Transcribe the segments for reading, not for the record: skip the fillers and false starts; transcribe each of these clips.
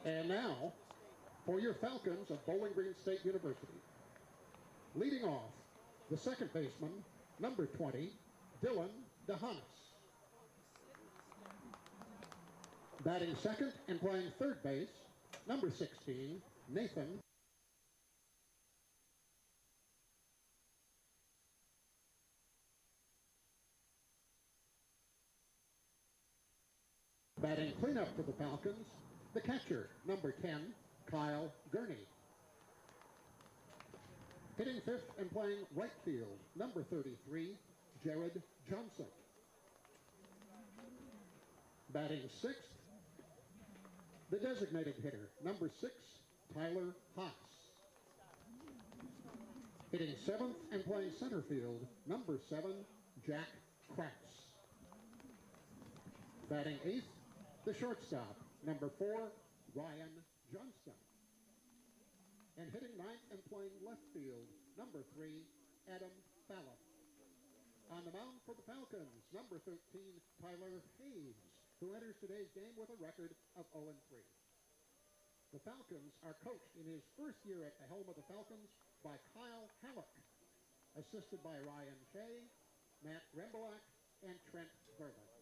And now, for your Falcons of Bowling Green State University. Leading off, the second baseman, number 20, Dylan DeHaas. Batting second and playing third base, number 16, Nathan. Batting cleanup for the Falcons, the catcher, number 10, Kyle Gurney. Hitting fifth and playing right field, number 33, Jared Johnson. Batting sixth, the designated hitter, number 6, Tyler Haas. Hitting seventh and playing center field, number 7, Jack Kratz. Batting eighth, the shortstop, number 4, Ryan Johnston. And hitting ninth and playing left field, number 3, Adam Fallon. On the mound for the Falcons, number 13, Tyler Hayes, who enters today's game with a record of 0-3. The Falcons are coached in his first year at the helm of the Falcons by Kyle Halleck, assisted by Ryan Shea, Matt Rembolak, and Trent Verlin.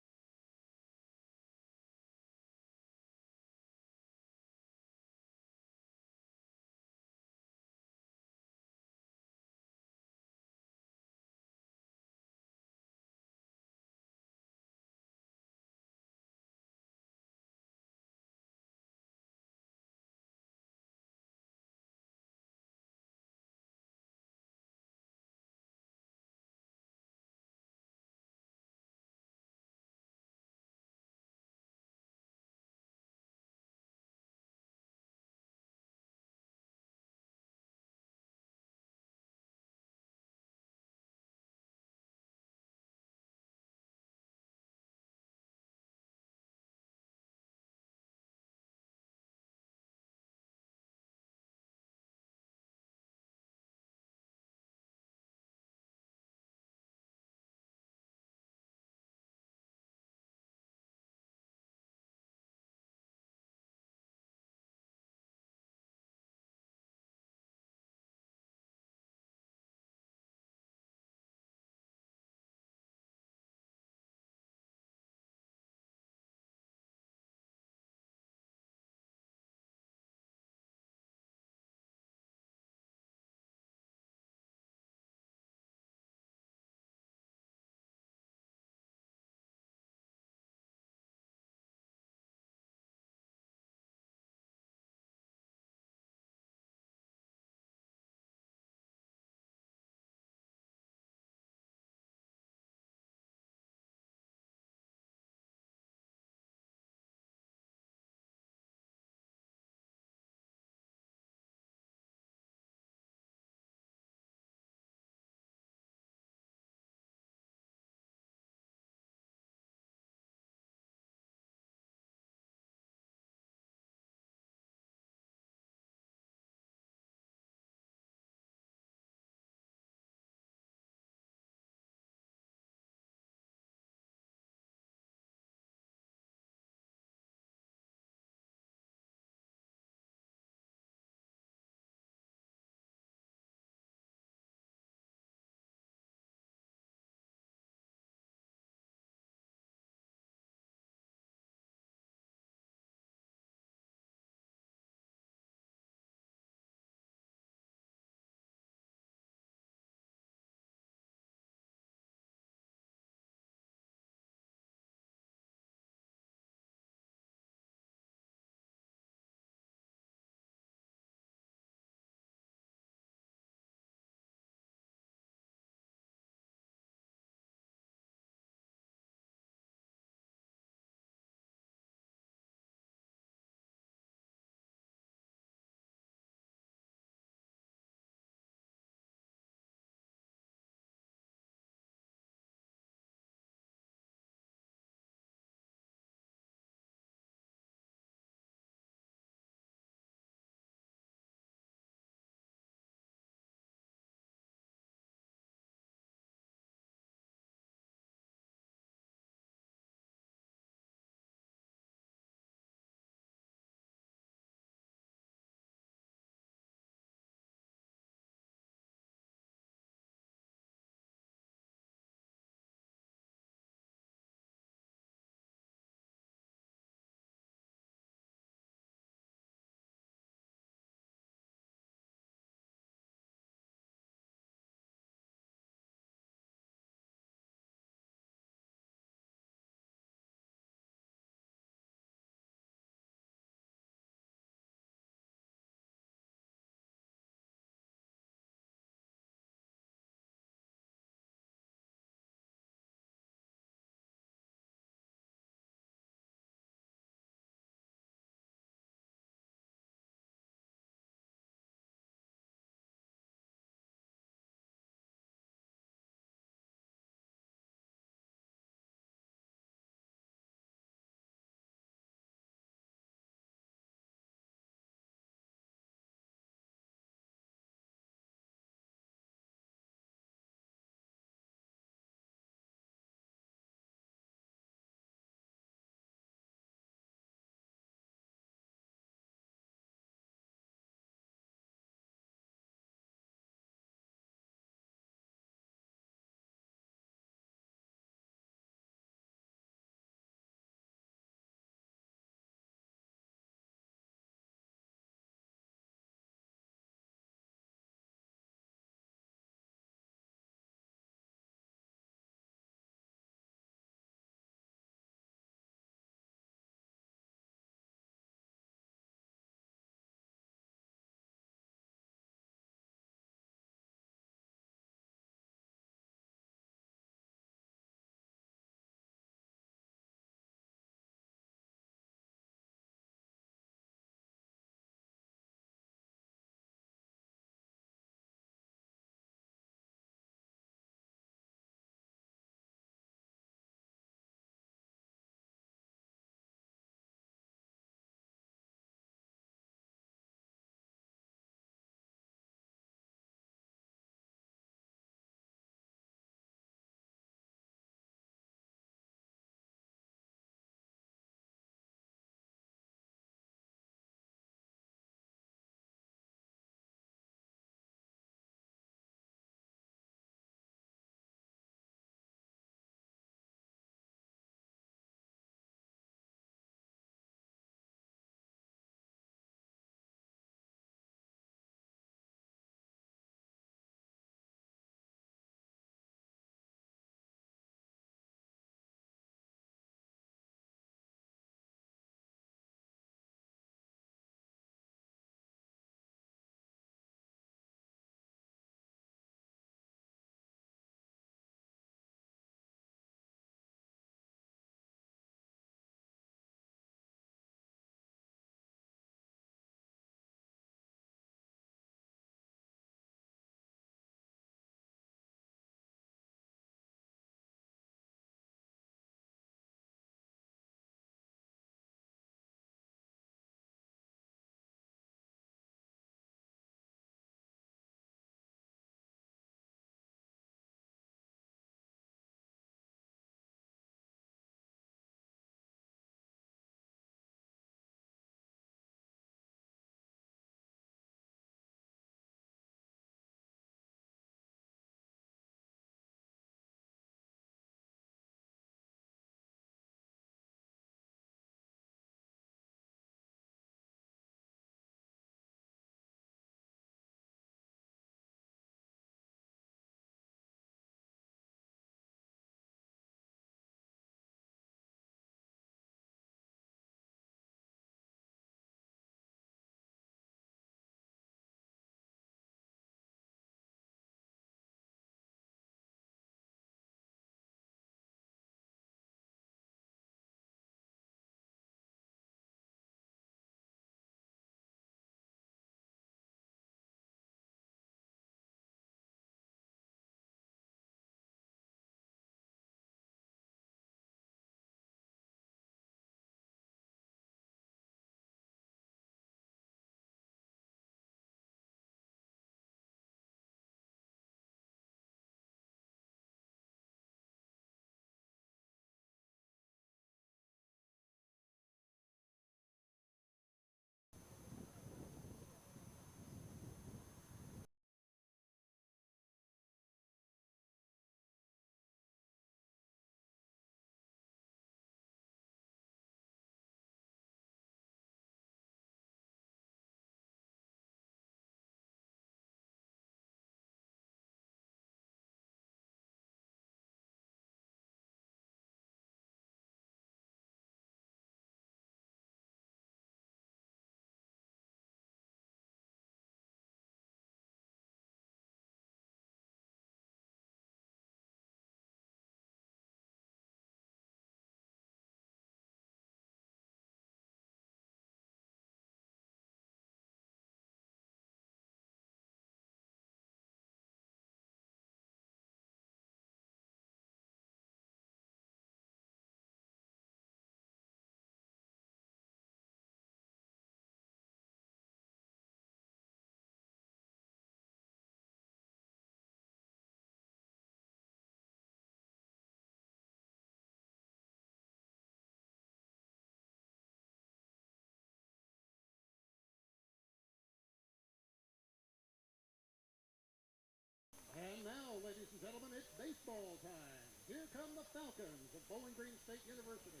gentlemen, it's baseball time. Here come the Falcons of Bowling Green State University.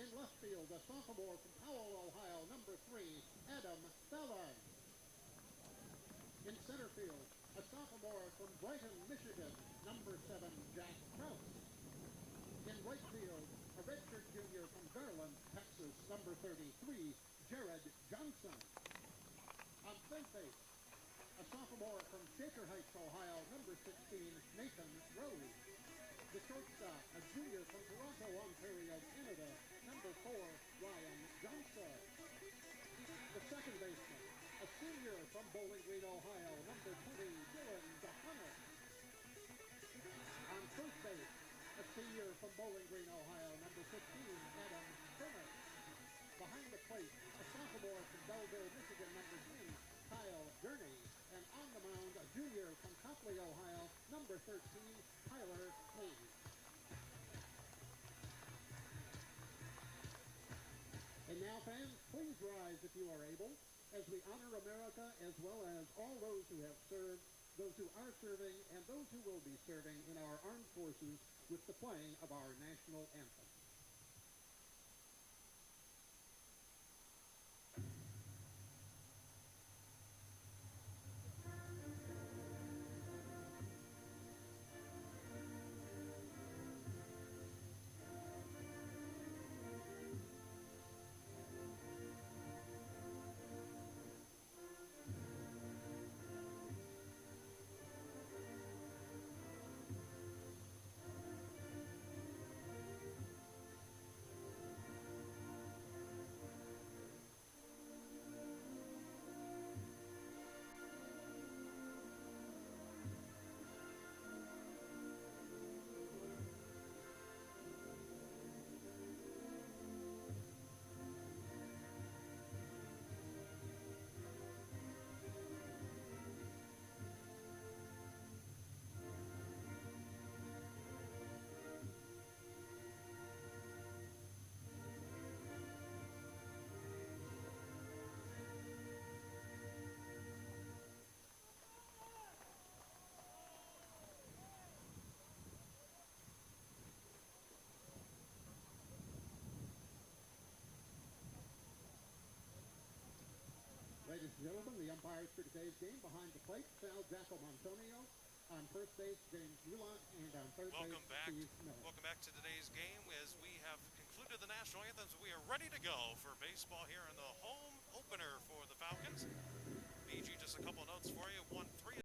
In left field, a sophomore from Powell, Ohio, number 3, Adam Fallon. In center field, a sophomore from Brighton, Michigan, number 7, Jack Krause. In right field, a redshirt junior from Garland, Texas, number 33, Jared Johnson. On third base, a sophomore from Shaker Heights, Ohio, number 16, Nathan Rose. The shortstop, a junior from Toronto, Ontario, Canada, number 4, Ryan Johnson. The second baseman, a senior from Bowling Green, Ohio, number 20, Dylan DeHunter. On first base, a senior from Bowling Green, Ohio, number 15, Adam Turner. Behind the plate, a sophomore from Belleville, Michigan, number 10, Kyle Gurney. And on the mound, a junior from Copley, Ohio, number 13, Tyler Hayes. And now, fans, please rise if you are able, as we honor America as well as all those who have served, those who are serving, and those who will be serving in our armed forces with the playing of our national anthem. Ladies and gentlemen, the umpires for today's game behind the plate, Sal Giacomontonio. On first base, James Mulot, and on third base, Steve Miller. Welcome back to today's game as we have concluded the national anthems. We are ready to go for baseball here in the home opener for the Falcons. BG, just a couple notes for you. 1-3.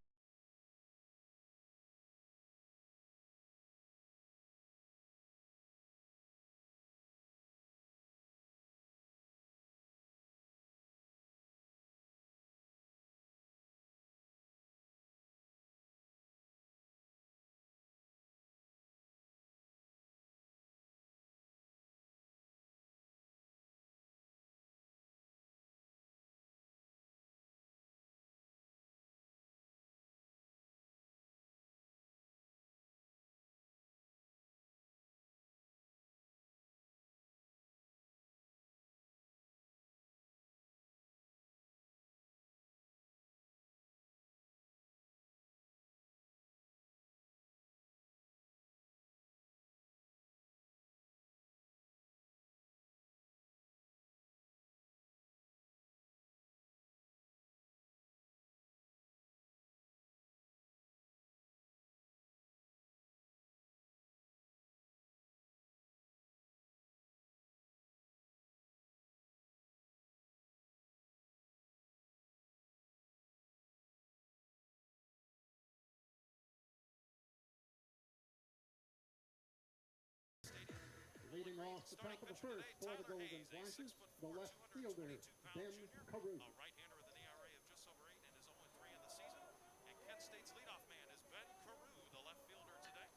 Leading off the top of the first for the Golden Flashes, the left fielder, Ben Carew. A right-hander with an ERA of just over 8 and is 0-3 in the season. And Kent State's leadoff man is Ben Carew, the left fielder today.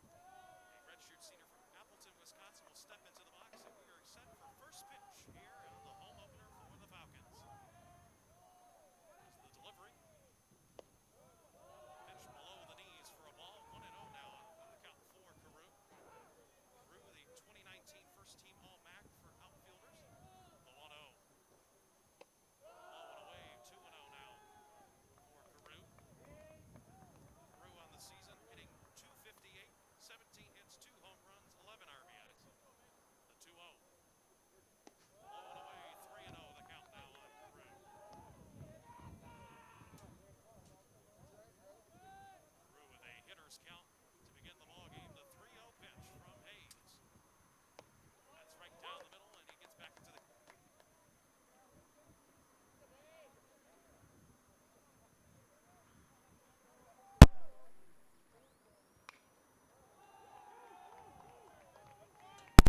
A redshirt senior from Appleton, Wisconsin will step into the box, and we are set for first pitch here in the home opener for the Falcons. Here's the delivery. Pitch below the knees for a ball. 1-0 now on the count for Carew. Carew, the 2019 first team All-MAC for outfielders. The 1-0. Oh,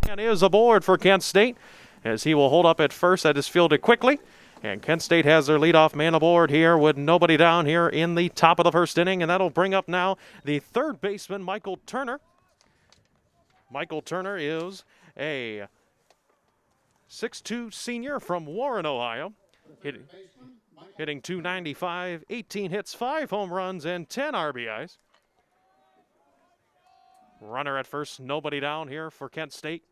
And is aboard for Kent State as he will hold up at first. That is fielded quickly. And Kent State has their leadoff man aboard here with nobody down here in the top of the first inning. And that'll bring up now the third baseman, Michael Turner. Michael Turner is a 6'2 senior from Warren, Ohio. Hitting .295, 18 hits, 5 home runs, and 10 RBIs. Runner at first, nobody down here for Kent State.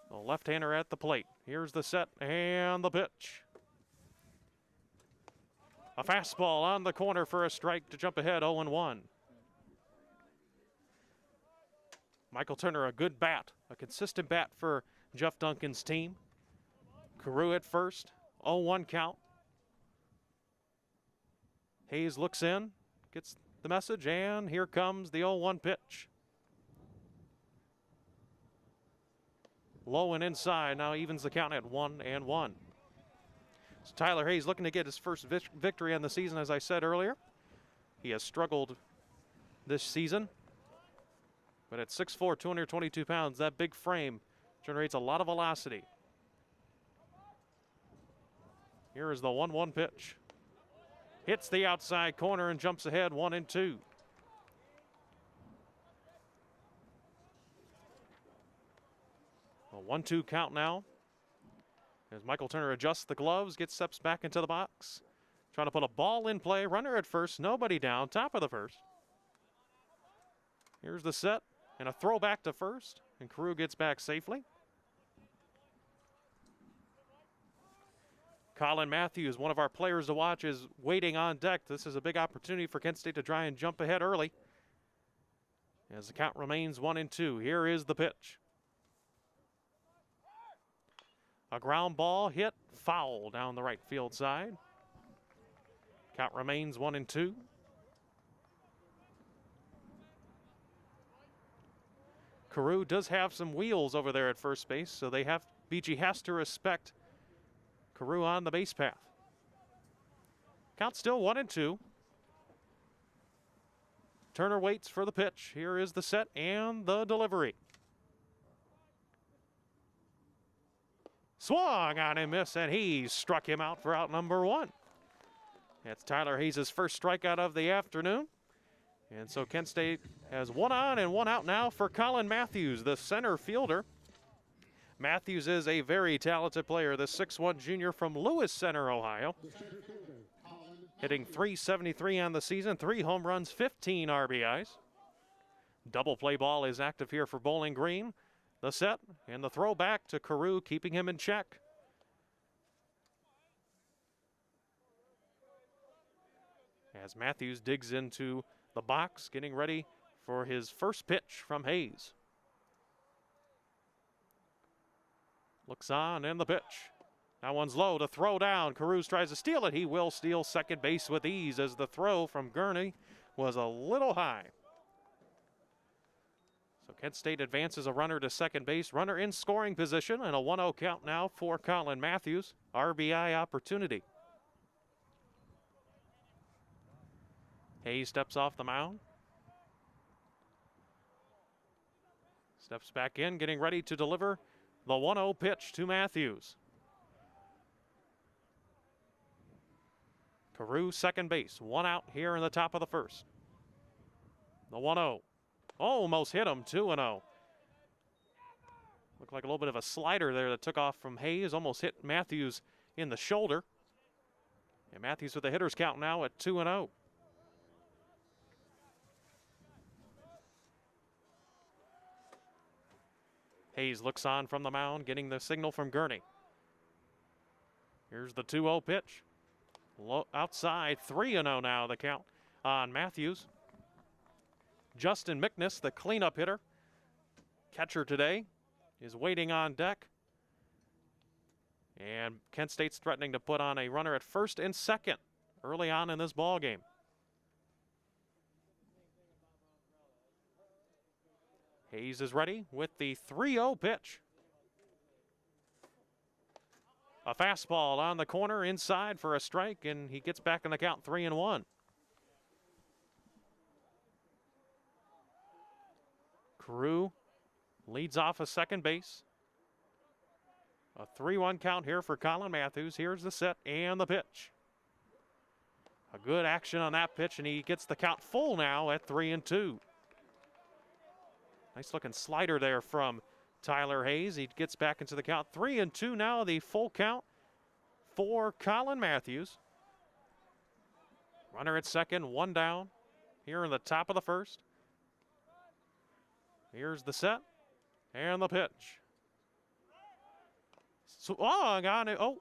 The left-hander at the plate. Here's the set and the pitch. A fastball on the corner for a strike to jump ahead 0-1. Michael Turner, a good bat, a consistent bat for Jeff Duncan's team. Carew at first, 0-1 count. Hayes looks in, gets the message, and here comes the 0-1 pitch. Low and inside, now evens the count at 1-1. So Tyler Hayes looking to get his first victory on the season, as I said earlier. He has struggled this season, but at 6'4", 222 pounds, that big frame generates a lot of velocity. Here is the 1-1 pitch. Hits the outside corner and jumps ahead 1-2. A 1-2 count now. As Michael Turner adjusts the gloves, steps back into the box. Trying to put a ball in play. Runner at first, nobody down, top of the first. Here's the set and a throw back to first. And Carew gets back safely. Colin Matthews, one of our players to watch, is waiting on deck. This is a big opportunity for Kent State to try and jump ahead early. As the count remains 1-2, here is the pitch. A ground ball hit, foul down the right field side. Count remains 1-2. Carew does have some wheels over there at first base, so BG has to respect Carew on the base path. Count still 1-2. Turner waits for the pitch. Here is the set and the delivery. Swung on and missed, and he struck him out for out number 1. That's Tyler Hayes' first strikeout of the afternoon. And so Kent State has 1 on and 1 out now for Colin Matthews, the center fielder. Matthews is a very talented player, the 6'1 junior from Lewis Center, Ohio. Hitting .373 on the season, 3 home runs, 15 RBIs. Double play ball is active here for Bowling Green. The set and the throw back to Carew, keeping him in check. As Matthews digs into the box, getting ready for his first pitch from Hayes. Looks on and the pitch. That one's low to throw down. Carew tries to steal it. He will steal second base with ease as the throw from Gurney was a little high. So Kent State advances a runner to second base. Runner in scoring position and a 1-0 count now for Colin Matthews. RBI opportunity. Hayes steps off the mound. Steps back in, getting ready to deliver the 1-0 pitch to Matthews. Carew, second base. 1 out here in the top of the first. The 1-0. Almost hit him, 2-0. Looked like a little bit of a slider there that took off from Hayes. Almost hit Matthews in the shoulder. And Matthews with the hitter's count now at 2-0. Hayes looks on from the mound, getting the signal from Gurney. Here's the 2-0 pitch. Low, outside, 3-0 now the count on Matthews. Justin Mickness, the cleanup hitter, catcher today, is waiting on deck. And Kent State's threatening to put on a runner at first and second early on in this ball game. Hayes is ready with the 3-0 pitch. A fastball on the corner inside for a strike, and he gets back in the count 3-1. Carew leads off a second base. A 3-1 count here for Colin Matthews. Here's the set and the pitch. A good action on that pitch, and he gets the count full now at 3-2. Nice looking slider there from Tyler Hayes. He gets back into the count. 3-2 now, the full count for Colin Matthews. Runner at second, one down here in the top of the first. Here's the set and the pitch. So, I got it. Oh,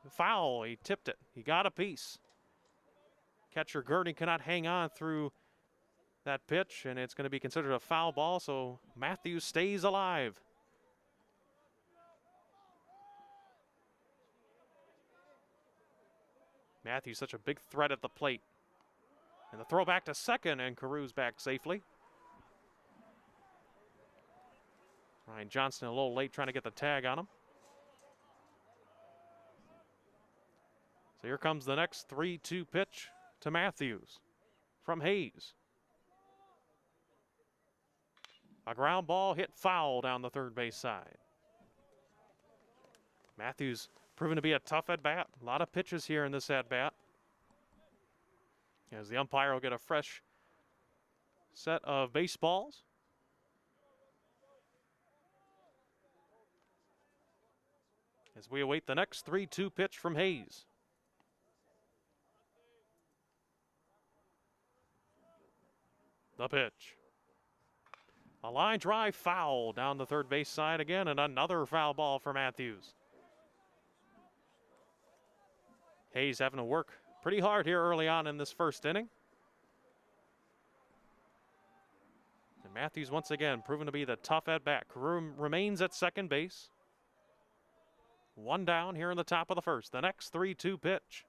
foul. He tipped it. He got a piece. Catcher Gurney cannot hang on through that pitch, and it's going to be considered a foul ball, so Matthews stays alive. Matthews such a big threat at the plate. And the throw back to second, and Carew's back safely. Ryan Johnston a little late trying to get the tag on him. So here comes the next 3-2 pitch to Matthews from Hayes. A ground ball hit foul down the third base side. Matthews proven to be a tough at-bat. A lot of pitches here in this at-bat. As the umpire will get a fresh set of baseballs. As we await the next 3-2 pitch from Hayes. The pitch. A line drive foul down the third base side again, and another foul ball for Matthews. Hayes having to work pretty hard here early on in this first inning. And Matthews once again proven to be the tough at-bat. Carew remains at second base. One down here in the top of the first. The next 3-2 pitch.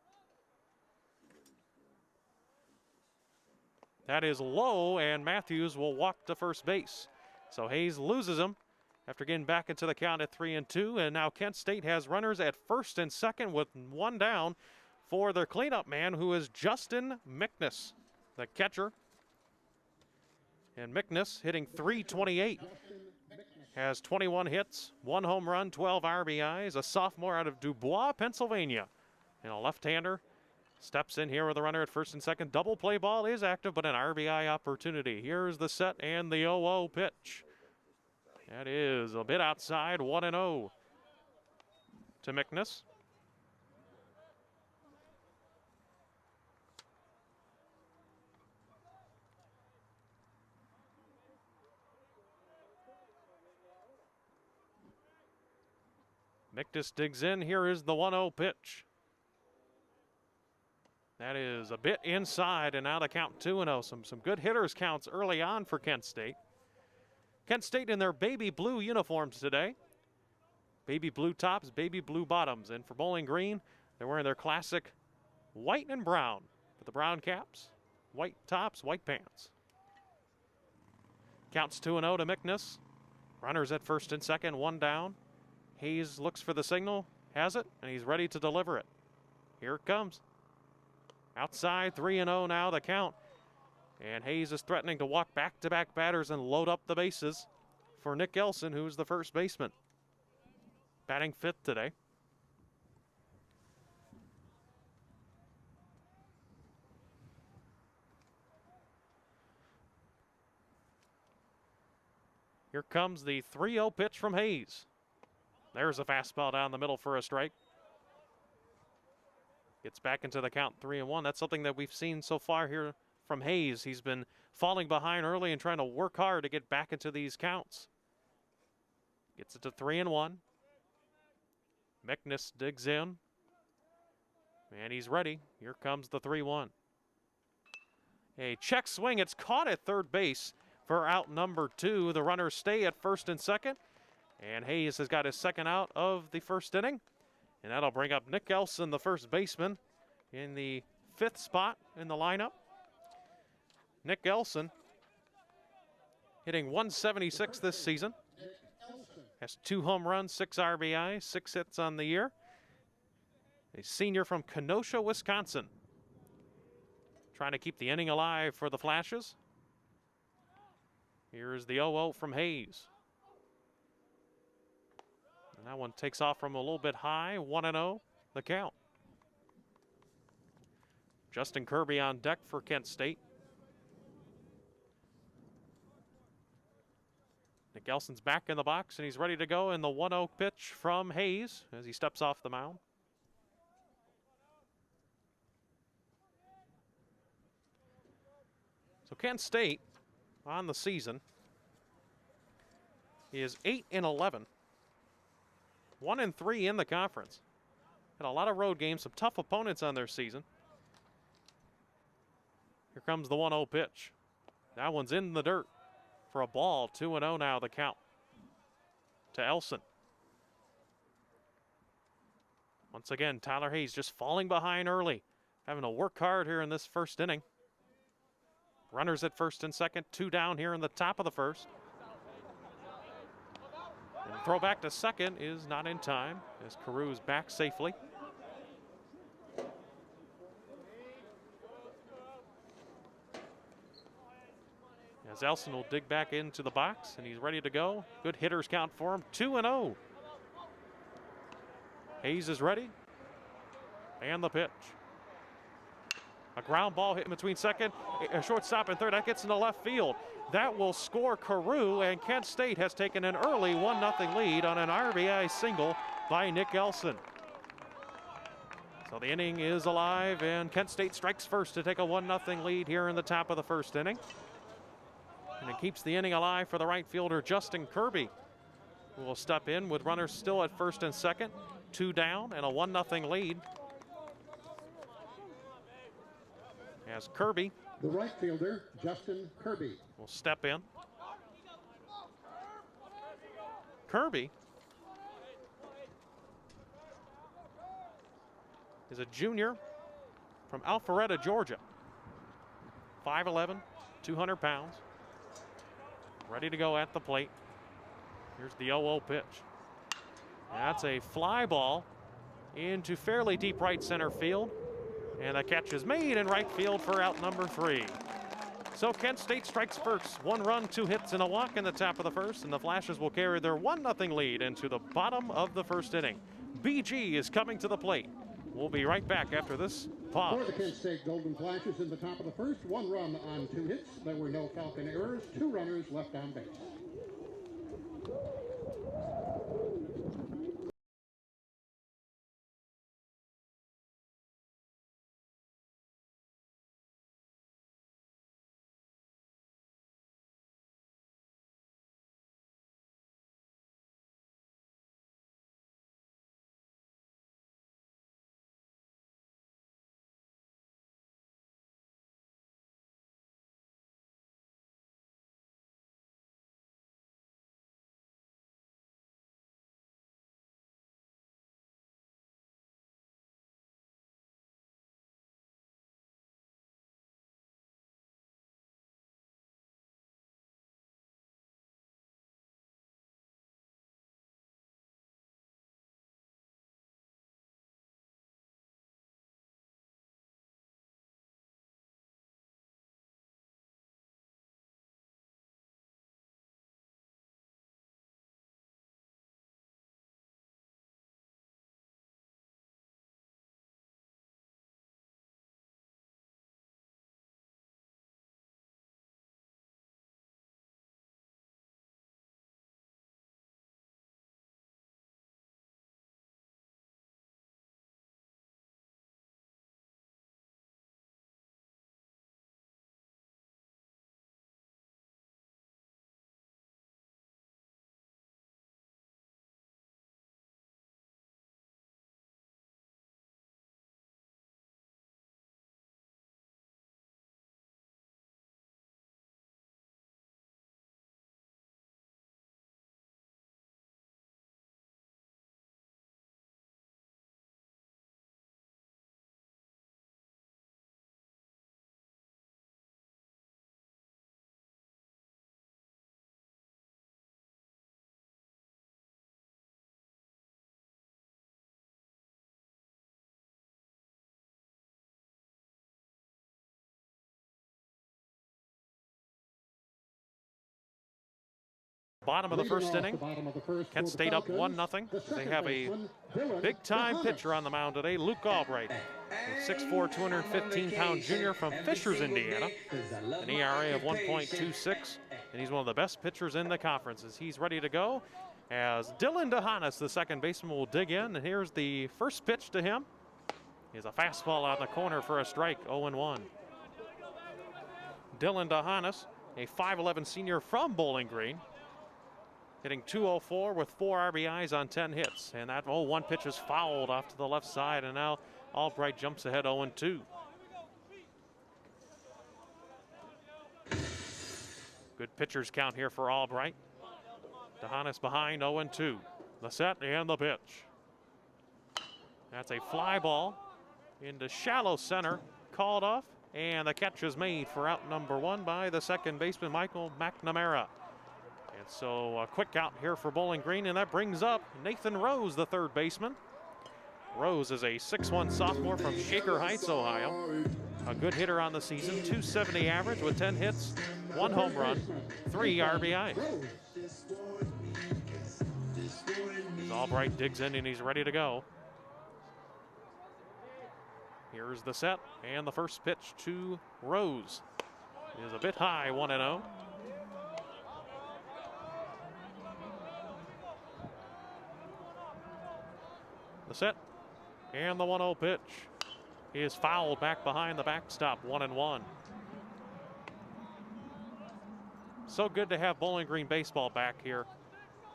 That is low, and Matthews will walk to first base. So Hayes loses him after getting back into the count at 3-2, and now Kent State has runners at first and second with one down for their cleanup man, who is Justin Mickness, the catcher. And Mickness hitting .328, has 21 hits, 1 home run, 12 RBIs, a sophomore out of Dubois, Pennsylvania, and a left-hander. Steps in here with a runner at first and second. Double play ball is active, but an RBI opportunity. Here's the set and the 0-0 pitch. That is a bit outside, 1-0 to Mickness. Mickness digs in. Here is the 1-0 pitch. That is a bit inside, and now the count 2-0. Some good hitters counts early on for Kent State. Kent State in their baby blue uniforms today. Baby blue tops, baby blue bottoms. And for Bowling Green, they're wearing their classic white and brown. With the brown caps, white tops, white pants. Counts 2-0 to Mickness. Runners at first and second, one down. Hayes looks for the signal, has it, and he's ready to deliver it. Here it comes. Outside, 3-0 now, the count. And Hayes is threatening to walk back-to-back batters and load up the bases for Nick Elson, who's the first baseman. Batting fifth today. Here comes the 3-0 pitch from Hayes. There's a fastball down the middle for a strike. Gets back into the count 3-1. That's something that we've seen so far here from Hayes. He's been falling behind early and trying to work hard to get back into these counts. Gets it to 3-1. Mickness digs in. And he's ready. Here comes the 3-1. A check swing. It's caught at third base for out number 2. The runners stay at first and second. And Hayes has got his second out of the first inning. And that'll bring up Nick Elson, the first baseman, in the 5th spot in the lineup. Nick Elson hitting .176 this season. Has 2 home runs, 6 RBI, 6 hits on the year. A senior from Kenosha, Wisconsin. Trying to keep the inning alive for the Flashes. Here's the 0-0 from Hayes. And that one takes off from a little bit high, 1-0, the count. Justin Kirby on deck for Kent State. Nick Elson's back in the box, and he's ready to go in the 1-0 pitch from Hayes as he steps off the mound. So Kent State on the season is 8-11, 1-3 in the conference. Had a lot of road games, some tough opponents on their season. Here comes the 1-0 pitch. That one's in the dirt for a ball. 2-0 now the count to Elson. Once again, Tyler Hayes just falling behind early, having to work hard here in this first inning. Runners at first and second, 2 down here in the top of the first. And throw back to second is not in time as Carew's back safely. As Elson will dig back into the box, and he's ready to go. Good hitters count for him, 2-0. Hayes is ready, and the pitch. A ground ball hit in between second, a shortstop and third. That gets into left field. That will score Carew, and Kent State has taken an early 1-0 lead on an RBI single by Nick Elson. So the inning is alive, and Kent State strikes first to take a 1-0 lead here in the top of the first inning. And it keeps the inning alive for the right fielder, Justin Kirby, who will step in with runners still at first and second, 2 down, and a 1-0 lead. As Kirby, the right fielder, Justin Kirby, will step in. Kirby is a junior from Alpharetta, Georgia. 5'11", 200 pounds. Ready to go at the plate. Here's the 0-0 pitch. That's a fly ball into fairly deep right center field. And a catch is made in right field for out number 3. So Kent State strikes first. 1 run, 2 hits, and a walk in the top of the first. And the Flashes will carry their 1-0 lead into the bottom of the first inning. BG is coming to the plate. We'll be right back after this pause. For the Kent State Golden Flashes in the top of the first, 1 run on 2 hits. There were no Falcon errors, 2 runners left on base. Bottom of the first inning. Kent State up 1-0. They have a big-time pitcher on the mound today, Luke Albright, a 6'4", 215-pound junior from Fishers, Indiana, an ERA of 1.26, and he's one of the best pitchers in the conference. As he's ready to go, as Dylan DeHanis, the second baseman, will dig in, and here's the first pitch to him. Is a fastball on the corner for a strike, 0-1. Dylan DeHanis, a 5'11" senior from Bowling Green, hitting .204 with 4 RBIs on 10 hits. And that 0-1 pitch is fouled off to the left side, and now Albright jumps ahead 0-2. Good pitcher's count here for Albright. DeHanis behind 0-2. The set and the pitch. That's a fly ball into shallow center, called off, and the catch is made for out number 1 by the second baseman, Michael McNamara. And so a quick out here for Bowling Green, and that brings up Nathan Rose, the third baseman. Rose is a 6'1" sophomore from Shaker Heights, Ohio. A good hitter on the season, .270 average with 10 hits, 1 home run, 3 RBIs. As Albright digs in and he's ready to go. Here's the set and the first pitch to Rose. It is a bit high, 1-0. The set and the 1-0 pitch is fouled back behind the backstop, 1-1. So good to have Bowling Green baseball back here.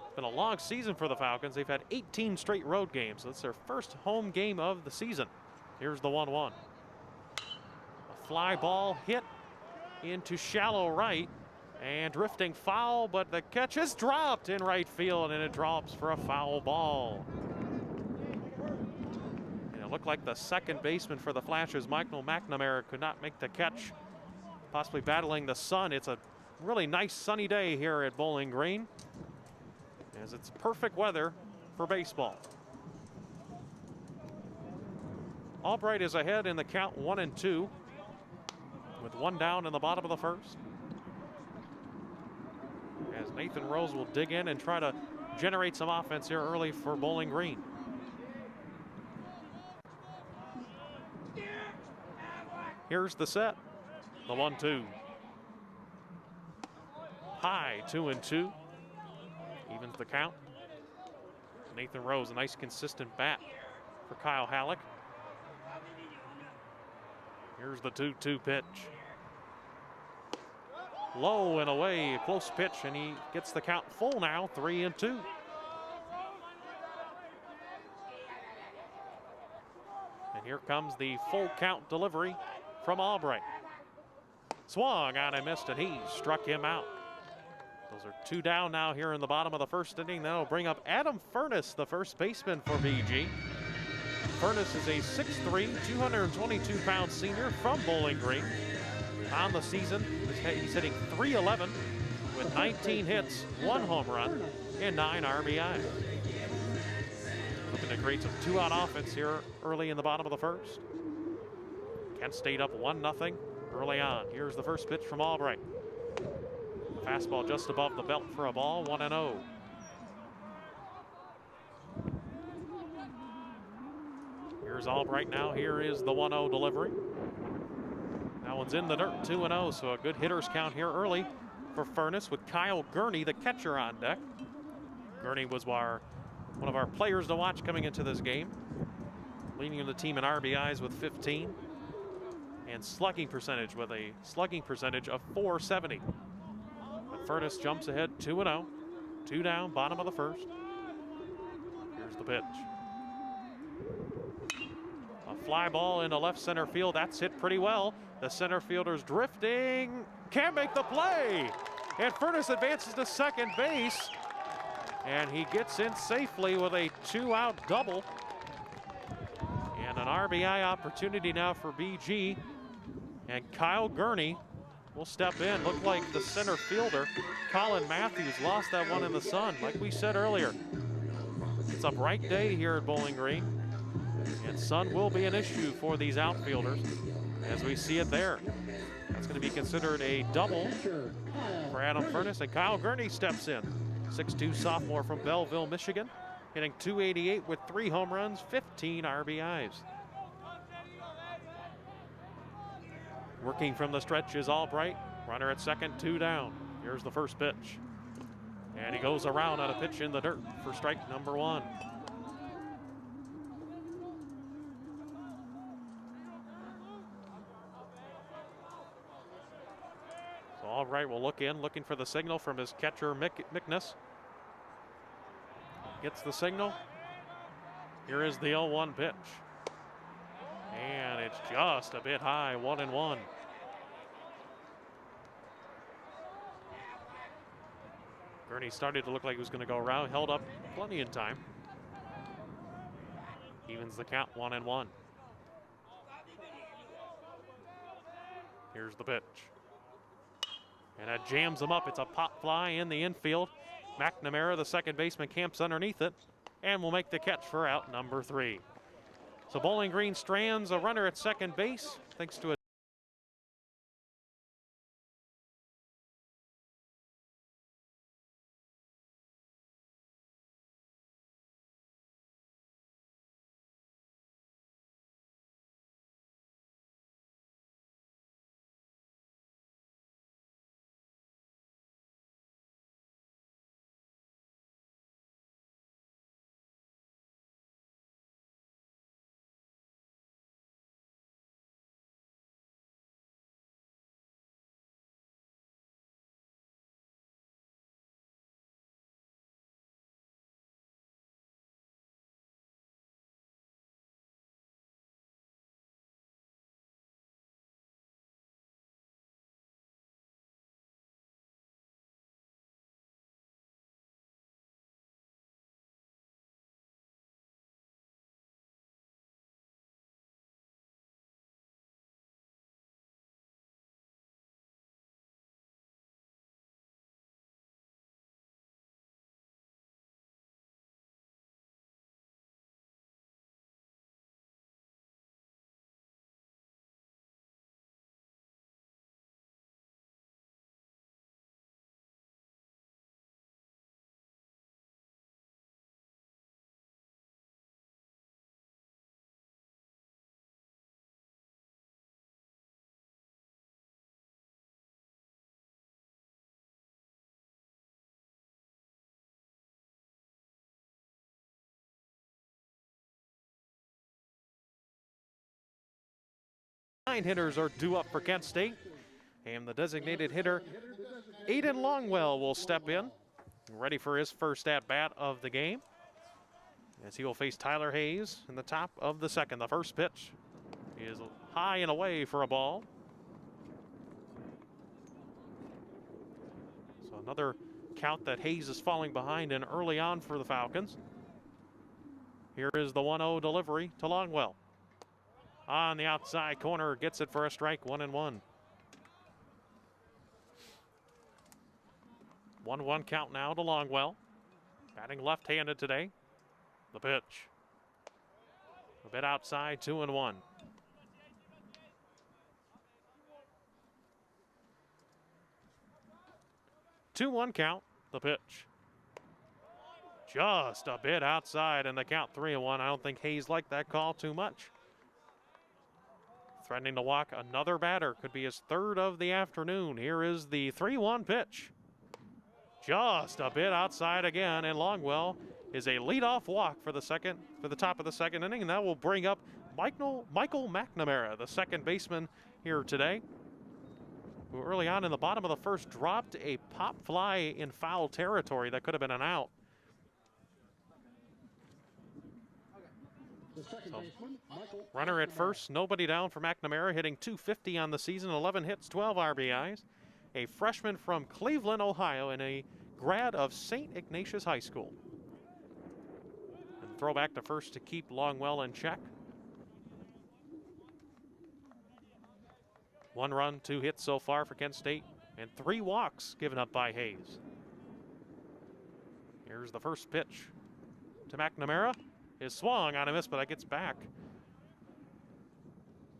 It's been a long season for the Falcons. They've had 18 straight road games. That's their first home game of the season. Here's the 1-1. A fly ball hit into shallow right and drifting foul, but the catch is dropped in right field, and it drops for a foul ball. And it looked like the second baseman for the Flashes, Michael McNamara, could not make the catch, possibly battling the sun. It's a really nice sunny day here at Bowling Green, as it's perfect weather for baseball. Albright is ahead in the count, 1-2, with 1 down in the bottom of the first. As Nathan Rose will dig in and try to generate some offense here early for Bowling Green. Here's the set, the 1-2. High, 2-2, evens the count. Nathan Rose, a nice consistent bat for Kyle Halleck. Here's the 2-2 pitch. Low and away, a close pitch, and he gets the count full now, 3-2. And here comes the full count delivery from Albright. Swung on and missed, and he struck him out. Those are 2 down now here in the bottom of the first inning. That'll bring up Adam Furness, the first baseman for BG. Furness is a 6'3", 222-pound senior from Bowling Green. On the season, he's hitting .311 with 19 hits, 1 home run, and 9 RBIs. Looking to create some 2-out offense here early in the bottom of the first. Kent State up 1-0 early on. Here's the first pitch from Albright. Fastball just above the belt for a ball, 1-0. Here's Albright now. Here is the 1-0 delivery. That one's in the dirt, 2-0, so a good hitter's count here early for Furness with Kyle Gurney, the catcher, on deck. Gurney was one of our players to watch coming into this game, leading the team in RBIs with 15 and slugging percentage with a slugging percentage of .470. But Furness jumps ahead 2-0, 2 down, bottom of the first. Here's the pitch. A fly ball into left center field. That's hit pretty well. The center fielder's drifting, can't make the play. And Furness advances to second base. And he gets in safely with a 2-out double. And an RBI opportunity now for BG. And Kyle Gurney will step in. Looked like the center fielder, Colin Matthews, lost that one in the sun. Like we said earlier, it's a bright day here at Bowling Green. And sun will be an issue for these outfielders, as we see it there. That's going to be considered a double for Adam Furness, and Kyle Gurney steps in. 6'2" sophomore from Belleville, Michigan, hitting .288 with 3 home runs, 15 RBIs. Working from the stretch is Albright. Runner at second, 2 down. Here's the first pitch. And he goes around on a pitch in the dirt for strike number 1. So Albright will look in, looking for the signal from his catcher, Mickness. Gets the signal. Here is the 0-1 pitch. And it's just a bit high, 1-1. Gurney started to look like he was going to go around, held up plenty in time. Evens the count, 1-1. Here's the pitch. And that jams him up. It's a pop fly in the infield. McNamara, the second baseman, camps underneath it and will make the catch for out number 3. So Bowling Green strands a runner at second base thanks to a Nine hitters are due up for Kent State, and the designated hitter, Aiden Longwell, will step in, ready for his first at-bat of the game, as he will face Tyler Hayes in the top of the second. The first pitch is high and away for a ball. So another count that Hayes is falling behind in early on for the Falcons. Here is the 1-0 delivery to Longwell. On the outside corner, gets it for a strike, 1-1. 1-1 count now to Longwell. Batting left-handed today. The pitch. A bit outside, 2-1. Two-one count, the pitch. Just a bit outside, and the count 3-1. I don't think Hayes liked that call too much. Threatening to walk another batter. Could be his third of the afternoon. Here is the 3-1 pitch. Just a bit outside again, and Longwell is a leadoff walk for the top of the second inning, and that will bring up Michael McNamara, the second baseman here today, who early on in the bottom of the first dropped a pop fly in foul territory that could have been an out. So, runner at first, nobody down for McNamara, hitting .250 on the season, 11 hits, 12 RBIs. A freshman from Cleveland, Ohio, and a grad of St. Ignatius High School. And throw back to first to keep Longwell in check. 1 run, 2 hits so far for Kent State, and 3 walks given up by Hayes. Here's the first pitch to McNamara. Is swung on a miss, but that gets back.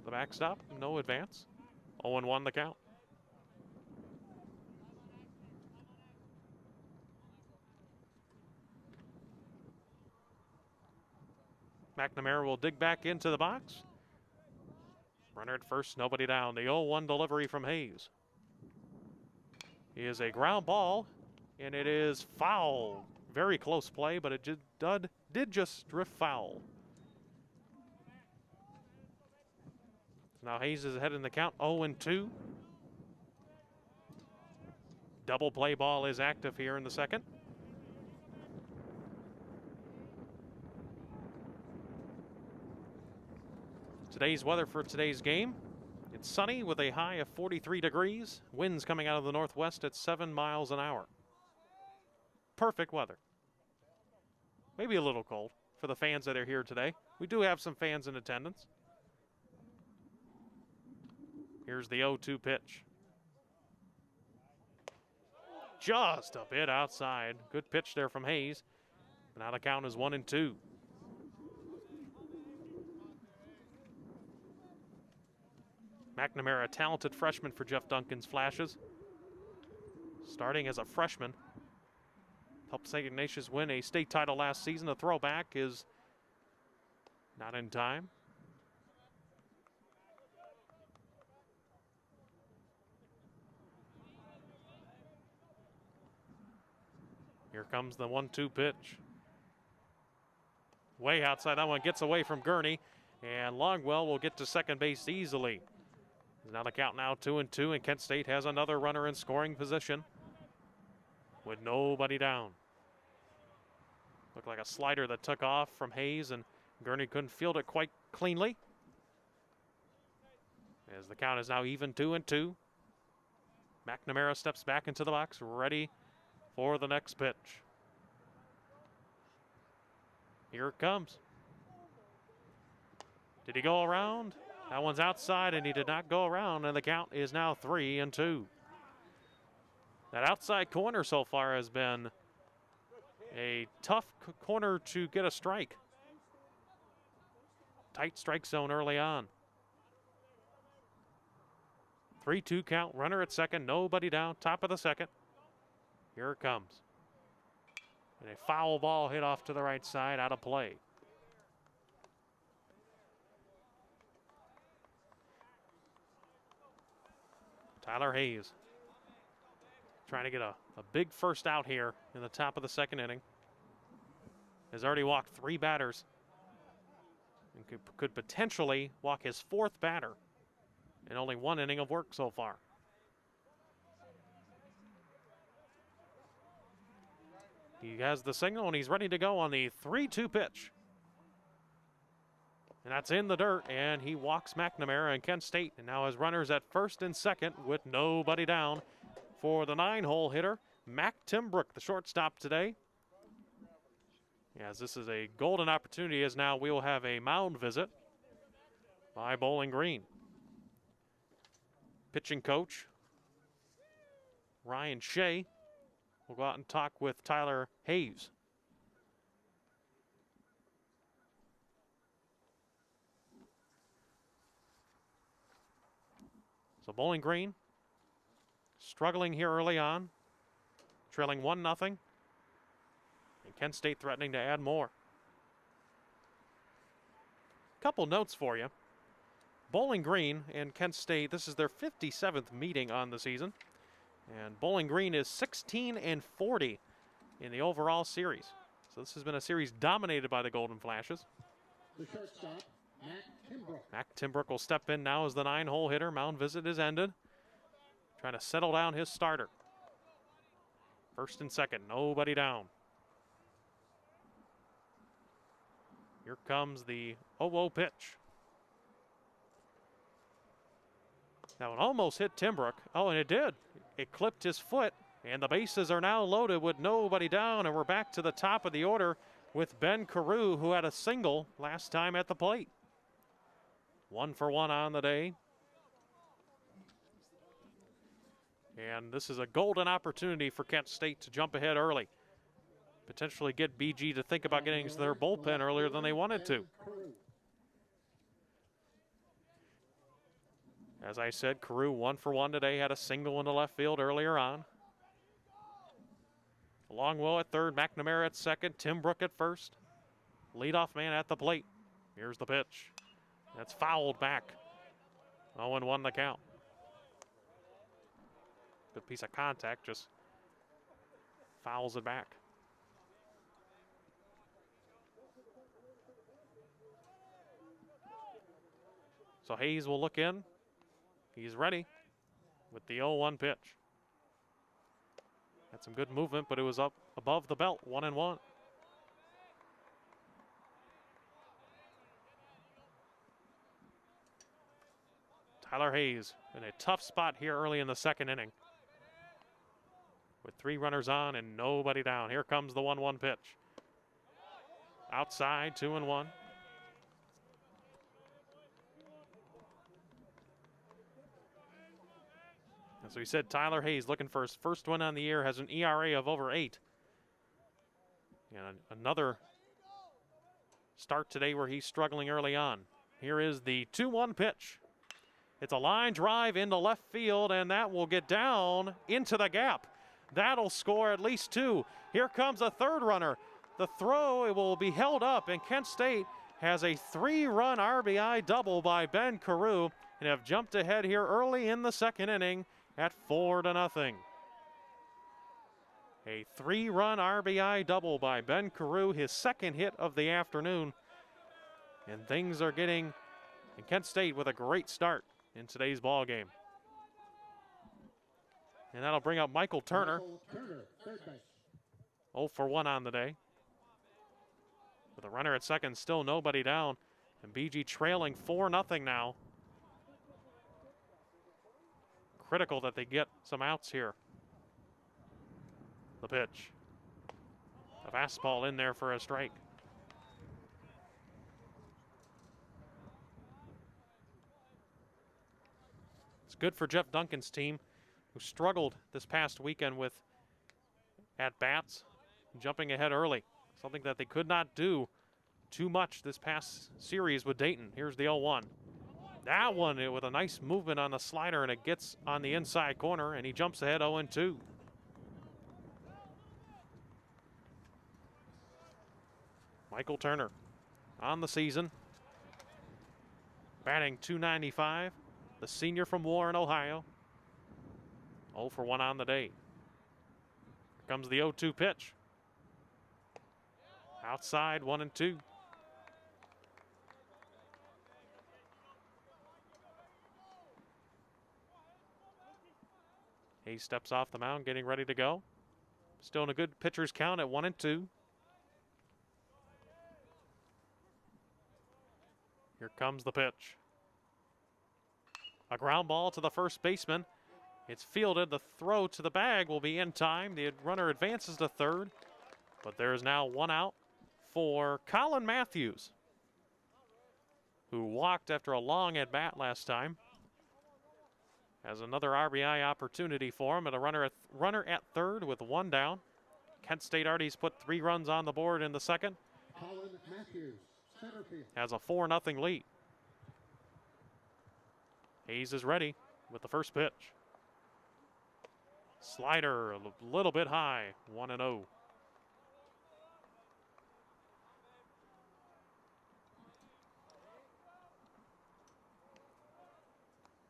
The backstop, no advance. 0-1 the count. McNamara will dig back into the box. Runner at first, nobody down. The 0-1 delivery from Hayes is a ground ball, and it is foul. Very close play, but it did just drift foul. Now Hayes is ahead in the count, 0-2. Double play ball is active here in the second. Today's weather for today's game. It's sunny with a high of 43 degrees. Winds coming out of the northwest at 7 miles an hour. Perfect weather. Maybe a little cold for the fans that are here today. We do have some fans in attendance. Here's the 0-2 pitch. Just a bit outside. Good pitch there from Hayes. Now the count is 1-2. McNamara, a talented freshman for Jeff Duncan's Flashes. Starting as a freshman. Helped St. Ignatius win a state title last season. The throwback is not in time. Here comes the 1-2 pitch. Way outside. That one gets away from Gurney. And Longwell will get to second base easily. Now the count now 2-2, and Kent State has another runner in scoring position with nobody down. Looked like a slider that took off from Hayes, and Gurney couldn't field it quite cleanly. As the count is now even 2-2. McNamara steps back into the box, ready for the next pitch. Here it comes. Did he go around? That one's outside, and he did not go around, and the count is now 3-2. That outside corner so far has been a tough corner to get a strike. Tight strike zone early on. 3-2 count, runner at second, nobody down, top of the second. Here it comes. And a foul ball hit off to the right side, out of play. Tyler Hayes trying to get a big first out here in the top of the second inning. Has already walked 3 batters and could potentially walk his 4th batter in only 1 inning of work so far. He has the signal, and he's ready to go on the 3-2 pitch. And that's in the dirt, and he walks McNamara and Kent State, and now has runners at first and second with nobody down for the 9-hole hitter, Mac Timbrook, the shortstop today. As this is a golden opportunity, as now we will have a mound visit by Bowling Green. Pitching coach Ryan Shea will go out and talk with Tyler Hayes. So Bowling Green struggling here early on, trailing 1-0, and Kent State threatening to add more. Couple notes for you. Bowling Green and Kent State, this is their 57th meeting on the season, and Bowling Green is 16-40 in the overall series. So this has been a series dominated by the Golden Flashes. The shortstop, Mac Timbrook will step in now as the 9-hole hitter. Mound visit is ended. Trying to settle down his starter. First and second, nobody down. Here comes the 0-0 pitch. That one almost hit Timbrook. Oh, and it did. It clipped his foot, and the bases are now loaded with nobody down, and we're back to the top of the order with Ben Carew, who had a single last time at the plate. 1 for 1 on the day. And this is a golden opportunity for Kent State to jump ahead early. Potentially get BG to think about getting into their bullpen earlier than they wanted to. As I said, Carew 1 for 1 today, had a single into left field earlier on. Longwell at third, McNamara at second, Timbrook at first. Leadoff man at the plate. Here's the pitch. That's fouled back. 0-1 the count. Good piece of contact, just fouls it back. So Hayes will look in. He's ready with the 0-1 pitch. Had some good movement, but it was up above the belt, 1-1. Tyler Hayes in a tough spot here early in the second inning. With 3 runners on and nobody down. Here comes the 1-1 pitch. Outside, 2-1. And so he said Tyler Hayes looking for his first win on the year, has an ERA of over 8. And another start today where he's struggling early on. Here is the 2-1 pitch. It's a line drive into left field, and that will get down into the gap. That'll score at least 2. Here comes a third runner. The throw, it will be held up, and Kent State has a 3-run RBI double by Ben Carew and have jumped ahead here early in the second inning at 4-0. A 3-run RBI double by Ben Carew, his second hit of the afternoon. And things are getting in Kent State with a great start in today's ball game. And that'll bring up Michael Turner. 0 for 1 on the day. With a runner at second, still nobody down. And BG trailing 4-0 now. Critical that they get some outs here. The pitch. A fastball in there for a strike. It's good for Jeff Duncan's team, who struggled this past weekend with at-bats, jumping ahead early. Something that they could not do too much this past series with Dayton. Here's the 0-1. That one with a nice movement on the slider, and it gets on the inside corner, and he jumps ahead 0-2. Michael Turner on the season, batting .295, the senior from Warren, Ohio. 0 for 1 on the day. Here comes the 0-2 pitch. Outside, 1-2. Hayes steps off the mound, getting ready to go. Still in a good pitcher's count at 1-2. Here comes the pitch. A ground ball to the first baseman. It's fielded. The throw to the bag will be in time. The runner advances to third. But there is now 1 out for Colin Matthews, who walked after a long at-bat last time. Has another RBI opportunity for him, and a runner at third with 1 down. Kent State already put 3 runs on the board in the second. Colin Matthews, Steller Field. Has a 4-0 lead. Hayes is ready with the first pitch. Slider a little bit high, 1-0.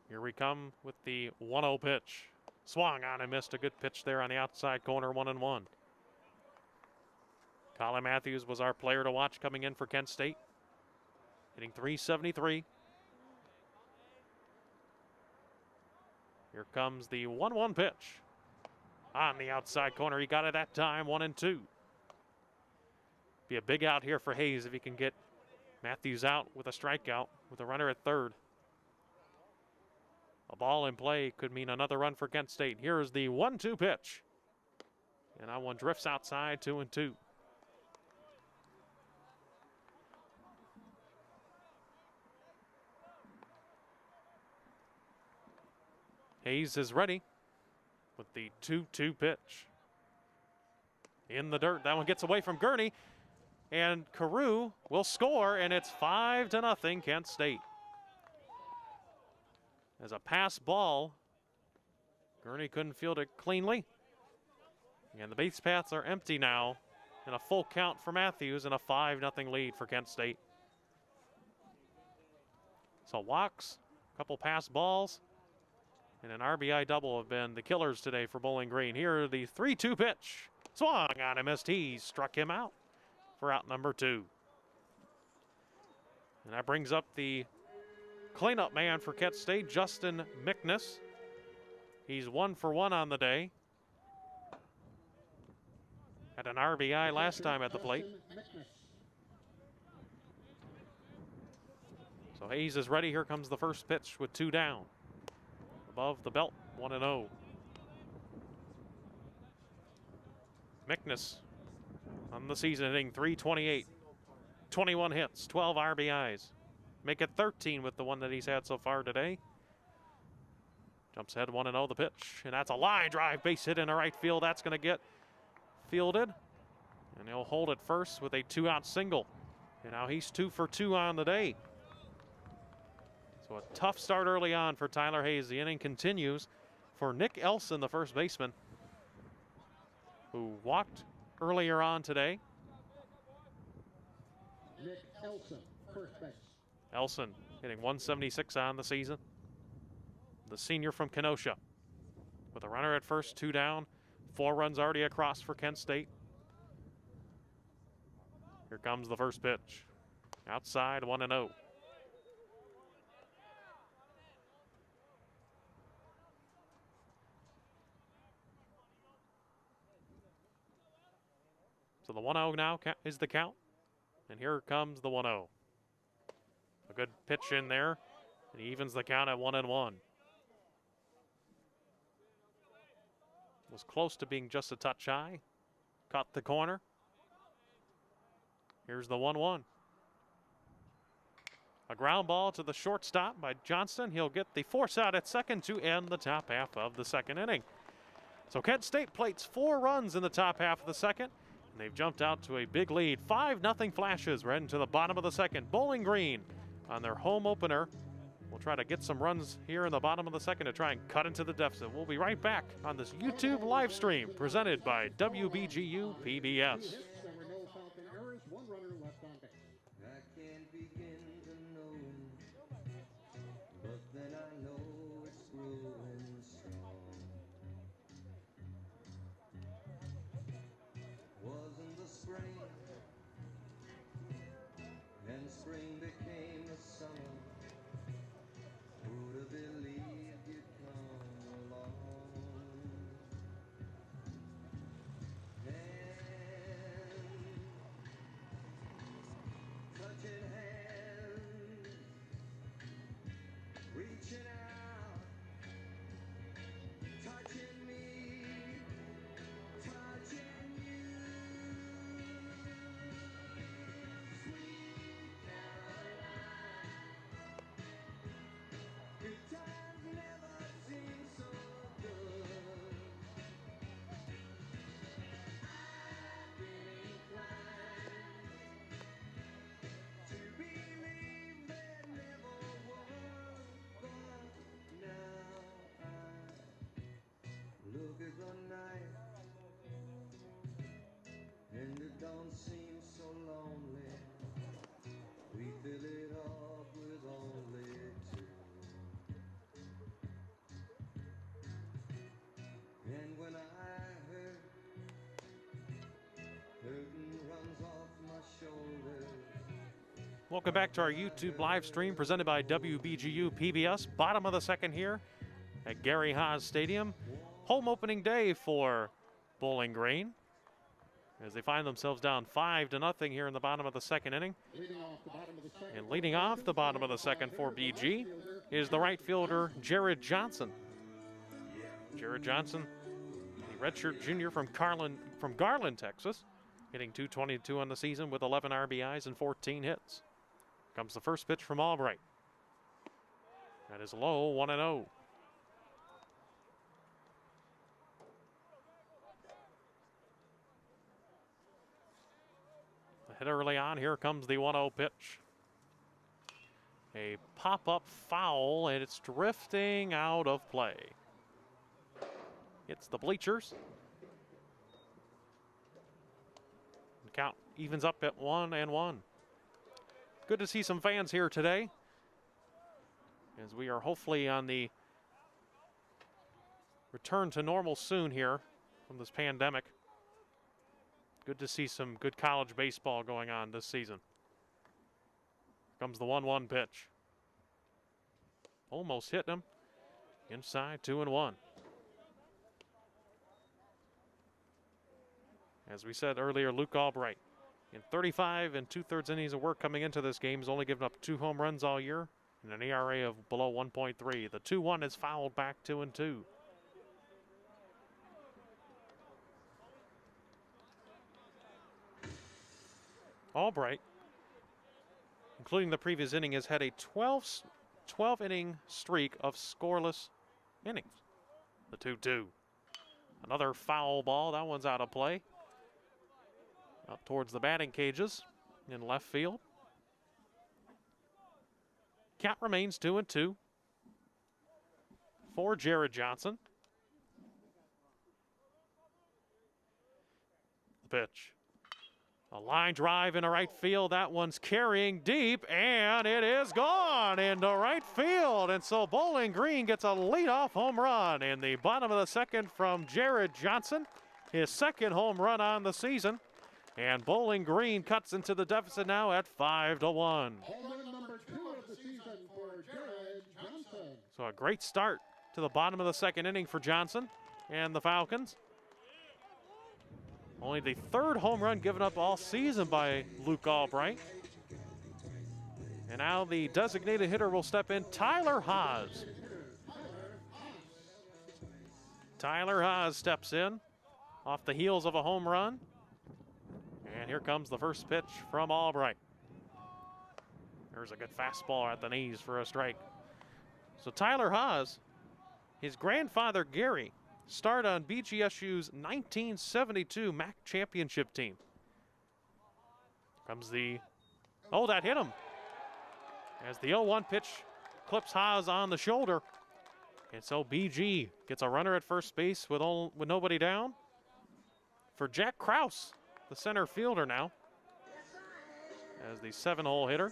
Here we come with the 1-0 pitch. Swung on and missed a good pitch there on the outside corner, 1-1. Colin Matthews was our player to watch coming in for Kent State. Hitting .373. Here comes the 1-1 pitch. On the outside corner, he got it that time, 1-2. Be a big out here for Hayes if he can get Matthews out with a strikeout with a runner at third. A ball in play could mean another run for Kent State. Here is the 1-2 pitch. And that one drifts outside, 2-2. Hayes is ready with the 2-2 pitch. In the dirt, that one gets away from Gurney. And Carew will score, and it's 5-0 Kent State. As a pass ball, Gurney couldn't field it cleanly. And the base paths are empty now. And a full count for Matthews and a 5-0 lead for Kent State. So walks, a couple pass balls, and an RBI double have been the killers today for Bowling Green. Here, the 3-2 pitch. Swung on a missed. He struck him out for out number 2. And that brings up the cleanup man for Kent State, Justin Mickness. He's 1 for 1 on the day. Had an RBI last time at the plate. So Hayes is ready. Here comes the first pitch with 2 down. Above the belt, 1-0. Mickness on the season hitting .328, 21 hits, 12 RBIs. Make it 13 with the one that he's had so far today. Jumps ahead 1-0 the pitch, and that's a line drive base hit into right field. That's going to get fielded, and he'll hold it first with a 2-out single. And now he's 2 for 2 on the day. So a tough start early on for Tyler Hayes. The inning continues for Nick Elson, the first baseman, who walked earlier on today. Nick Elson, first base. Elson hitting .176 on the season. The senior from Kenosha. With a runner at first, 2 down, 4 runs already across for Kent State. Here comes the first pitch. Outside, 1-0. So the 1-0 now is the count. And here comes the 1-0. A good pitch in there. And he evens the count at 1-1. Was close to being just a touch high. Caught the corner. Here's the 1-1. A ground ball to the shortstop by Johnston. He'll get the force out at second to end the top half of the second inning. So Kent State plates 4 runs in the top half of the second. And they've jumped out to a big lead. 5-0 Flashes right into the bottom of the second. Bowling Green on their home opener. We'll try to get some runs here in the bottom of the second to try and cut into the deficit. We'll be right back on this YouTube live stream presented by WBGU PBS. There were no Falcon errors, 1 runner left on base. I can't begin to know, but then I know it's growing strong. Wasn't the spring, and spring became the summer. Who'd have believed you'd come along? Touching hands, reaching out, touching me, touching you. Sweet Caroline, good times never seem so good. I've been inclined to believe there never was, but now I look at the night and it don't seem so lonely. We fill it up with only 2. And when I hurt, hurting runs off my shoulders. Welcome back to our YouTube live stream presented by WBGU PBS. Bottom of the second here at Gary Haas Stadium. Home opening day for Bowling Green as they find themselves down 5-0 here in the bottom of the second inning. Leading off the bottom of the second. And leading off the bottom of the second for BG is the right fielder, Jared Johnson. Jared Johnson, the redshirt junior from Garland, Texas, hitting .222 on the season with 11 RBIs and 14 hits. Comes the first pitch from Albright. That is low, 1-0. The hit early on, here comes the 1-0 pitch. A pop-up foul, and it's drifting out of play. Hits the bleachers. The count evens up at 1-1. Good to see some fans here today. as we are hopefully on the return to normal soon here from this pandemic. Good to see some good college baseball going on this season. Comes the 1-1 pitch. Almost hit him. Inside, 2-1. As we said earlier, Luke Albright, in 35 2/3 innings of work coming into this game, has only given up 2 home runs all year and an ERA of below 1.3. The 2-1 is fouled back 2-2. Albright, including the previous inning, has had a 12-inning streak of scoreless innings. The 2-2. Another foul ball. That one's out of play. Up towards the batting cages in left field. Count remains 2-2 for Jared Johnson. The pitch. A line drive into right field. That one's carrying deep, and it is gone into right field. And so Bowling Green gets a leadoff home run in the bottom of the second from Jared Johnson, his second home run on the season. And Bowling Green cuts into the deficit now at 5-1. Home run number 2 of the season for Jared Johnson. So a great start to the bottom of the second inning for Johnson and the Falcons. Only the 3rd home run given up all season by Luke Albright. And now the designated hitter will step in, Tyler Haas. Tyler Haas steps in off the heels of a home run. And here comes the first pitch from Albright. There's a good fastball at the knees for a strike. So Tyler Haas, his grandfather Gary, started on BGSU's 1972 MAC championship team. Comes the, oh, that hit him. As the 0-1 pitch clips Haas on the shoulder. And so BG gets a runner at first base with nobody down. For Jack Krause, the center fielder now, as the 7-hole hitter.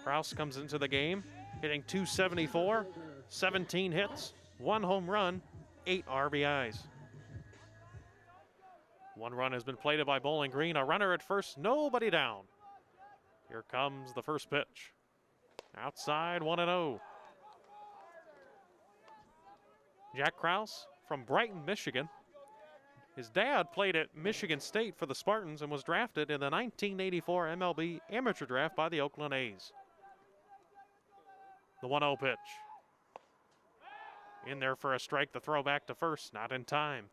Krause comes into the game, hitting .274, 17 hits, 1 home run, 8 RBIs. 1 run has been plated by Bowling Green. A runner at first, nobody down. Here comes the first pitch. Outside, 1-0. Jack Krause from Brighton, Michigan. His dad played at Michigan State for the Spartans and was drafted in the 1984 MLB amateur draft by the Oakland A's. The 1-0 pitch. In there for a strike, the throw back to first, not in time.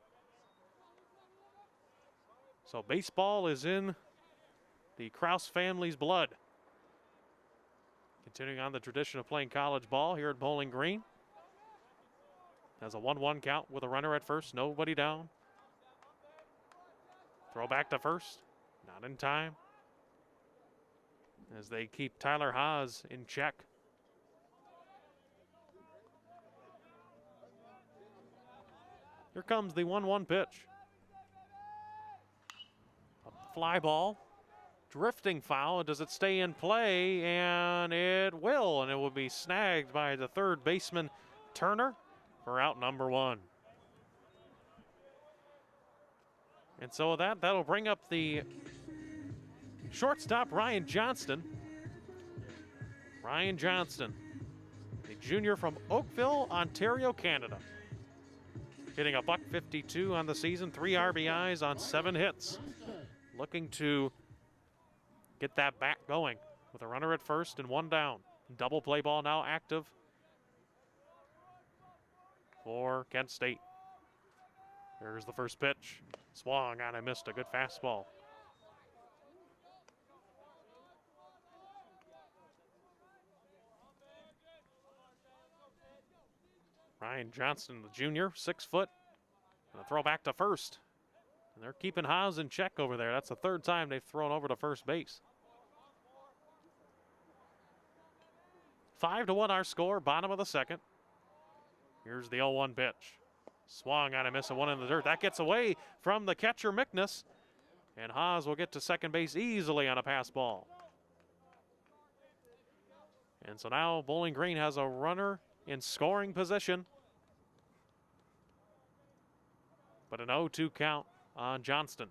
So baseball is in the Krause family's blood. Continuing on the tradition of playing college ball here at Bowling Green. Has a 1-1 count with a runner at first, nobody down. Throw back to first, not in time. As they keep Tyler Haas in check. Here comes the 1-1 pitch. A fly ball, drifting foul. Does it stay in play? And it will, and it will be snagged by the third baseman, Turner, for out number 1. And so that'll bring up the shortstop, Ryan Johnston. Ryan Johnston, a junior from Oakville, Ontario, Canada. Hitting a .152 on the season, 3 RBIs on 7 hits. Looking to get that back going with a runner at first and 1 down. Double play ball now active for Kent State. There's the first pitch. Swung on and missed a good fastball. Ryan Johnston, the junior, 6 foot. And a throw back to first. And they're keeping Haas in check over there. That's the 3rd time they've thrown over to first base. 5-1 our score, bottom of the second. Here's the 0-1 pitch. Swung on and missed, a 1 in the dirt. That gets away from the catcher, Mickness. And Haas will get to second base easily on a pass ball. And so now Bowling Green has a runner in scoring position. But an 0-2 count on Johnston.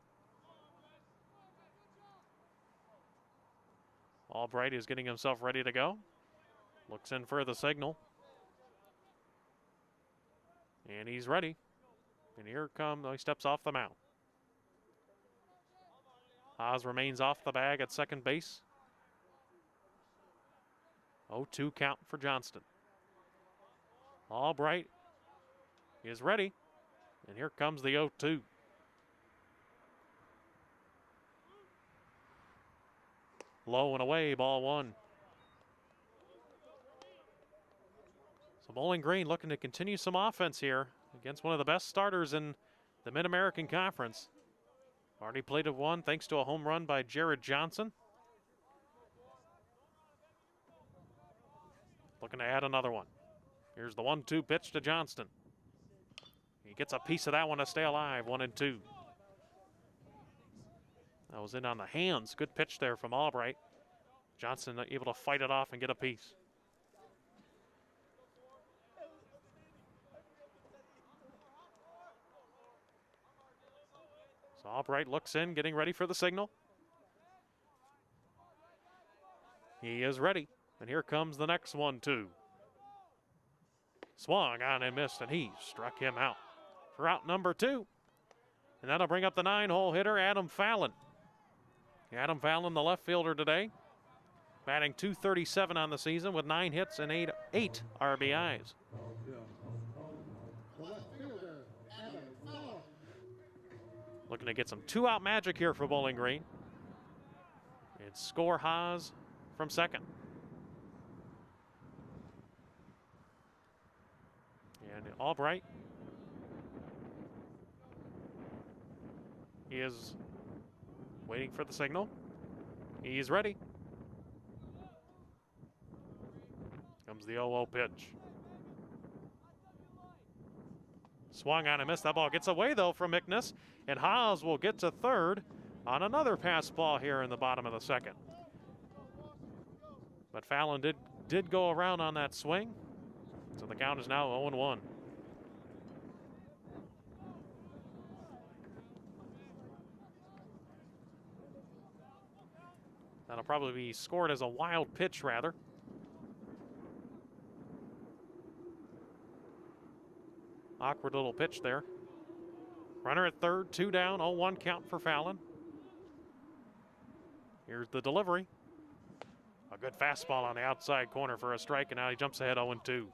Albright is getting himself ready to go. Looks in for the signal. And he's ready. And here comes, he steps off the mound. Haas remains off the bag at second base. 0-2 count for Johnston. Albright is ready. And here comes the 0-2. Low and away, ball one. So Bowling Green looking to continue some offense here against one of the best starters in the Mid-American Conference. Already played of one thanks to a home run by Jared Johnson. Looking to add another one. Here's the 1-2 pitch to Johnston. He gets a piece of that one to stay alive, 1-2. That was in on the hands. Good pitch there from Albright. Johnson able to fight it off and get a piece. So Albright looks in, getting ready for the signal. He is ready. And here comes the next 1-2. Swung on and missed, and he struck him out for out number 2. And that'll bring up the 9-hole hitter, Adam Fallon. Adam Fallon, the left fielder today, batting .237 on the season with 9 hits and 8 RBIs. The left fielder, Adam Fallon. Looking to get some 2-out magic here for Bowling Green. It's score Haas from second. And Albright, he is waiting for the signal. He's ready. Comes the 0-0 pitch. Swung on and missed. That ball gets away, though, from Mickness. And Haas will get to third on another pass ball here in the bottom of the second. But Fallon did go around on that swing. So the count is now 0-1. That'll probably be scored as a wild pitch, rather. Awkward little pitch there. Runner at third, 2 down, 0-1 count for Fallon. Here's the delivery. A good fastball on the outside corner for a strike, and now he jumps ahead 0-2.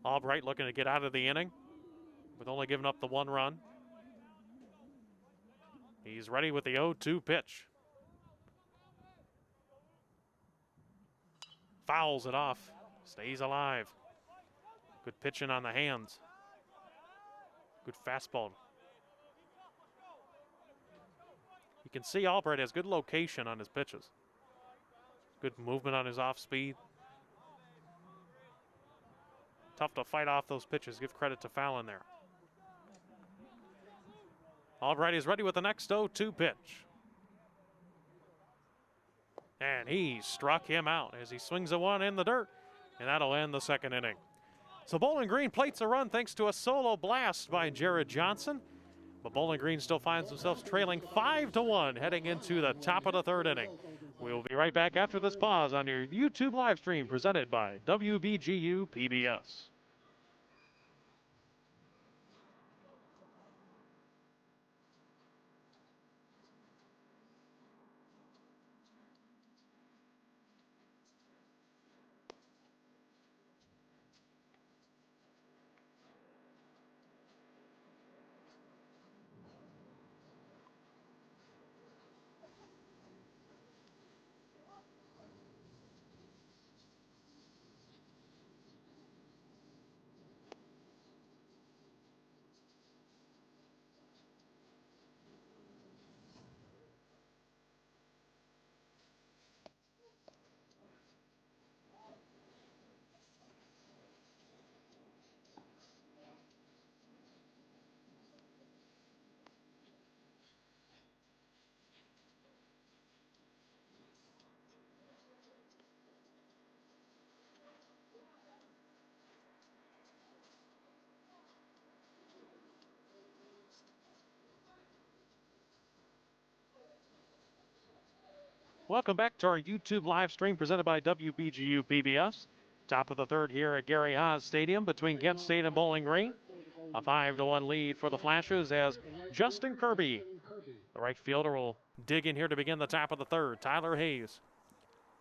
Albright looking to get out of the inning with only giving up the 1 run. He's ready with the 0-2 pitch. Fouls it off. Stays alive. Good pitching on the hands. Good fastball. You can see Albright has good location on his pitches. Good movement on his off speed. Tough to fight off those pitches. Give credit to Fallon there. Albright is ready with the next 0-2 pitch. And he struck him out as he swings a one in the dirt. And that'll end the second inning. So Bowling Green plates a run thanks to a solo blast by Jared Johnson. But Bowling Green still finds themselves trailing 5-1 heading into the top of the third inning. We will be right back after this pause on your YouTube live stream presented by WBGU PBS. Welcome back to our YouTube live stream presented by WBGU PBS. Top of the third here at Gary Haas Stadium between Kent State and Bowling Green. A 5-1 lead for the Flashes as Justin Kirby, the right fielder, will dig in here to begin the top of the third. Tyler Hayes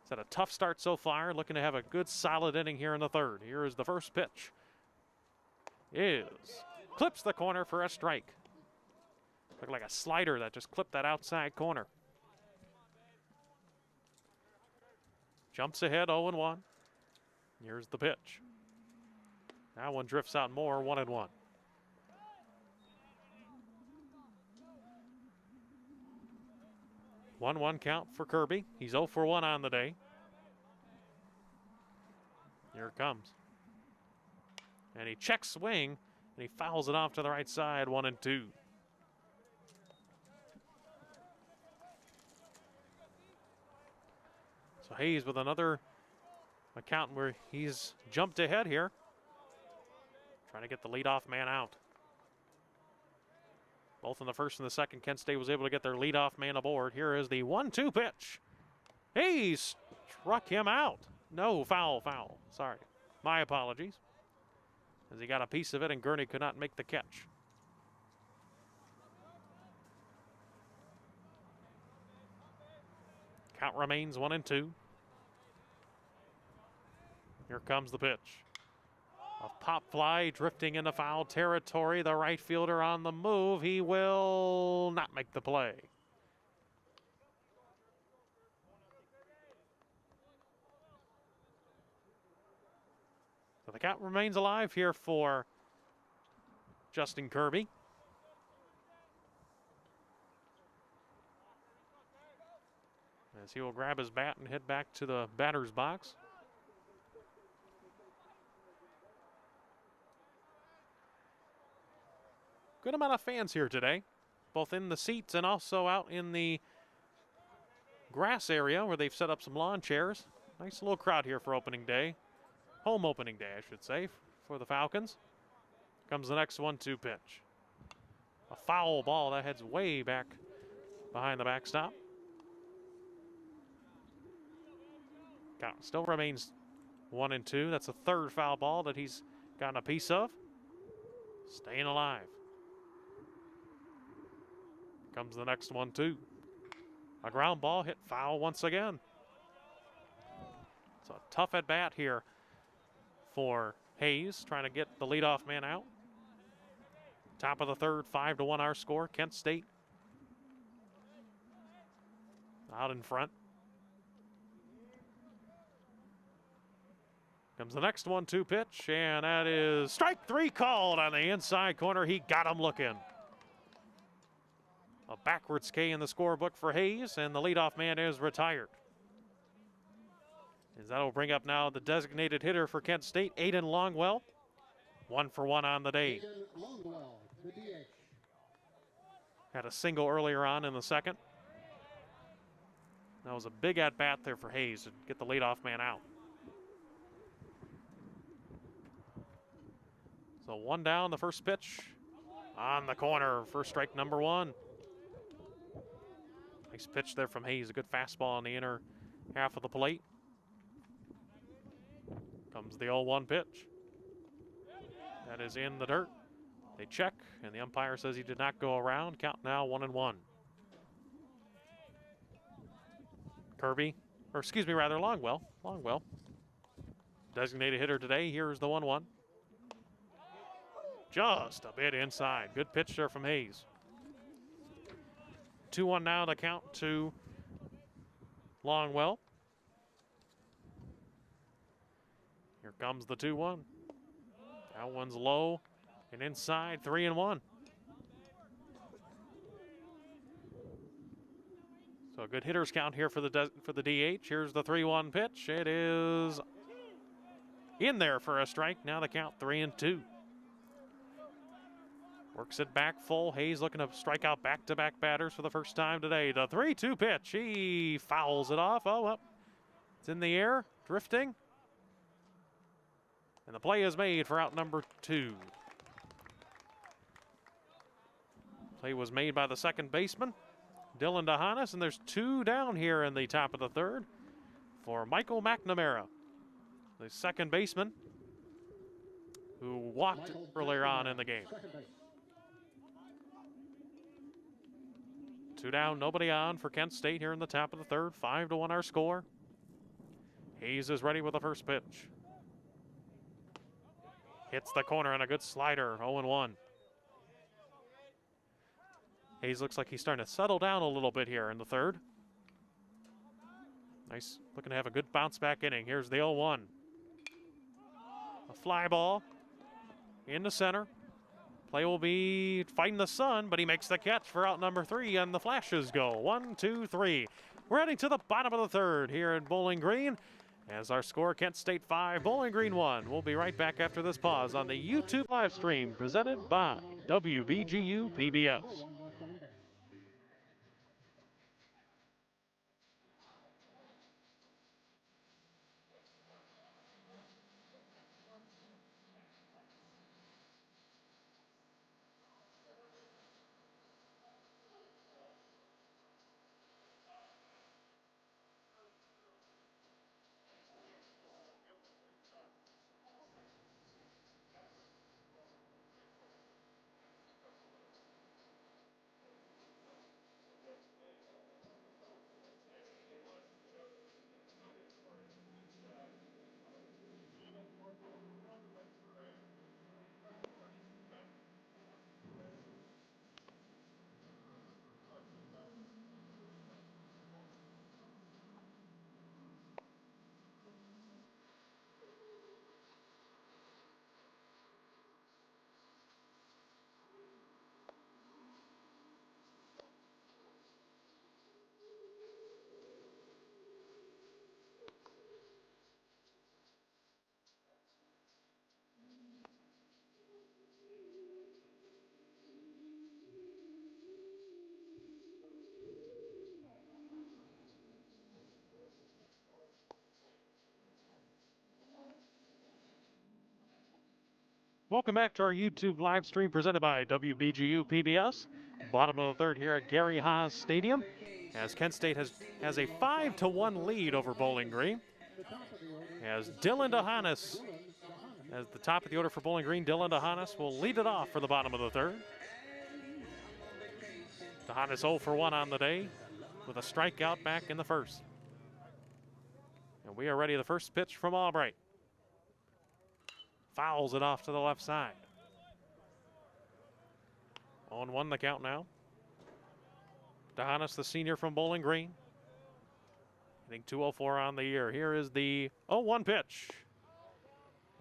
has had a tough start so far, looking to have a good solid inning here in the third. Here is the first pitch. Clips the corner for a strike. Looked like a slider that just clipped that outside corner. Jumps ahead 0-1. Here's the pitch. That one drifts out more, 1-1. One count for Kirby. He's 0 for 1 on the day. Here it comes. And he checks swing, and he fouls it off to the right side, 1-2. So Hayes with another account where he's jumped ahead here. Trying to get the leadoff man out. Both in the first and the second, Kent State was able to get their leadoff man aboard. Here is the 1-2 pitch. Hayes struck him out. No, foul. Sorry. My apologies. As he got a piece of it and Gurney could not make the catch. Count remains 1-2. Here comes the pitch. A pop fly drifting into foul territory. The right fielder on the move. He will not make the play. So the count remains alive here for Justin Kirby. As he will grab his bat and head back to the batter's box. Good amount of fans here today, both in the seats and also out in the grass area where they've set up some lawn chairs. Nice little crowd here for opening day. Home opening day, I should say, for the Falcons. Comes the next 1-2 pitch. A foul ball that heads way back behind the backstop. Count still remains 1-2. That's the third foul ball that he's gotten a piece of. Staying alive. Comes the next 1-2. A ground ball hit foul once again. It's a tough at bat here for Hayes, trying to get the leadoff man out. Top of the third, 5-1 our score. Kent State out in front. Comes the next 1-2 pitch, and that is strike 3 called on the inside corner. He got him looking. A backwards K in the scorebook for Hayes, and the leadoff man is retired. As that will bring up now the designated hitter for Kent State, Aiden Longwell. 1 for 1 on the day. Aiden Longwell, the DH. Had a single earlier on in the second. That was a big at-bat there for Hayes to get the leadoff man out. So 1 down, the first pitch on the corner for strike number 1. Nice pitch there from Hayes, a good fastball on the inner half of the plate. Comes the 0-1 pitch. That is in the dirt. They check, and the umpire says he did not go around. Count now 1-1. Longwell. Designated hitter today. Here's the 1-1. Just a bit inside. Good pitch there from Hayes. 2-1 now to count to Longwell. Here comes the 2-1. That one's low and inside, 3-1. So a good hitter's count here for the DH. Here's the 3-1 pitch. It is in there for a strike. Now the count 3-2. Works it back full. Hayes looking to strike out back-to-back batters for the first time today. The 3-2 pitch. He fouls it off. Oh, well. It's in the air, drifting. And the play is made for out number 2. Play was made by the second baseman. Dylan DeHanas, and there's 2 down here in the top of the 3rd for Michael McNamara, the second baseman who walked Michael earlier on McNamara, in the game. second base. 2 down, nobody on for Kent State here in the top of the 3rd. 5-1 our score. Hayes is ready with the first pitch. Hits the corner and a good slider, 0-1. Hayes looks like he's starting to settle down a little bit here in the 3rd. Nice, looking to have a good bounce back inning. Here's the 0-1. A fly ball into center. Play will be fighting the sun, but he makes the catch for out number 3, and the flashes go. 1, 2, 3. We're heading to the bottom of the 3rd here at Bowling Green. As our score, Kent State 5, Bowling Green 1. We'll be right back after this pause on the YouTube live stream presented by WBGU PBS. Welcome back to our YouTube live stream presented by WBGU PBS. Bottom of the 3rd here at Gary Haas Stadium, as Kent State has a 5-1 lead over Bowling Green. As Dylan DeHanas, as the top of the order for Bowling Green, Dylan DeHanas will lead it off for the bottom of the 3rd. DeHanas 0 for 1 on the day with a strikeout back in the 1st. And we are ready. The first pitch from Albright. Fouls it off to the left side. 0-1 the count now. DeHanas, the senior from Bowling Green, hitting .204 on the year. Here is the 0-1 pitch.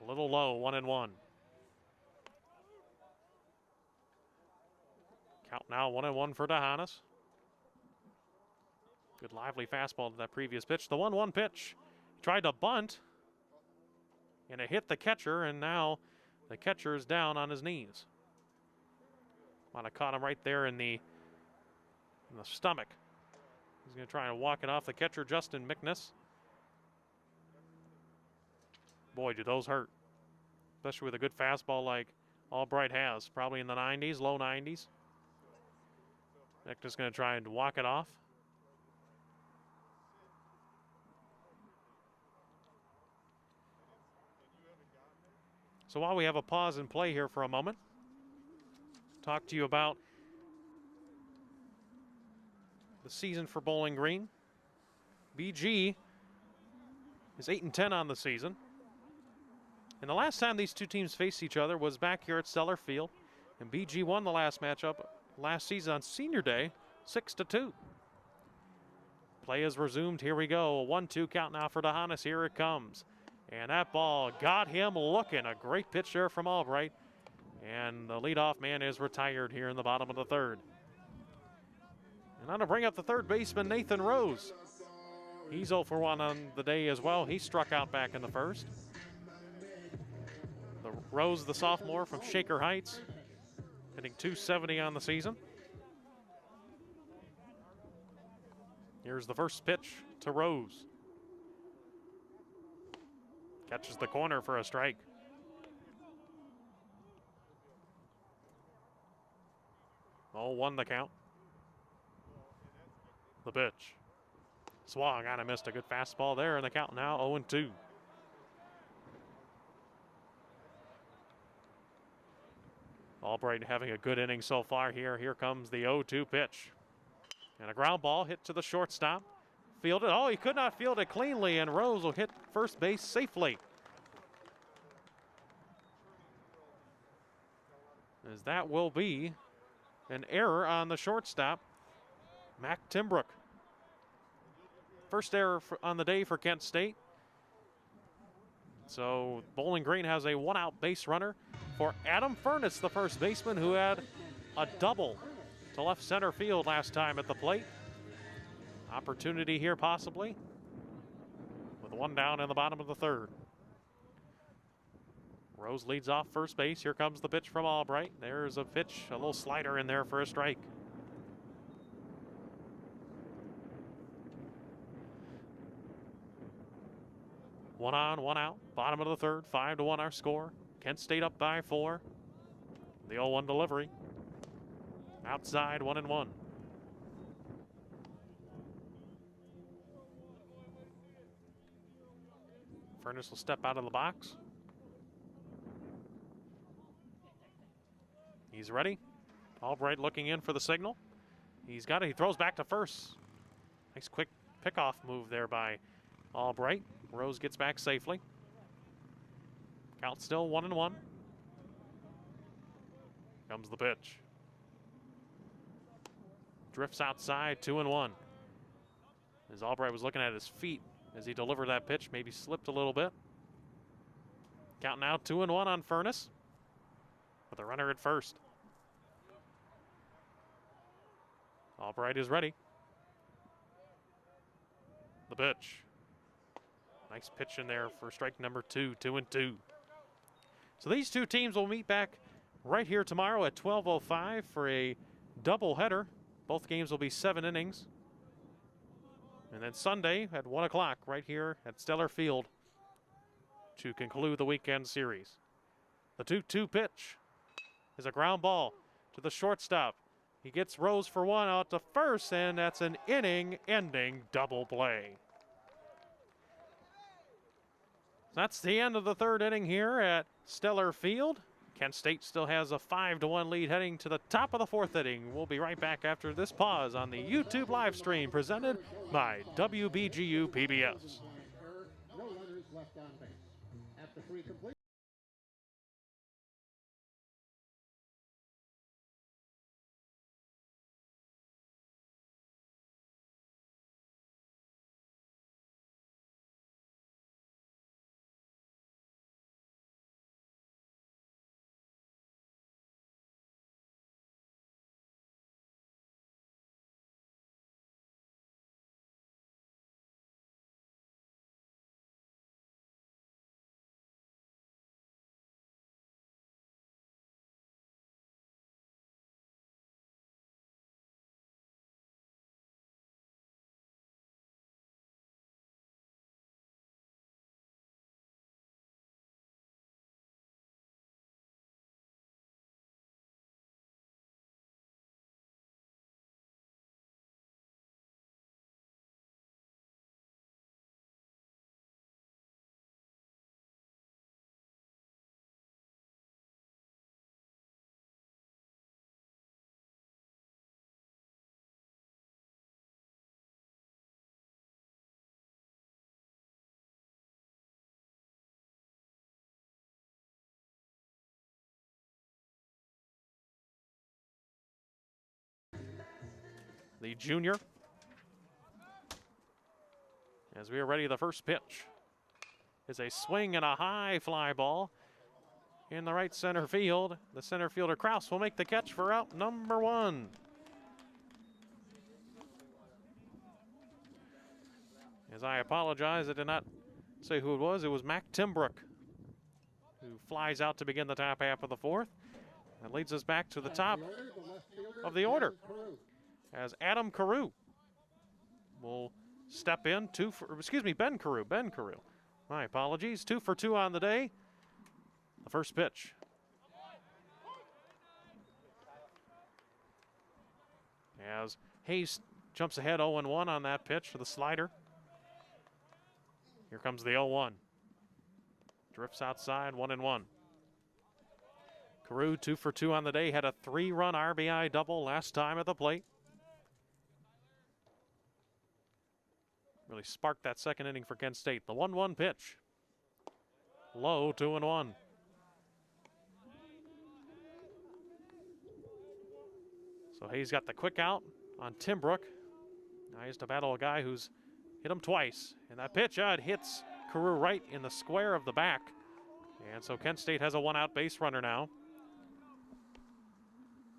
A little low, 1-1. Count now 1-1 for DeHanas. Good lively fastball to that previous pitch. The 1-1 pitch. Tried to bunt, and it hit the catcher, and now the catcher is down on his knees. Might have caught him right there in the stomach. He's going to try and walk it off the catcher, Justin McNess. Boy, do those hurt, especially with a good fastball like Albright has, probably in the 90s, low 90s. McNess going to try and walk it off. So while we have a pause and play here for a moment, talk to you about the season for Bowling Green. BG is 8-10 on the season. And the last time these two teams faced each other was back here at Steller Field. And BG won the last matchup last season on Senior Day, 6-2. Play is resumed. Here we go. A 1-2 count now for DeHanas. Here it comes. And that ball got him looking. A great pitch there from Albright. And the leadoff man is retired here in the bottom of the 3rd. And on to bring up the third baseman, Nathan Rose. He's 0 for 1 on the day as well. He struck out back in the 1st. The Rose, the sophomore from Shaker Heights, hitting .270 on the season. Here's the first pitch to Rose. Catches the corner for a strike. Oh, 1 the count. The pitch. Swung on and missed a good fastball there, and the count now 0-2. Albright having a good inning so far here. Here comes the 0-2 pitch. And a ground ball hit to the shortstop. Fielded. Oh, he could not field it cleanly, and Rose will hit first base safely. As that will be an error on the shortstop, Mac Timbrook. First error on the day for Kent State. So Bowling Green has a one-out base runner for Adam Furness, the first baseman, who had a double to left center field last time at the plate. Opportunity here possibly with one down in the bottom of the third. Rose leads off first base. Here comes the pitch from Albright. There's a pitch, a little slider in there for a strike. One on, one out. Bottom of the third, 5-1 our score. Kent State up by 4. The 0-1 delivery. Outside, 1-1. Furness will step out of the box. He's ready. Albright looking in for the signal. He's got it. He throws back to first. Nice quick pickoff move there by Albright. Rose gets back safely. Count still 1-1. Comes the pitch. Drifts outside, 2-1. As Albright was looking at his feet as he delivered that pitch, maybe slipped a little bit. Count now 2-1 on Furness with a runner at first. Albright is ready. The pitch. Nice pitch in there for strike number 2, 2-2. So these two teams will meet back right here tomorrow at 12:05 for a doubleheader. Both games will be 7 innings. And then Sunday at 1 o'clock right here at Steller Field to conclude the weekend series. The 2-2 pitch is a ground ball to the shortstop. He gets Rose for one out to first, and that's an inning-ending double play. That's the end of the third inning here at Steller Field. Kent State still has a 5-1 lead heading to the top of the fourth inning. We'll be right back after this pause on the YouTube live stream presented by WBGU PBS. No runners left on base. After 3 complete. The junior. As we are ready, the first pitch is a swing and a high fly ball in the right center field. The center fielder Kraus will make the catch for out number 1. As I apologize, I did not say who it was. It was Mac Timbrook, who flies out to begin the top half of the fourth. That leads us back to the top of the order, as Adam Carew will step in. Ben Carew. My apologies. 2 for 2 on the day. The first pitch. As Hayes jumps ahead 0-1 on that pitch for the slider. Here comes the 0-1. Drifts outside, 1-1. Carew 2 for 2 on the day, had a 3-run RBI double last time at the plate. Really sparked that second inning for Kent State. The 1-1 pitch. Low, 2-1. So Hayes got the quick out on Timbrook. Now he has to battle a guy who's hit him twice. And that pitch, it hits Carew right in the square of the back. And so Kent State has a 1-out base runner now.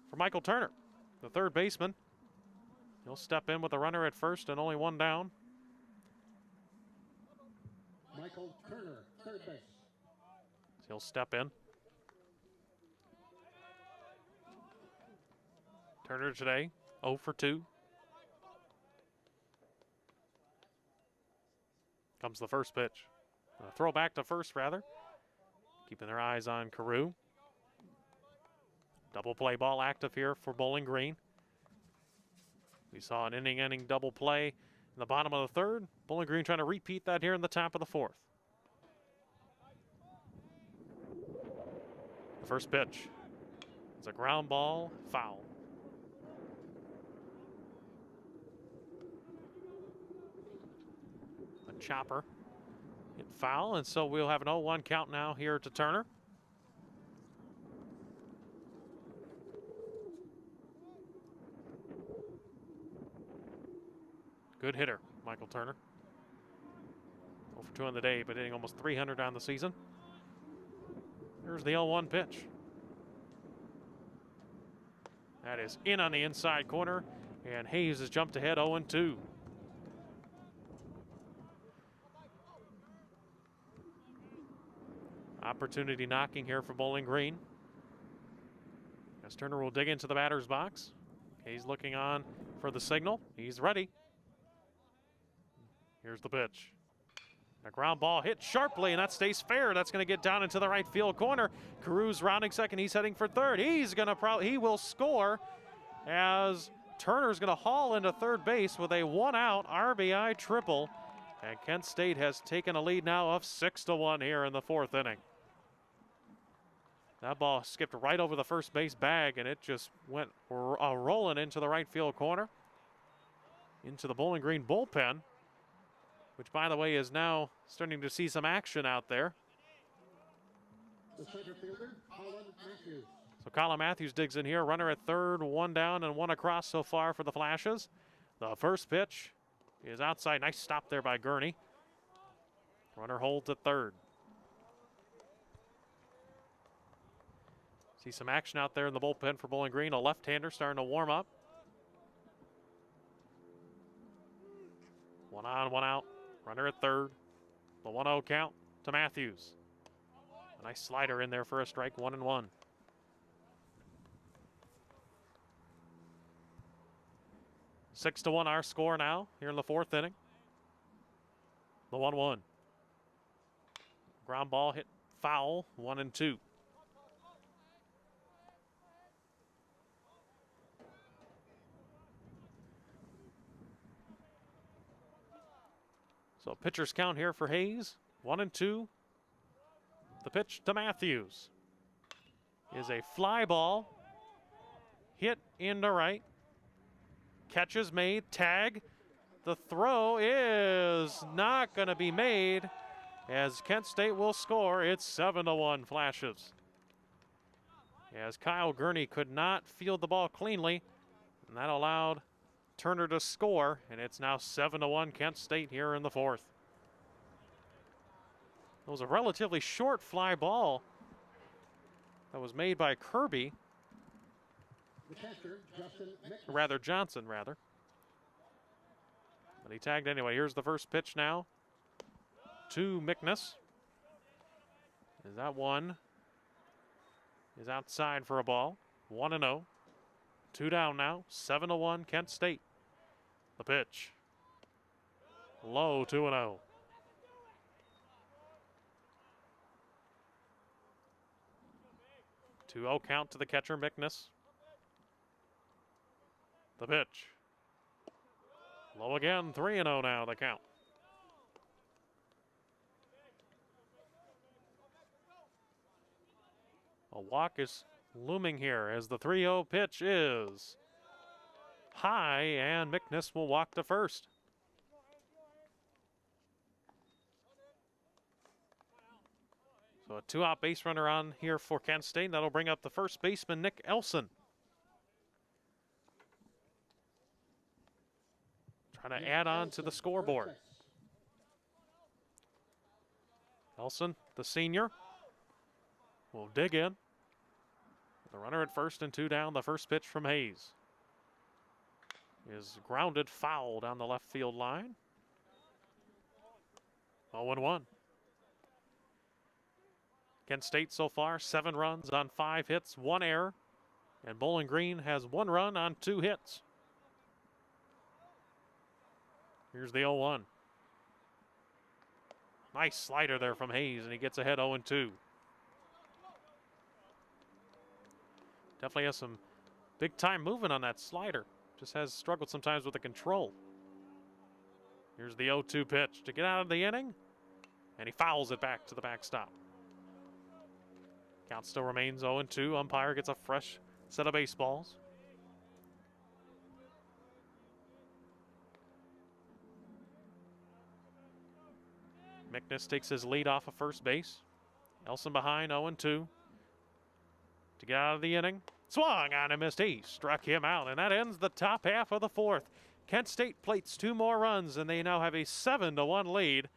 For Michael Turner, the third baseman. He'll step in with a runner at first and only 1 down. Michael Turner, third base. He'll step in. Turner today, 0 for 2. Comes the first pitch. Throw back to first, rather. Keeping their eyes on Carew. Double play ball active here for Bowling Green. We saw an inning-ending double play in the bottom of the third. Bowling Green trying to repeat that here in the top of the fourth. The first pitch. It's a ground ball, foul. A chopper hit foul, and so we'll have an 0-1 count now here to Turner. Good hitter, Michael Turner. 0 for 2 on the day, but hitting almost 300 on the season. Here's the 0-1 pitch. That is in on the inside corner, and Hayes has jumped ahead 0-2. Opportunity knocking here for Bowling Green. As Turner will dig into the batter's box. Hayes looking on for the signal. He's ready. Here's the pitch. A ground ball hit sharply, and that stays fair. That's going to get down into the right field corner. Carew's rounding second. He's heading for third. He will score as Turner's going to haul into third base with a 1-out RBI triple. And Kent State has taken a lead now of 6-1 here in the fourth inning. That ball skipped right over the first base bag, and it just went rolling into the right field corner, into the Bowling Green bullpen, which, by the way, is now starting to see some action out there. The center fielder, Colin Matthews. So Colin Matthews digs in here. Runner at third, 1 down and 1 across so far for the Flashes. The first pitch is outside. Nice stop there by Gurney. Runner holds at third. See some action out there in the bullpen for Bowling Green. A left-hander starting to warm up. 1 on, 1 out. Runner at third. The 1-0 count to Matthews. A nice slider in there for a strike, 1-1. Six to 1 our score now here in the fourth inning. The 1-1. Ground ball hit foul, 1-2. So pitcher's count here for Hayes, 1-2. The pitch to Matthews is a fly ball, hit into right. Catch is made, tag. The throw is not going to be made as Kent State will score. It's 7-1 Flashes. As Kyle Gurney could not field the ball cleanly, and that allowed Turner to score, and it's now 7-1 Kent State here in the fourth. It was a relatively short fly ball that was made by Kirby. The catcher, Johnson, rather. But he tagged anyway. Here's the first pitch now to Mickness. Is that one? Is outside for a ball. 1-0. 2 down now. 7-1 Kent State. The pitch. Low, 2-0. Two 2-0 count to the catcher, Mickness. The pitch. Low again, 3-0 now the count. A walk is looming here as the 3-0 pitch is high, and McNiss will walk to first. So a 2-out base runner on here for Kent State. That'll bring up the first baseman, Nick Elson. Trying to add on to the scoreboard. Elson, the senior, will dig in. The runner at first and 2 down. The first pitch from Hayes is grounded foul down the left field line. 0-1. Kent State so far, 7 runs on 5 hits, 1 error. And Bowling Green has 1 run on 2 hits. Here's the 0-1. Nice slider there from Hayes, and he gets ahead 0-2. Definitely has some big time movement on that slider. Just has struggled sometimes with the control. Here's the 0-2 pitch to get out of the inning, and he fouls it back to the backstop. Count still remains 0-2. Umpire gets a fresh set of baseballs. McNiss takes his lead off of first base. Elson behind, 0-2. To get out of the inning. Swung on and missed. He struck him out, and that ends the top half of the 4th. Kent State plates 2 more runs, and they now have a 7-1 lead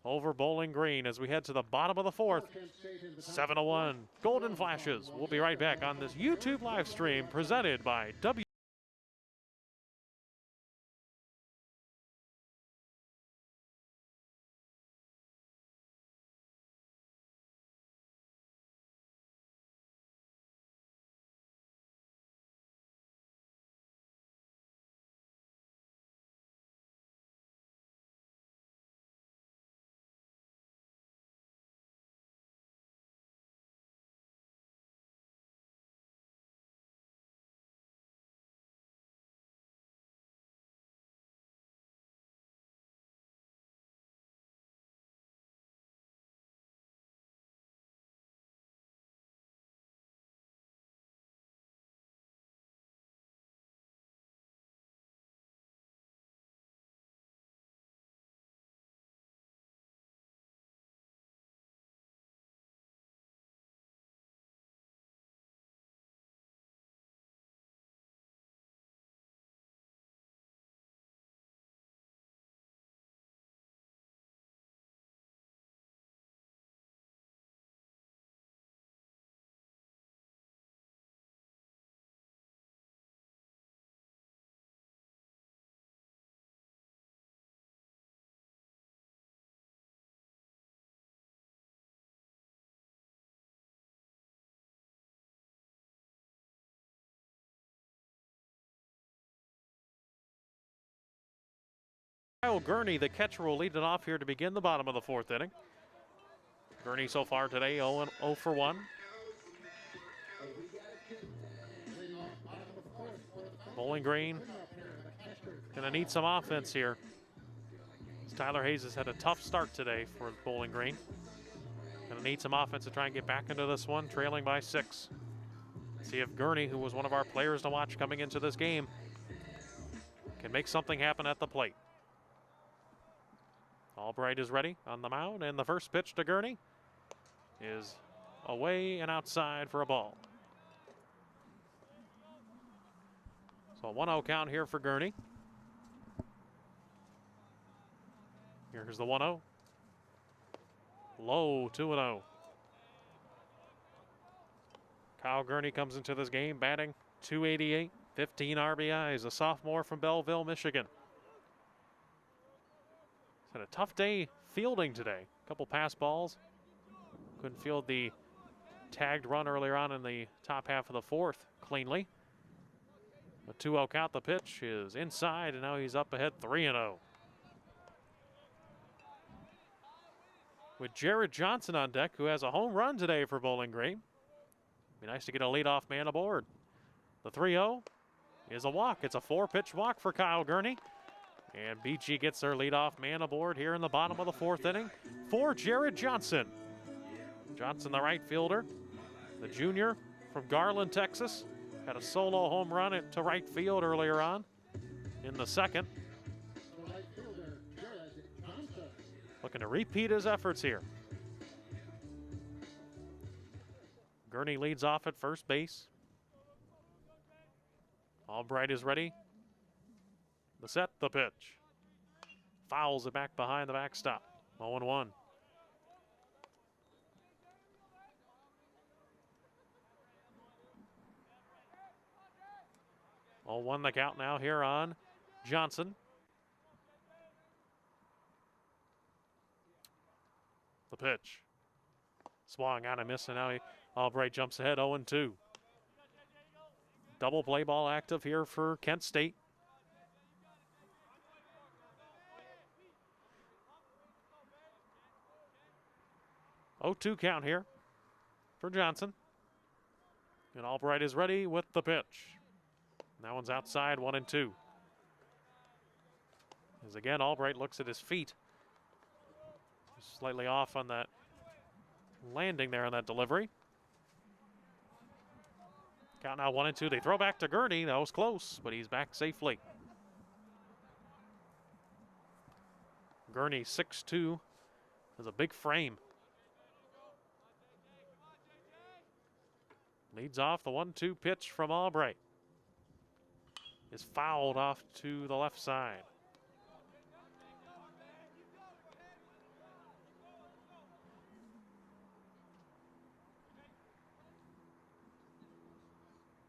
over Bowling Green as we head to the bottom of the 4th. 7-1. Golden Flashes. We'll be right back on this YouTube live stream presented by WBGU. Kyle Gurney, the catcher, will lead it off here to begin the bottom of the 4th inning. Gurney so far today 0 for 1. Bowling Green gonna need some offense here. Tyler Hayes has had a tough start today for Bowling Green. Gonna need some offense to try and get back into this one, trailing by 6. See if Gurney, who was one of our players to watch coming into this game, can make something happen at the plate. Albright is ready on the mound, and the first pitch to Gurney is away and outside for a ball. So a 1-0 count here for Gurney. Here's the 1-0. Low, 2-0. Kyle Gurney comes into this game batting .288, 15 RBIs, a sophomore from Belleville, Michigan. Had a tough day fielding today. A couple pass balls. Couldn't field the tagged run earlier on in the top half of the 4th cleanly. A 2-0 count. The pitch is inside, and now he's up ahead 3-0. With Jared Johnson on deck, who has a home run today for Bowling Green. Be nice to get a leadoff man aboard. The 3-0 is a walk. It's a 4-pitch walk for Kyle Gurney. And BG gets their leadoff man aboard here in the bottom of the 4th inning for Jared Johnson. Johnson, the right fielder, the junior from Garland, Texas, had a solo home run to right field earlier on in the 2nd. The right fielder, Jared Johnson. Looking to repeat his efforts here. Gurney leads off at first base. Albright is ready. The set, the pitch. Fouls it back behind the backstop. 0-1. Oh, 1 the count now here on Johnson. The pitch. Swung on and missed, and now Albright jumps ahead 0-2. Double play ball active here for Kent State. Oh, 2 count here for Johnson. And Albright is ready with the pitch. That one's outside, 1-2. As again, Albright looks at his feet. Slightly off on that landing there on that delivery. Count now 1-2. They throw back to Gurney. That was close, but he's back safely. Gurney, 6'2", has a big frame. Leads off the 1-2 pitch from Albright. Is fouled off to the left side.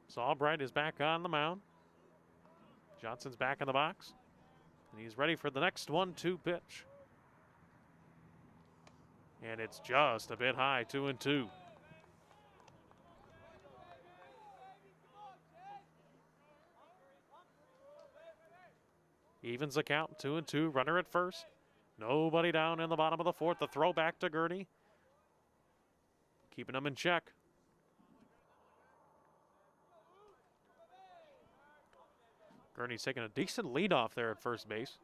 So Albright is back on the mound. Johnson's back in the box. And he's ready for the next 1-2 pitch. And it's just a bit high, 2-2. Evens the count, 2-2. Runner at first. Nobody down in the bottom of the 4th. The throw back to Gurney. Keeping him in check. Gurney's taking a decent lead off there at first base.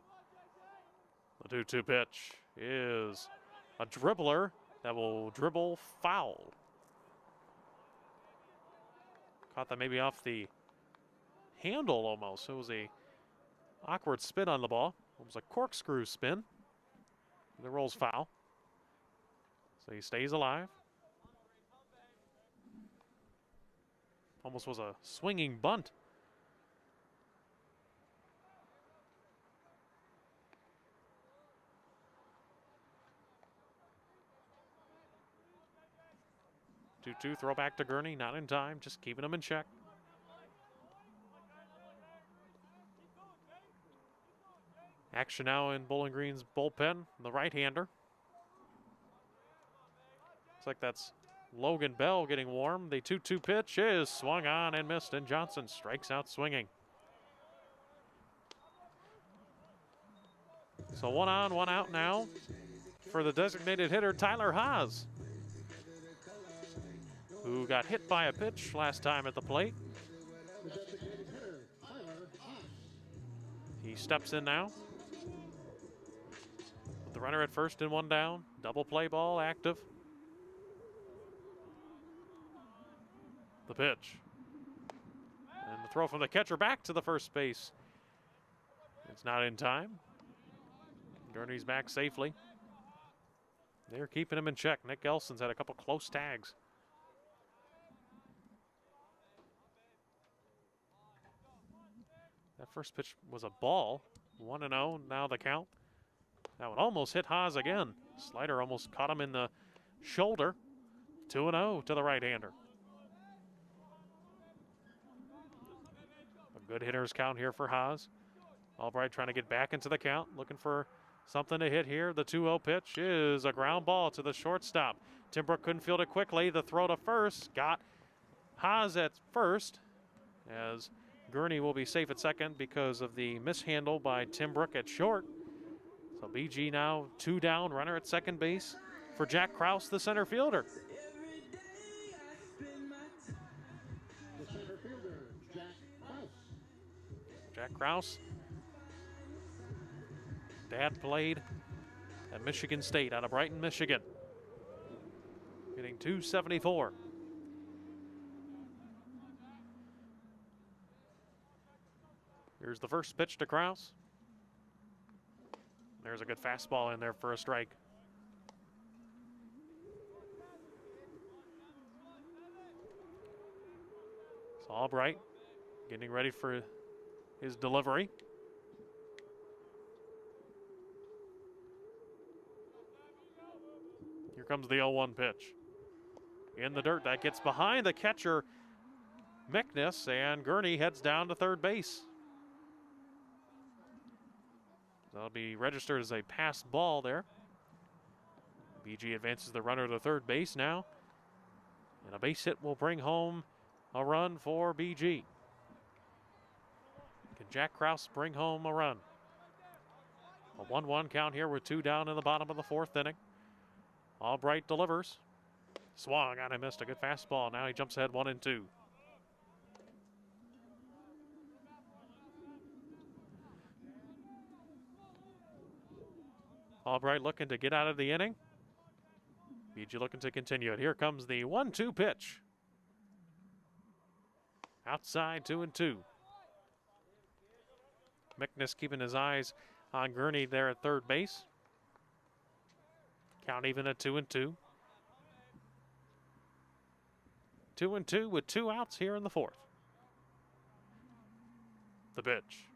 The 2-2 pitch is a dribbler that will dribble foul. Caught that maybe off the handle almost. It was a awkward spin on the ball. It was a corkscrew spin. And it rolls foul. So he stays alive. Almost was a swinging bunt. Two throw back to Gurney, not in time, just keeping him in check. Action now in Bowling Green's bullpen, the right-hander. Looks like that's Logan Bell getting warm. The 2-2 pitch is swung on and missed, and Johnson strikes out swinging. So 1 on, 1 out now for the designated hitter, Tyler Haas, who got hit by a pitch last time at the plate. He steps in now. With the runner at first and 1 down. Double play ball active. The pitch. And the throw from the catcher back to the first base. It's not in time. Gurney's back safely. They're keeping him in check. Nick Elson's had a couple close tags. That first pitch was a ball. 1-0, now the count. That one almost hit Haas again. Slider almost caught him in the shoulder. 2-0 to the right-hander. A good hitter's count here for Haas. Albright trying to get back into the count, looking for something to hit here. The 2-0 pitch is a ground ball to the shortstop. Timbrook couldn't field it quickly. The throw to first got Haas at first, as Gurney will be safe at second because of the mishandle by Timbrook at short. So BG now 2 down, runner at second base for Jack Krause, the center fielder. The center fielder, Jack Krause. Jack Krause Dad played at Michigan State out of Brighton, Michigan. Hitting .274. Here's the first pitch to Kraus. There's a good fastball in there for a strike. It's Albright getting ready for his delivery. Here comes the 0-1 pitch. In the dirt, that gets behind the catcher, Mickness, and Gurney heads down to third base. That'll be registered as a pass ball there. BG advances the runner to third base now. And a base hit will bring home a run for BG. Can Jack Kraus bring home a run? A 1-1 count here with 2 down in the bottom of the 4th inning. Albright delivers. Swung on and missed a good fastball. Now he jumps ahead 1-2. Albright looking to get out of the inning. BG looking to continue it. Here comes the 1-2 pitch. Outside 2-2. Mickness keeping his eyes on Gurney there at third base. Count even at 2-2. 2-2 with 2 outs here in the 4th. The pitch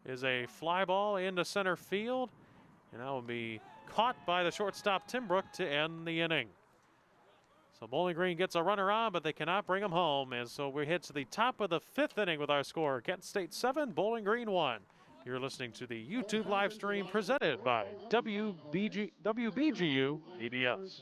is a fly ball into center field, and that will be caught by the shortstop Tim Brook to end the inning. So Bowling Green gets a runner on, but they cannot bring him home, and so we head to the top of the 5th inning with our score: Kent State 7, Bowling Green 1. You're listening to the YouTube live stream presented by WBGU-TVS.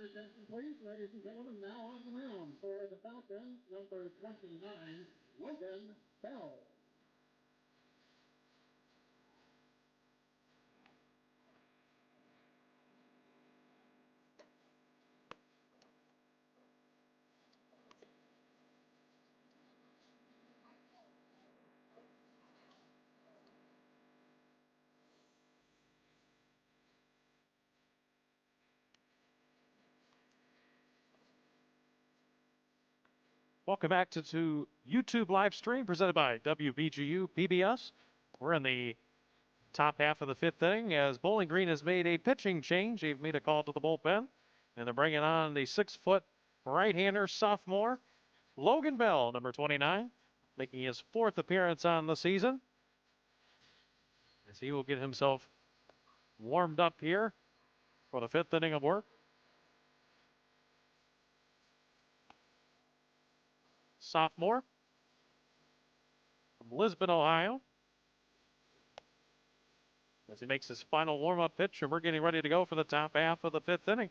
Your attention, please, ladies and gentlemen. Now on the mound for the Falcons, number 29, Logan Bell. Welcome back to YouTube live stream presented by WBGU PBS. We're in the top half of the 5th inning as Bowling Green has made a pitching change. They've made a call to the bullpen, and they're bringing on the 6-foot right-hander sophomore Logan Bell, number 29, making his 4th appearance on the season, as he will get himself warmed up here for the 5th inning of work. Sophomore from Lisbon, Ohio, as he makes his final warm-up pitch, and we're getting ready to go for the top half of the 5th inning.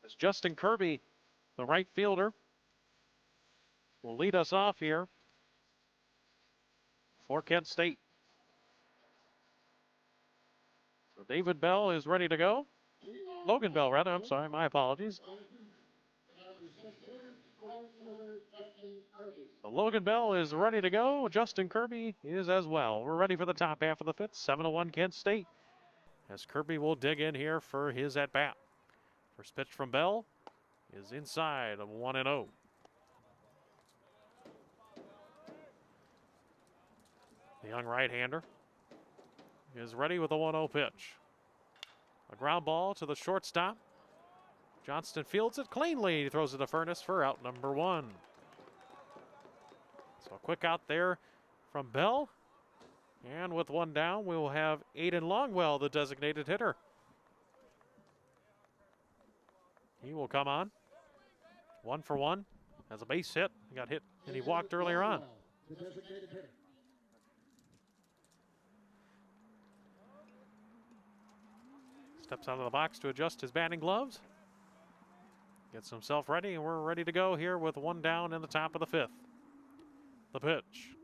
As Justin Kirby, the right fielder, will lead us off here for Kent State. So David Bell is ready to go. Logan Bell, rather. I'm sorry, my apologies. So Logan Bell is ready to go. Justin Kirby is as well. We're ready for the top half of the 5th. 7-1 Kent State. As Kirby will dig in here for his at-bat. First pitch from Bell is inside of 1-0. The young right-hander is ready with a 1-0 pitch. A ground ball to the shortstop. Johnston fields it cleanly. He throws it to Furness for out number 1. So a quick out there from Bell. And with one down, we will have Aiden Longwell, the designated hitter. He will come on. 1 for 1. Has a base hit. He got hit and he walked earlier on. The designated hitter. Steps out of the box to adjust his batting gloves. Gets himself ready, and we're ready to go here with one down in the top of the 5th. The pitch.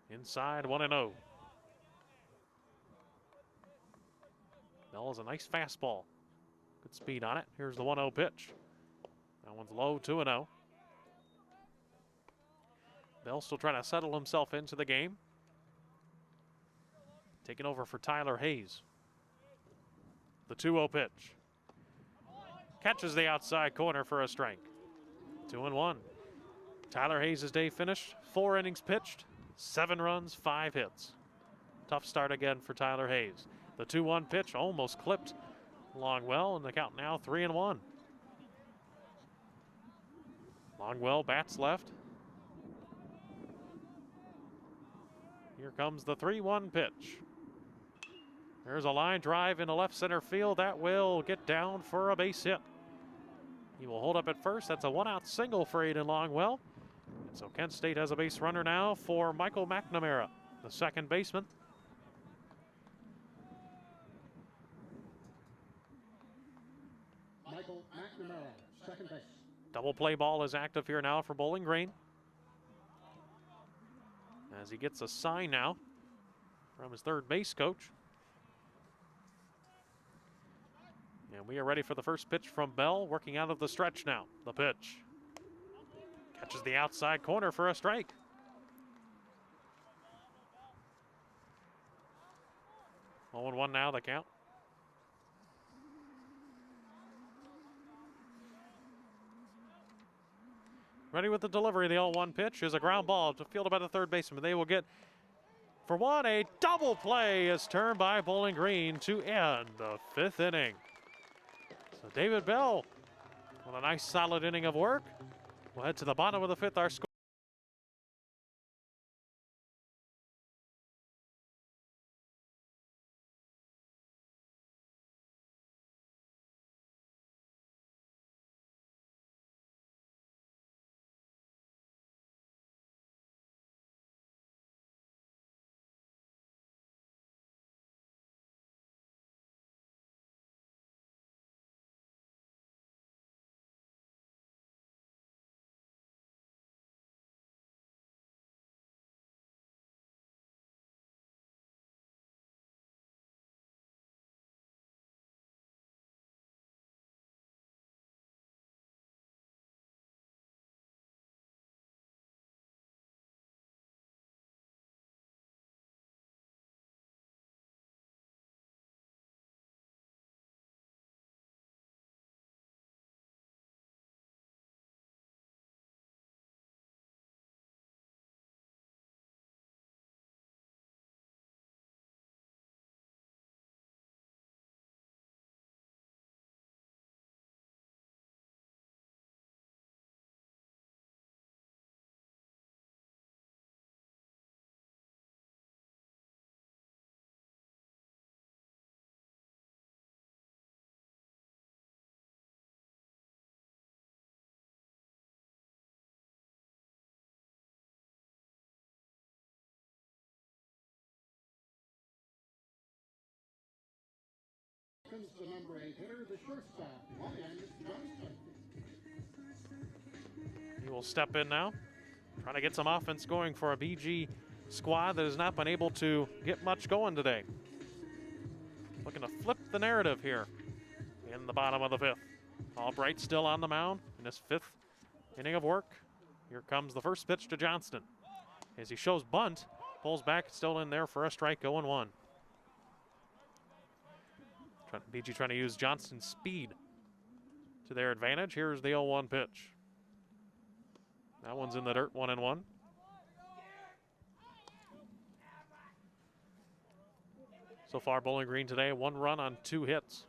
Inside 1-0. Bell is a nice fastball. Good speed on it. Here's the 1-0 pitch. That one's low, 2-0. Bell still trying to settle himself into the game. Taking over for Tyler Hayes. The 2-0 pitch. Catches the outside corner for a strike. 2-1. Tyler Hayes' day finished. 4 innings pitched. 7 runs, 5 hits. Tough start again for Tyler Hayes. The 2-1 pitch almost clipped Longwell, and the count now 3-1. Longwell bats left. Here comes the 3-1 pitch. There's a line drive into left center field. That will get down for a base hit. He will hold up at first. That's a 1-out single for Aiden Longwell. And so Kent State has a base runner now for Michael McNamara, the second baseman. Michael McNamara, second base. Double play ball is active here now for Bowling Green. As he gets a sign now from his third base coach. And we are ready for the first pitch from Bell, working out of the stretch now. The pitch. Catches the outside corner for a strike. Oh, 1 now, the count. Ready with the delivery. The 0-1 pitch is a ground ball fielded by the third baseman. They will get, for one, a double play is turned by Bowling Green to end the 5th inning. So David Bell with a nice solid inning of work. We'll head to the bottom of the 5th. Our score. Comes the number 8 hitter, the shortstop, Ryan Johnson. He will step in now, trying to get some offense going for a BG squad that has not been able to get much going today. Looking to flip the narrative here in the bottom of the 5th. Albright still on the mound in his 5th inning of work. Here comes the first pitch to Johnston. As he shows bunt, pulls back, still in there for a strike, 0-1. BG trying to use Johnston's speed to their advantage. Here's the 0-1 pitch. That one's in the dirt, 1-1. So far, Bowling Green today, 1 run on 2 hits.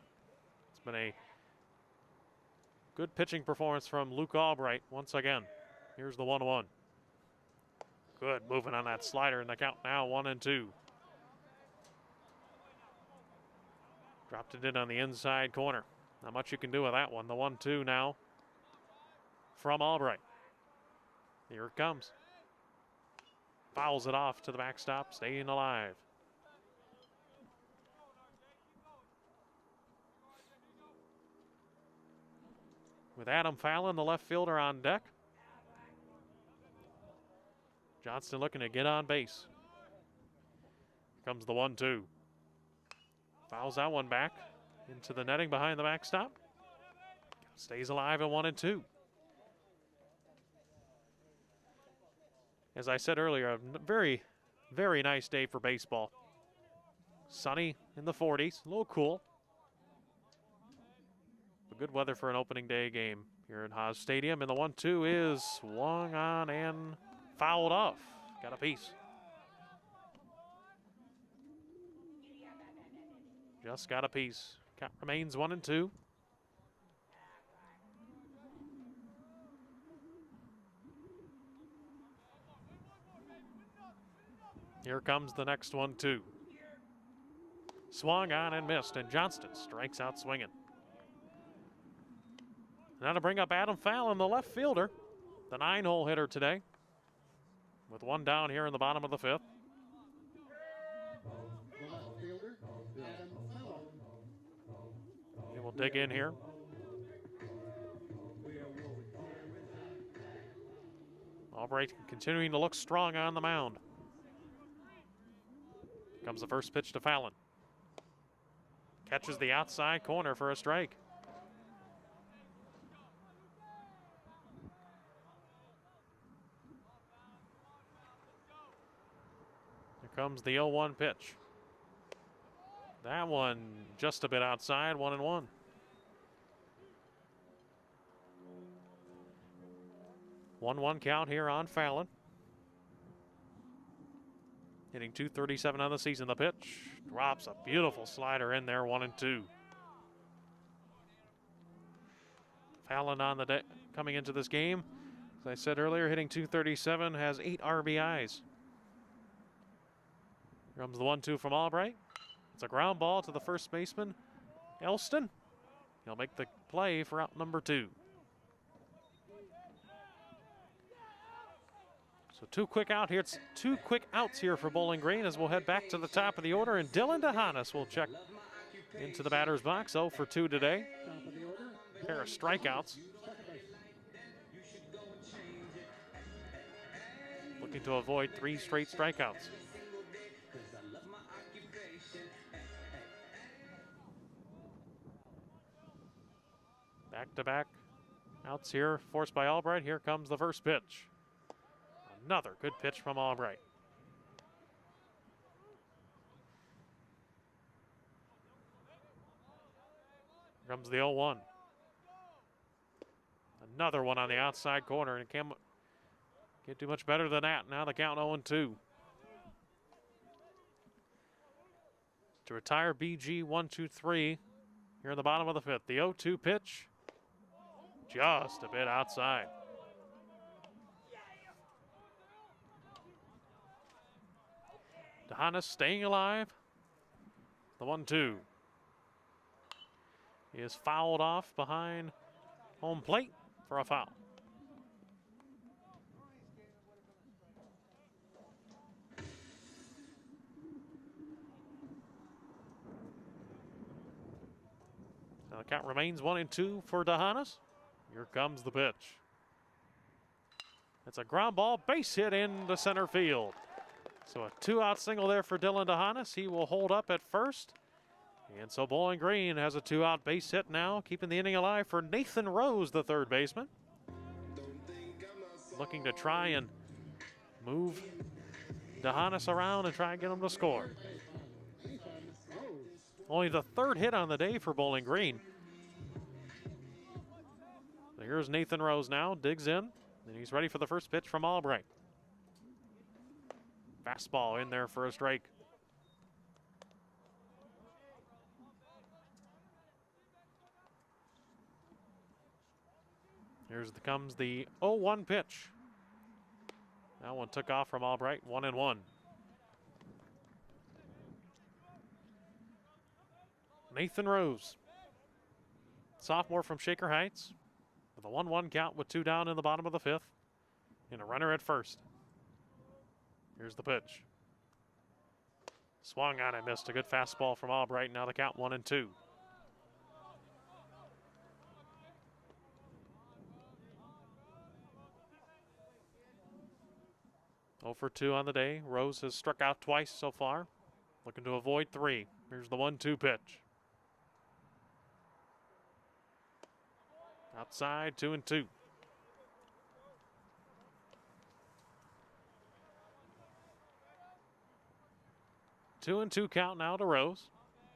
It's been a good pitching performance from Luke Albright once again. Here's the 1-1. Good moving on that slider in the count now, 1-2. Dropped it in on the inside corner. Not much you can do with that one. The 1-2 now from Albright. Here it comes. Fouls it off to the backstop, staying alive. With Adam Fallon, the left fielder, on deck. Johnston looking to get on base. Here comes the 1-2. Fouls that one back into the netting behind the backstop. Stays alive at 1-2. As I said earlier, a very, very nice day for baseball. Sunny in the 40s, a little cool. But good weather for an opening day game here at Haas Stadium. And the 1-2 is swung on and fouled off. Got a piece. Just got a piece. Count remains 1-2. Here comes the next 1-2. Swung on and missed, and Johnston strikes out swinging. Now to bring up Adam Fallon, the left fielder, the 9-hole hitter today, with one down here in the bottom of the 5th. The left fielder, Adam Fallon. He will dig in here. Albright continuing to look strong on the mound. Comes the first pitch to Fallon. Catches the outside corner for a strike. Here comes the 0-1 pitch. That one just a bit outside, 1-1. One count here on Fallon. Hitting .237 on the season. The pitch drops a beautiful slider in there, 1-2. Fallon on the day coming into this game, as I said earlier, hitting .237, has 8 RBIs. Here comes the 1-2 from Albright. It's a ground ball to the first baseman, Elston. He'll make the play for out number 2. So two quick outs here for Bowling Green as we'll head back to the top of the order, and Dylan DeHanas will check into the batter's box. 0 for 2 today. Pair of strikeouts. Looking to avoid 3 straight strikeouts. Back-to-back outs here forced by Albright. Here comes the first pitch. Another good pitch from Albright. Here comes the 0-1. Another one on the outside corner, and can't do much better than that. Now the count 0-2. To retire BG 1-2-3 here in the bottom of the 5th. The 0-2 pitch, just a bit outside. DeHanas staying alive. The 1-2 is fouled off behind home plate for a foul. Now the count remains 1-2 for DeHanas. Here comes the pitch. It's a ground ball, base hit into center field. So a 2-out single there for Dylan DeHanas. He will hold up at first. And so Bowling Green has a 2-out base hit now, keeping the inning alive for Nathan Rose, the third baseman. Looking to try and move DeHanas around and try and get him to score. Only the 3rd hit on the day for Bowling Green. So here's Nathan Rose now, digs in, and he's ready for the first pitch from Albright. Fastball in there for a strike. Comes the 0-1 pitch. That one took off from Albright, 1-1. Nathan Rose, sophomore from Shaker Heights, with a 1-1 count with 2 down in the bottom of the 5th, and a runner at first. Here's the pitch. Swung on it, missed. A good fastball from Albright. Now the count 1-2. Oh for 2 on the day. Rose has struck out twice so far, looking to avoid 3. Here's the 1-2 pitch. Outside, 2-2. 2-2 count now to Rose,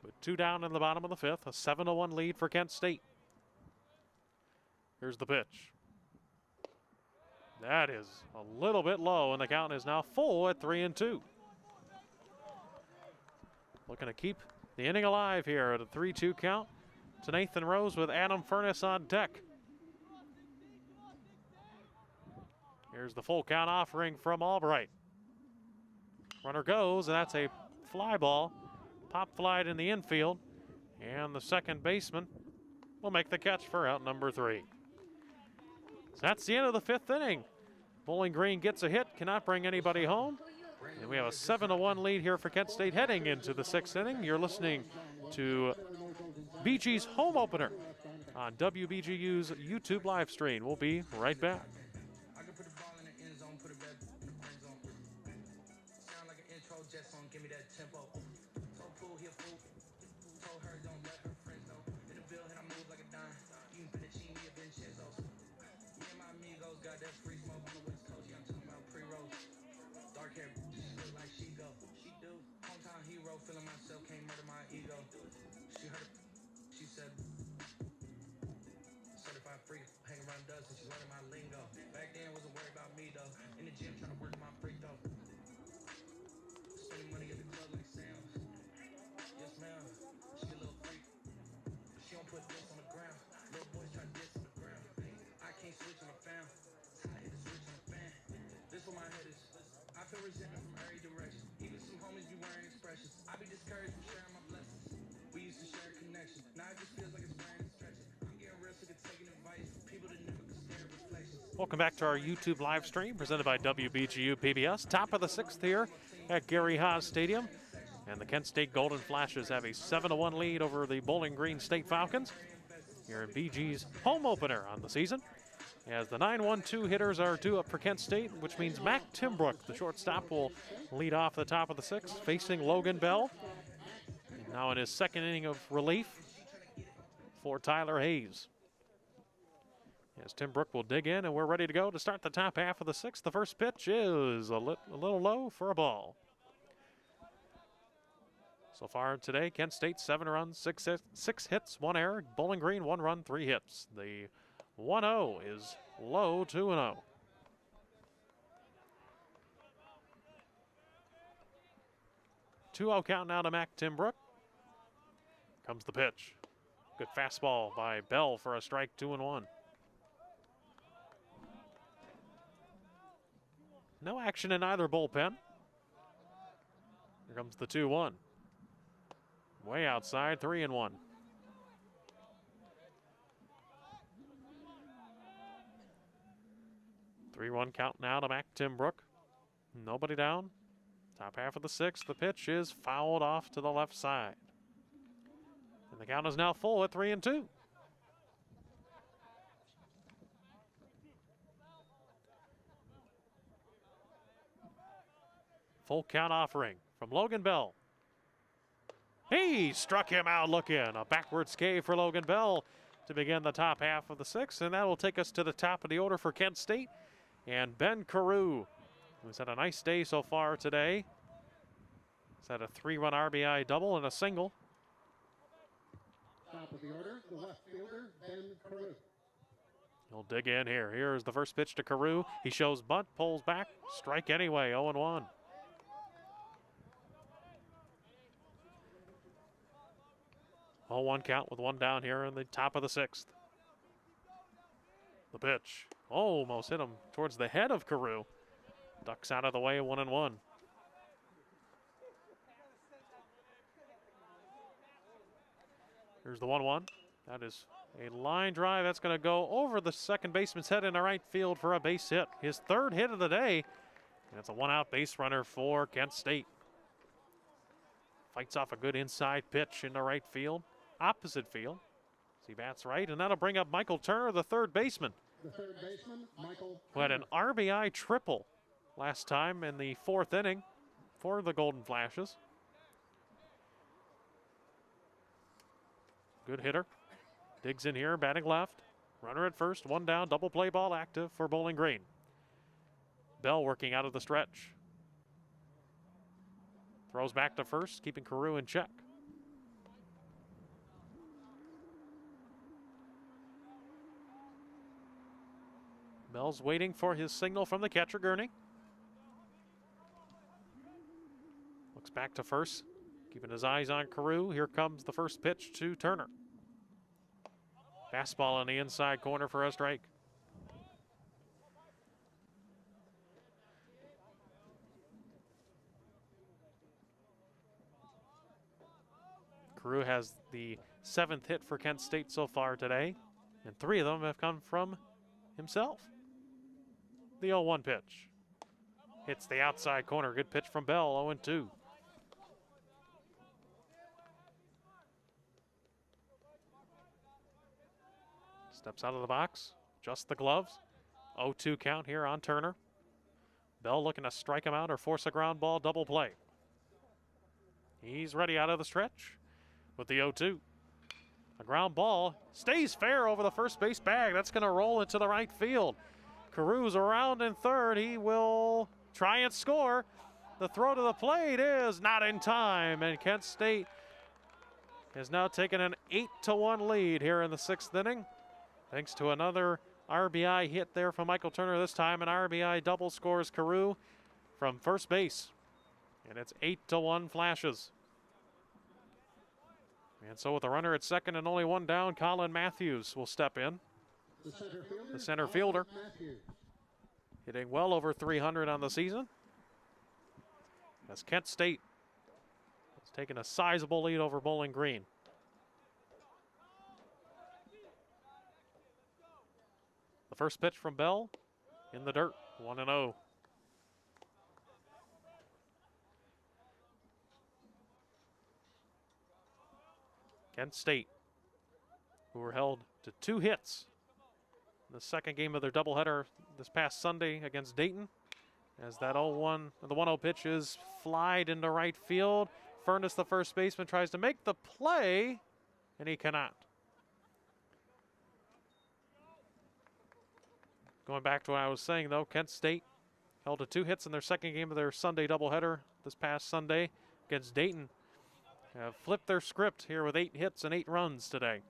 with 2 down in the bottom of the 5th. A 7-1 lead for Kent State. Here's the pitch. That is a little bit low, and the count is now full at 3-2. Looking to keep the inning alive here at a 3-2 count to Nathan Rose with Adam Furness on deck. Here's the full count offering from Albright. Runner goes, and that's a fly ball. Pop flied in the infield, and the second baseman will make the catch for out number 3. So that's the end of the 5th inning. Bowling Green gets a hit, cannot bring anybody home. And we have a 7-1 lead here for Kent State heading into the 6th inning. You're listening to BG's home opener on WBGU's YouTube live stream. We'll be right back. Welcome back to our YouTube live stream presented by WBGU PBS. Top of the 6th here at Gary Haas Stadium. And the Kent State Golden Flashes have a 7-1 lead over the Bowling Green State Falcons here in BG's home opener on the season. As the 9-1-2 hitters are due up for Kent State, which means Mac Timbrook, the shortstop, will lead off the top of the 6th, facing Logan Bell. And now in his 2nd inning of relief for Tyler Hayes. As Timbrook will dig in, and we're ready to go to start the top half of the 6th. The first pitch is a little low for a ball. So far today, Kent State 7 runs, 6 hits, 1 error. Bowling Green 1 run, 3 hits. The 1-0 is low, 2-0. Two-0 count now to Mac Timbrook. Comes the pitch. Good fastball by Bell for a strike, 2-1. No action in either bullpen. Here comes the 2-1. Way outside, 3-1. 3-1 count now to Mac Timbrook. Nobody down. Top half of the 6th. The pitch is fouled off to the left side. And the count is now full at 3-2. Full count offering from Logan Bell. He struck him out looking. A backward skate for Logan Bell to begin the top half of the 6th. And that will take us to the top of the order for Kent State. And Ben Carew, who's had a nice day so far today. He's had a 3-run RBI double and a single. Top of the order, the left fielder, Ben Carew. He'll dig in here. Here's the first pitch to Carew. He shows bunt, pulls back, strike anyway, 0-1. All 1 count with 1 down here in the top of the 6th. The pitch almost hit him towards the head of Carew. Ducks out of the way, 1-1. Here's the 1-1. That is a line drive that's going to go over the second baseman's head in the right field for a base hit. His third hit of the day. And it's a one-out base runner for Kent State. Fights off a good inside pitch into right field, opposite field. He bats right, and that'll bring up Michael Turner, the third baseman. The third baseman, Michael Who had an RBI triple last time in the fourth inning for the Golden Flashes. Good hitter. Digs in here, batting left. Runner at first, one down, double play ball active for Bowling Green. Bell working out of the stretch. Throws back to first, keeping Carew in check. Bell's waiting for his signal from the catcher, Gurney. Looks back to first, keeping his eyes on Carew. Here comes the first pitch to Turner. Fastball on the inside corner for a strike. Carew has the 7th hit for Kent State so far today, and 3 of them have come from himself. The 0-1 pitch. Hits the outside corner. Good pitch from Bell, 0-2. Steps out of the box, just the gloves. 0-2 count here on Turner. Bell looking to strike him out or force a ground ball double play. He's ready out of the stretch with the 0-2. A ground ball stays fair over the first base bag. That's going to roll into the right field. Carew's around in third. He will try and score. The throw to the plate is not in time, and Kent State has now taken an 8-1 lead here in the 6th inning. Thanks to another RBI hit there from Michael Turner this time. An RBI double scores Carew from first base. And it's 8-1 Flashes. And so with a runner at second and only one down, Colin Matthews will step in. The center fielder. Hitting well over 300 on the season. As Kent State has taken a sizable lead over Bowling Green. The first pitch from Bell in the dirt, 1-0. Kent State, who were held to 2 hits in the second game of their doubleheader this past Sunday against Dayton, as that 1-0 pitch is flied into right field. Furness, the first baseman, tries to make the play, and he cannot. Going back to what I was saying, though, Kent State held to 2 hits in their second game of their Sunday doubleheader this past Sunday against Dayton. Have flipped their script here with 8 hits and 8 runs today.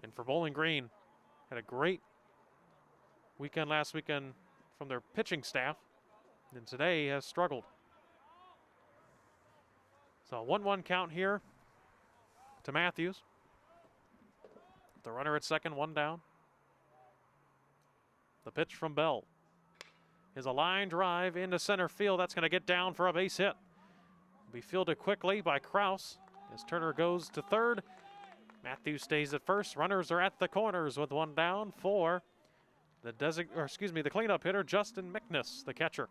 And for Bowling Green, had a great weekend last weekend from their pitching staff, and today has struggled. So a 1-1 count here to Matthews. The runner at second, one down. The pitch from Bell is a line drive into center field. That's going to get down for a base hit. Will be fielded quickly by Kraus as Turner goes to third. Matthews stays at first. Runners are at the corners with one down for the cleanup hitter, Justin Mickness, the catcher.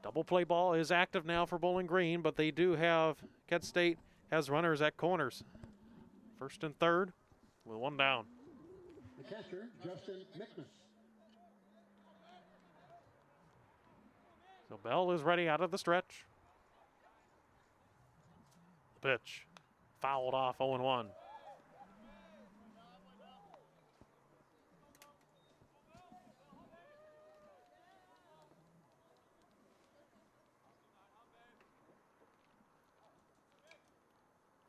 Double play ball is active now for Bowling Green, but they do have, Kent State has runners at corners. First and third with one down. The catcher, Justin Mickness. So Bell is ready out of the stretch. The pitch fouled off, 0-1.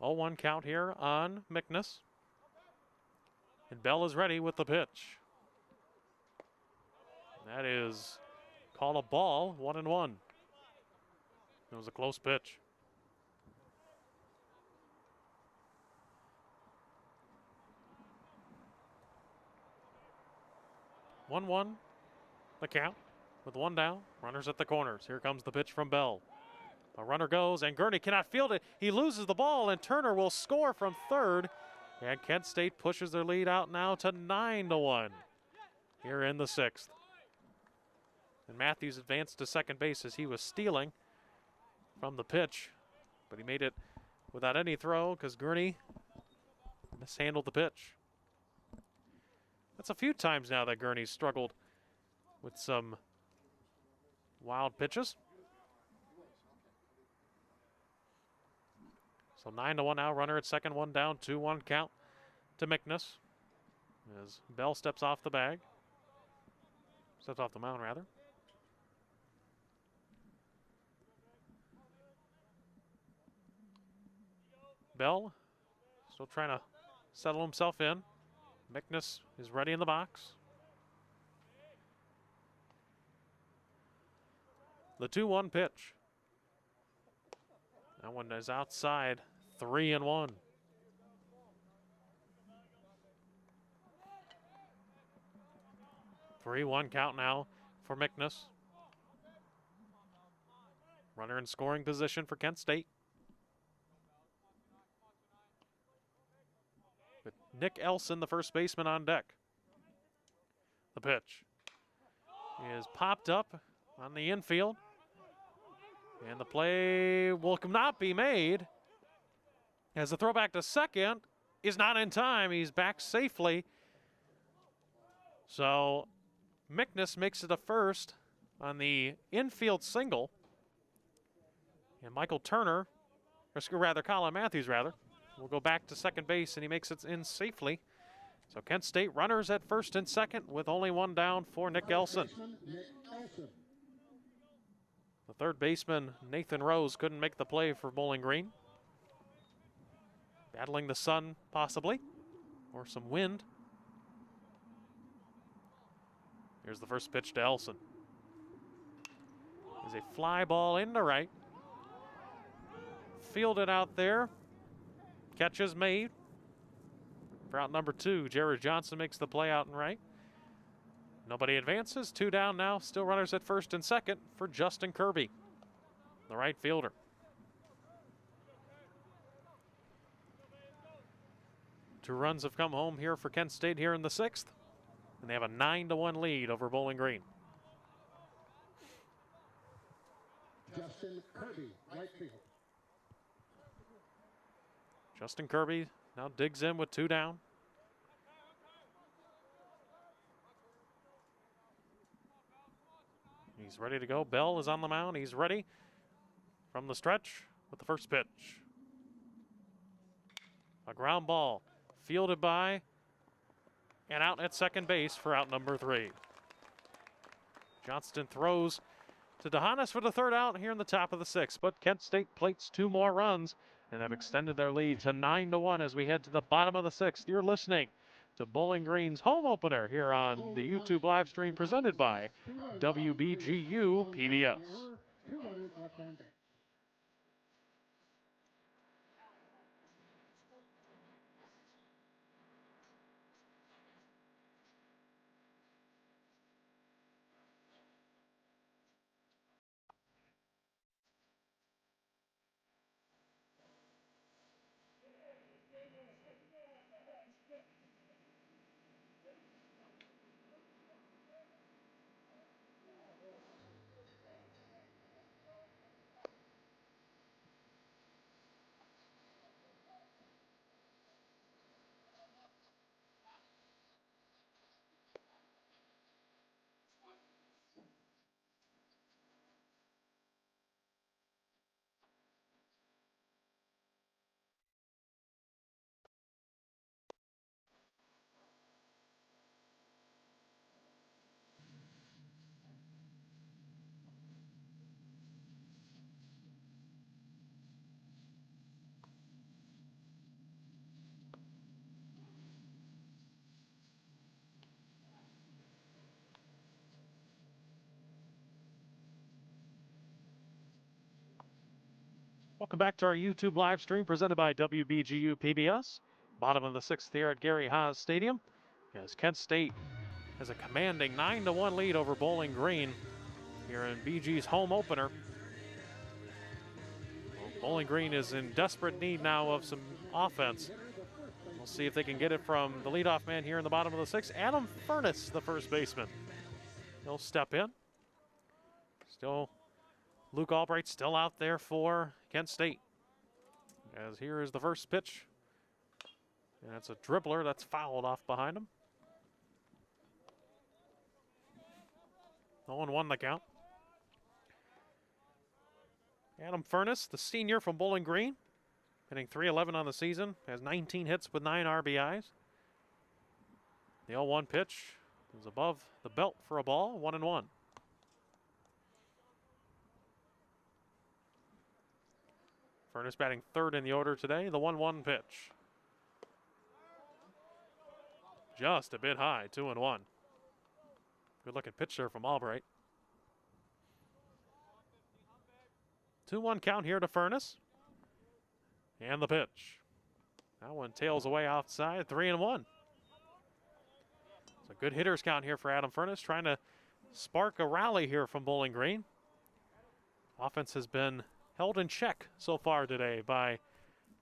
Oh, 1 count here on Mickness. And Bell is ready with the pitch. That is called a ball, 1-1. It was a close pitch. 1-1 the count with one down. Runners at the corners. Here comes the pitch from Bell. A runner goes, and Gurney cannot field it. He loses the ball, and Turner will score from third. And Kent State pushes their lead out now to 9-1 here in the sixth. And Matthews advanced to second base as he was stealing from the pitch, but he made it without any throw because Gurney mishandled the pitch. That's a few times now that Gurney's struggled with some wild pitches. So 9-1 now, runner at second, one down, 2-1 count to Mickness as Bell steps off the mound rather. Bell still trying to settle himself in. Mickness is ready in the box. The 2-1 pitch. That one is outside, 3-1. Three-one count now for Mickness. Runner in scoring position for Kent State. With Nick Elson, the first baseman, on deck. The pitch is popped up on the infield. And the play will not be made as the throwback to second is not in time. He's back safely. So Mickness makes it a first on the infield single. And Michael Turner, or rather Colin Matthews will go back to second base, and he makes it in safely. So Kent State runners at first and second with only one down for Nick Elson. The third baseman, Nathan Rose, couldn't make the play for Bowling Green. Battling the sun, possibly, or some wind. Here's the first pitch to Elson. Is a fly ball into right. Fielded out there. Catch is made. For out number 2, Jared Johnson makes the play out and right. Nobody advances. 2 down now. Still runners at first and second for Justin Kirby, the right fielder. Two runs have come home here for Kent State here in the sixth, and they have a 9-1 lead over Bowling Green. Justin Kirby, right field. Justin Kirby now digs in with 2 down. He's ready to go. Bell is on the mound. He's ready from the stretch with the first pitch. A ground ball fielded by and out at second base for out number 3. Johnston throws to DeHanas for the third out here in the top of the sixth, but Kent State plates 2 more runs and have extended their lead to 9-1 as we head to the bottom of the sixth. You're listening to Bowling Green's home opener here on the YouTube live stream presented by WBGU PBS. Welcome back to our YouTube live stream presented by WBGU PBS. Bottom of the sixth here at Gary Haas Stadium as Kent State has a commanding 9-1 lead over Bowling Green here in BG's home opener. Well, Bowling Green is in desperate need now of some offense. We'll see if they can get it from the leadoff man here in the bottom of the sixth, Adam Furness, the first baseman. He'll step in. Still, Luke Albright still out there for Kent State. As here is the first pitch. And it's a dribbler that's fouled off behind him. 0-1 the count. Adam Furness, the senior from Bowling Green, hitting .311 on the season, has 19 hits with 9 RBIs. The 0-1 pitch is above the belt for a ball, 1-1. Furness batting third in the order today, the 1-1 pitch. Just a bit high, 2-1. Good looking pitch there from Albright. 2-1 count here to Furness. And the pitch. That one tails away outside, 3-1. It's a good hitter's count here for Adam Furness, trying to spark a rally here from Bowling Green. Offense has been held in check so far today by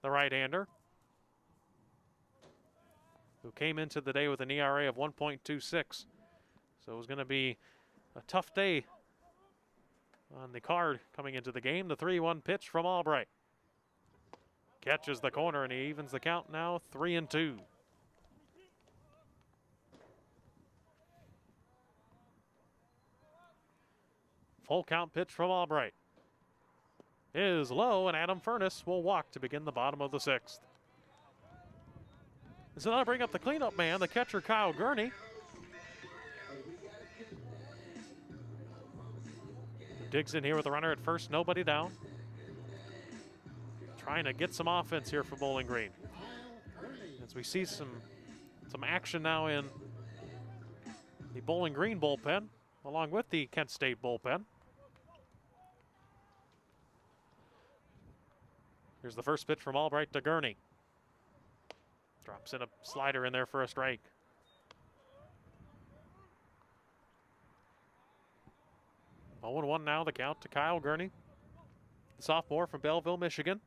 the right-hander, who came into the day with an ERA of 1.26. So it was going to be a tough day on the card coming into the game. The 3-1 pitch from Albright. Catches the corner and he evens the count now, 3-2. Full count pitch from Albright is low, and Adam Furness will walk to begin the bottom of the sixth. So now bring up the cleanup man, the catcher Kyle Gurney. Digs in here with a runner at first, nobody down. Trying to get some offense here for Bowling Green. As we see some action now in the Bowling Green bullpen, along with the Kent State bullpen. Here's the first pitch from Albright to Gurney. Drops in a slider in there for a strike. Oh, 0-1 now, the count to Kyle Gurney, the sophomore from Belleville, Michigan.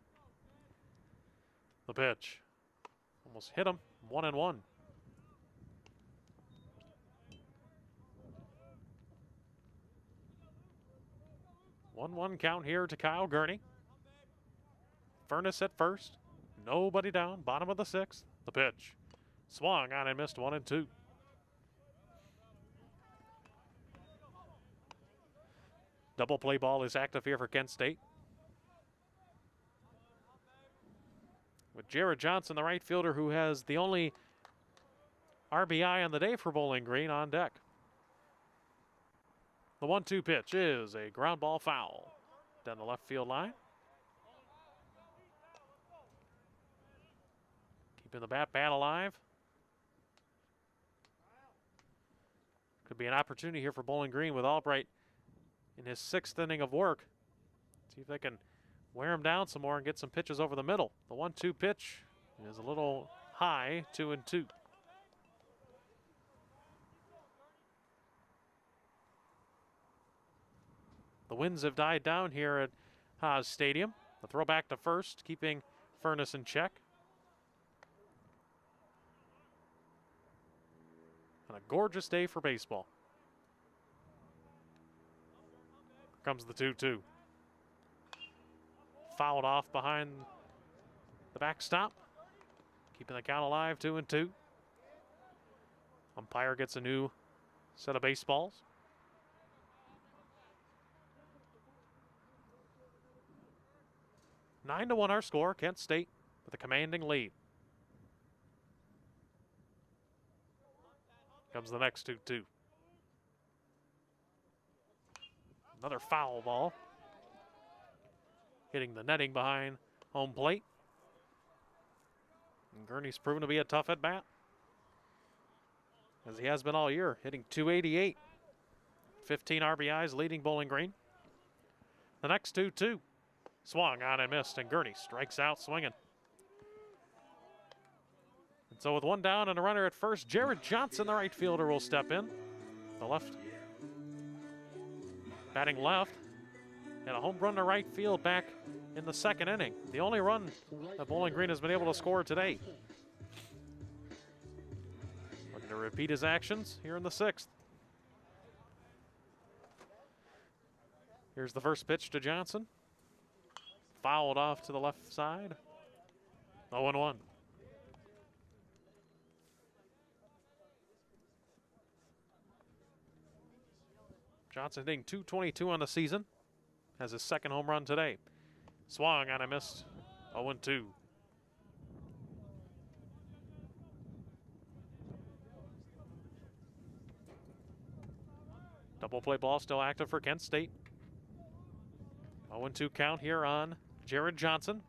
The pitch. Almost hit him, 1-1. One count here to Kyle Gurney. Furness at first. Nobody down. Bottom of the sixth. The pitch. Swung on and missed, 1-2. Double play ball is active here for Kent State. With Jared Johnson, the right fielder, who has the only RBI on the day for Bowling Green, on deck. The 1-2 pitch is a ground ball foul down the left field line. Keeping the bat alive. Could be an opportunity here for Bowling Green with Albright in his sixth inning of work. See if they can wear him down some more and get some pitches over the middle. The 1-2 pitch is a little high, 2-2. The winds have died down here at Haas Stadium. The throw back to first, keeping Furness in check. And a gorgeous day for baseball. Here comes the 2-2. Fouled off behind the backstop. Keeping the count alive, 2-2. Umpire gets a new set of baseballs. Nine to 1 our score. Kent State with a commanding lead. Comes the next 2-2. Another foul ball. Hitting the netting behind home plate. And Gurney's proven to be a tough at bat, as he has been all year, hitting .288. 15 RBIs, leading Bowling Green. The next 2-2. Swung on and missed, and Gurney strikes out swinging. So with one down and a runner at first, Jared Johnson, the right fielder, will step in. The left, batting left, and a home run to right field back in the second inning. The only run that Bowling Green has been able to score today. Looking to repeat his actions here in the sixth. Here's the first pitch to Johnson. Fouled off to the left side. 0-1. Johnson hitting .222 on the season. Has his second home run today. Swung on a missed. 0-2. Double play ball still active for Kent State. 0-2 count here on Jared Johnson.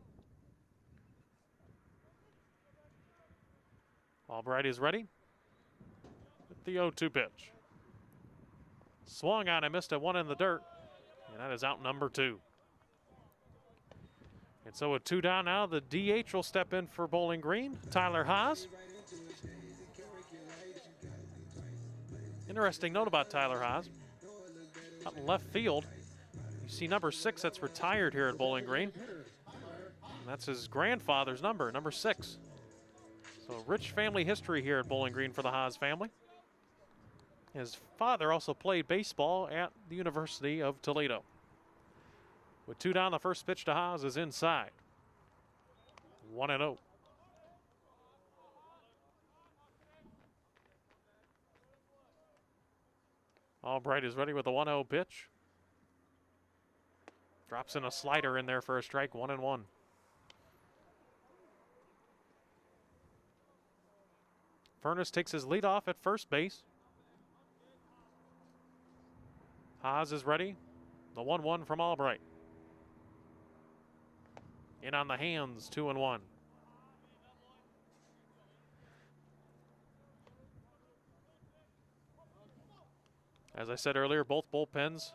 Albright is ready. With the 0-2 pitch. Swung on and missed a one in the dirt. And that is out number 2. And so with 2 down now, the DH will step in for Bowling Green, Tyler Haas. Interesting note about Tyler Haas. Out in left field, you see number 6 that's retired here at Bowling Green. And that's his grandfather's number, number 6. So rich family history here at Bowling Green for the Haas family. His father also played baseball at the University of Toledo. With 2 down, the first pitch to Haas is inside. 1-0. Albright is ready with the 1-0 pitch. Drops in a slider in there for a strike, 1-1. Furness takes his lead off at first base. Haas is ready. The 1-1 from Albright. In on the hands, 2-1. As I said earlier, both bullpens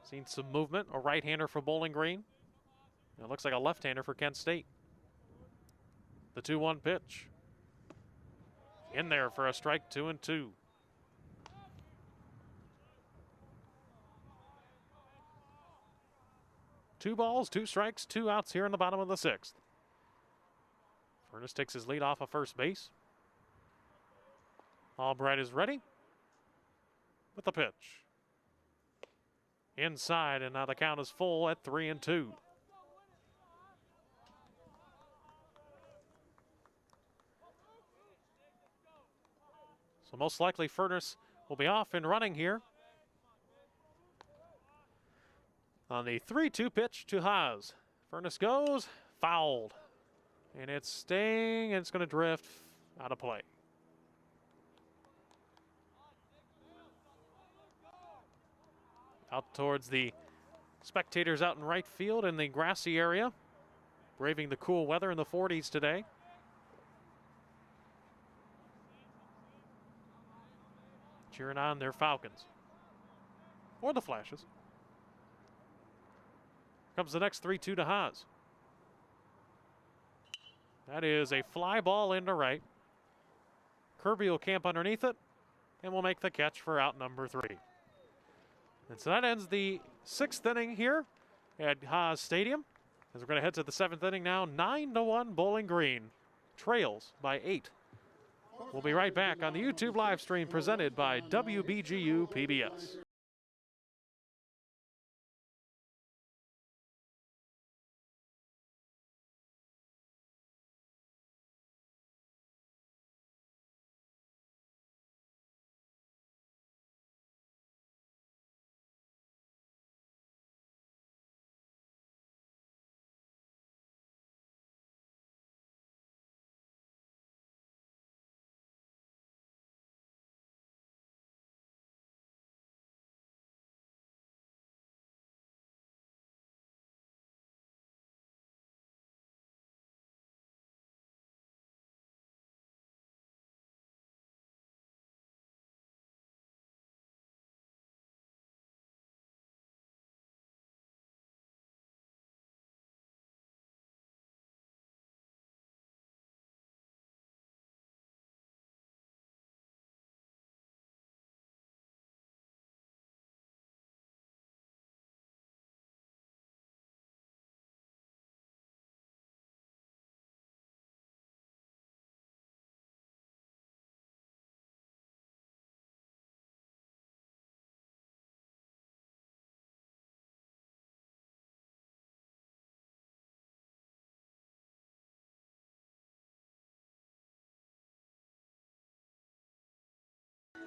seen some movement. A right-hander for Bowling Green. It looks like a left-hander for Kent State. The 2-1 pitch. In there for a strike, 2-2. Two balls, 2 strikes, 2 outs here in the bottom of the 6th. Furness takes his lead off of first base. Albright is ready with the pitch. Inside, and now the count is full at 3-2. So most likely Furness will be off and running here. On the 3-2 pitch to Haas. Furness goes, fouled. And it's staying, and it's going to drift out of play. Out towards the spectators out in right field in the grassy area. Braving the cool weather in the 40s today. Cheering on their Falcons. Or the Flashes. Comes the next 3-2 to Haas. That is a fly ball into right. Kirby will camp underneath it and will make the catch for out number 3. And so that ends the 6th inning here at Haas Stadium. As we're going to head to the 7th inning now, 9-1 Bowling Green trails by 8. We'll be right back on the YouTube live stream presented by WBGU PBS.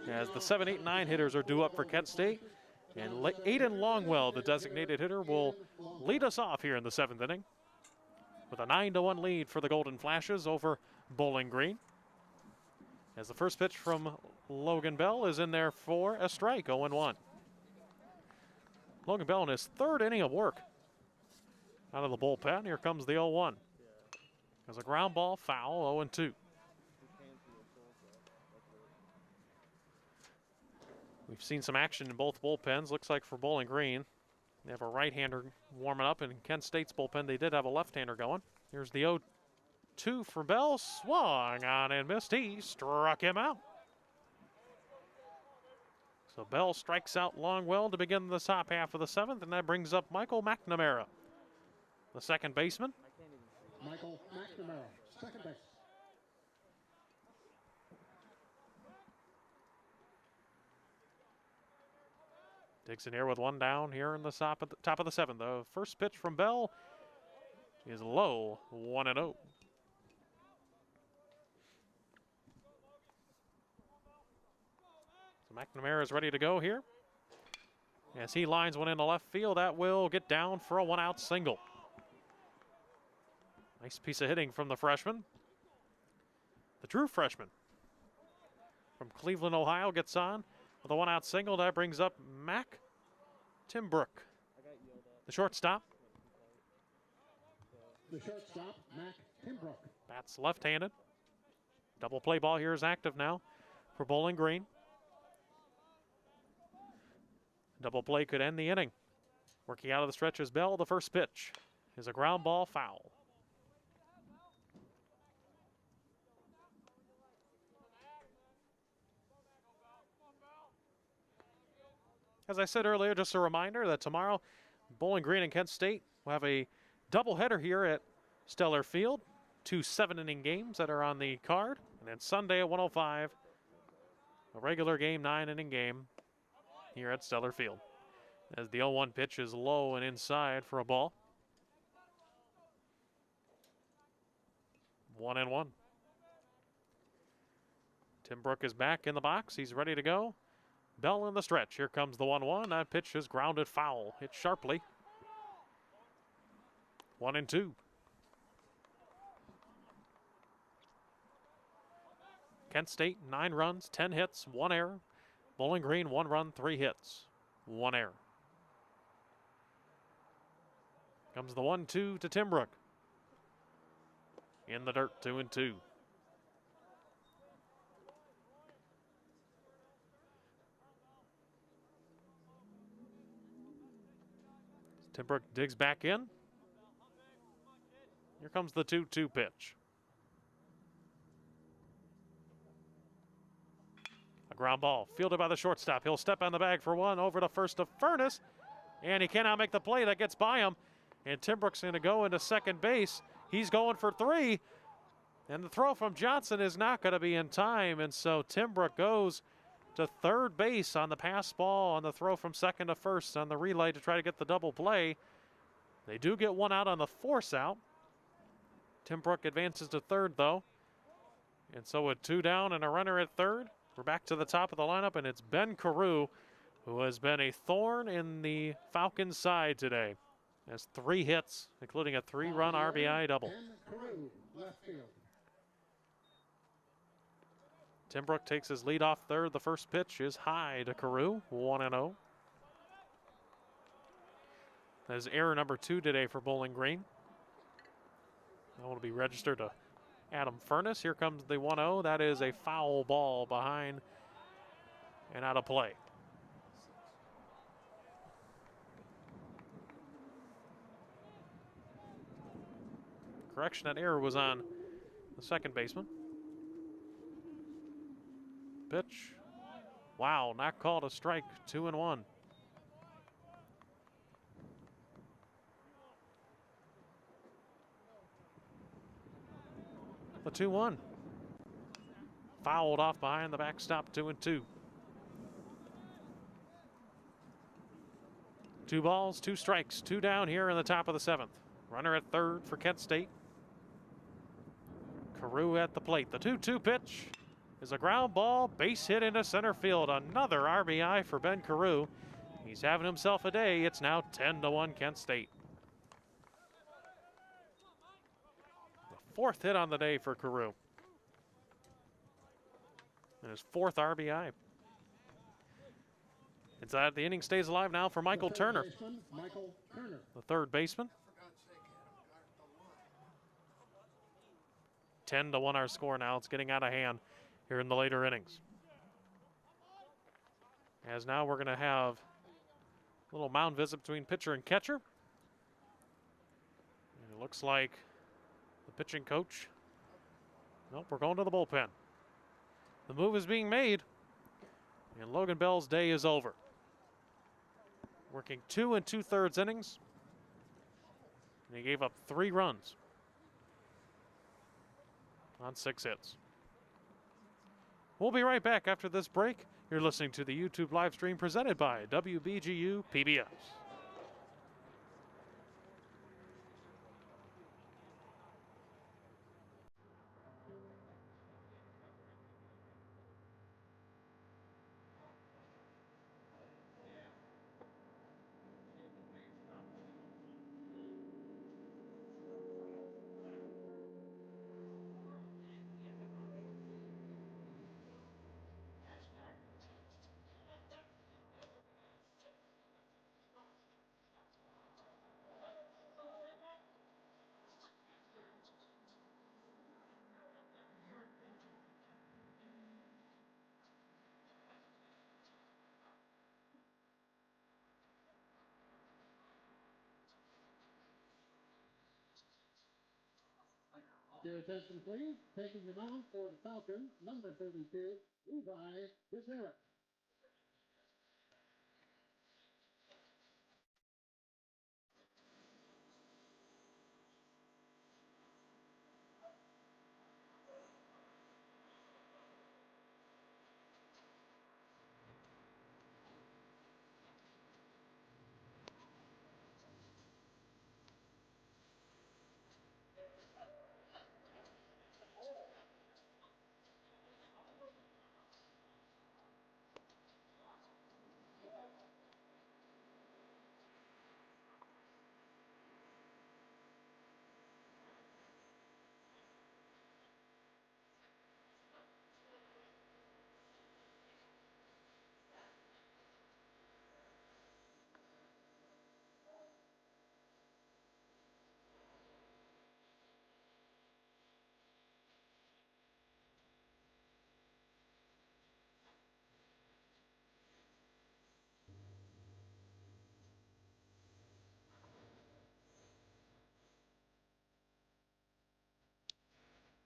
as the 7, 8, 9 hitters are due up for Kent State. And Aiden Longwell, the designated hitter, will lead us off here in the 7th inning with a 9-1 lead for the Golden Flashes over Bowling Green. As the first pitch from Logan Bell is in there for a strike, 0-1. Logan Bell in his 3rd inning of work out of the bullpen. Here comes the 0-1. There's a ground ball, foul, 0-2. We've seen some action in both bullpens. Looks like for Bowling Green, they have a right-hander warming up. In Kent State's bullpen, they did have a left-hander going. Here's the 0-2 for Bell. Swung on and missed. He struck him out. So Bell strikes out Longwell to begin the top half of the 7th, and that brings up Michael McNamara, the second baseman. Michael McNamara, second base. Digs in here with one down here in the top of the 7th. The first pitch from Bell is low, 1-0. So McNamara is ready to go here. As he lines one into left field, that will get down for a 1-out single. Nice piece of hitting from the freshman. The true freshman from Cleveland, Ohio, gets on with a 1-out single. That brings up Mac Timbrook, the shortstop. The shortstop, Mac Timbrook. Bats left-handed. Double play ball here is active now for Bowling Green. Double play could end the inning. Working out of the stretch is Bell. The first pitch is a ground ball, foul. As I said earlier, just a reminder that tomorrow Bowling Green and Kent State will have a doubleheader here at Steller Field. 2 7-inning games that are on the card. And then Sunday at 1:05, a regular game, 9-inning game here at Steller Field. As the 0-1 pitch is low and inside for a ball. 1-1. Timbrook is back in the box. He's ready to go. Bell in the stretch. Here comes the 1-1. That pitch is grounded foul. Hit sharply. 1-2. Kent State, 9 runs, 10 hits, 1 error. Bowling Green, 1 run, 3 hits, 1 error. Comes the 1-2 to Timbrook. In the dirt, 2-2. Timbrook digs back in. Here comes the 2-2 pitch. A ground ball fielded by the shortstop. He'll step on the bag for one over to first to Furness, and he cannot make the play. That gets by him, and Timbrook's going to go into second base. He's going for 3, and the throw from Johnson is not going to be in time, and so Timbrook goes to third base on the pass ball on the throw from second to first on the relay to try to get the double play. They do get 1 out on the force out. Timbrook advances to third, though. And so with 2 down and a runner at third, we're back to the top of the lineup, and it's Ben Carew, who has been a thorn in the Falcons' side today. Has 3 hits, including a 3-run RBI double. Ben Carew, left field. Timbrook takes his lead off third. The first pitch is high to Carew, 1-0. That is error number 2 today for Bowling Green. That will be registered to Adam Furness. Here comes the 1-0. That is a foul ball behind and out of play. Correction, that error was on the second baseman. Pitch. Wow, not called a strike. 2-1. The 2-1. Fouled off behind the backstop, 2-2. 2 balls, 2 strikes, 2 down here in the top of the 7th. Runner at third for Kent State. Carew at the plate. The 2-2 pitch is a ground ball, base hit into center field. Another RBI for Ben Carew. He's having himself a day. It's now 10-1 Kent State. The fourth hit on the day for Carew. And his fourth RBI. It's that the inning stays alive now for Michael Turner. Michael Turner. The third baseman. 10-1 our score now. It's getting out of hand here in the later innings. As now we're going to have a little mound visit between pitcher and catcher. And it looks like the pitching coach. Nope, we're going to the bullpen. The move is being made, and Logan Bell's day is over. Working 2 2/3 innings, and he gave up 3 runs on 6 hits. We'll be right back after this break. You're listening to the YouTube live stream presented by WBGU PBS. Your attention, please. Taking the mound for the Falcons, number 32, Levi Gazera.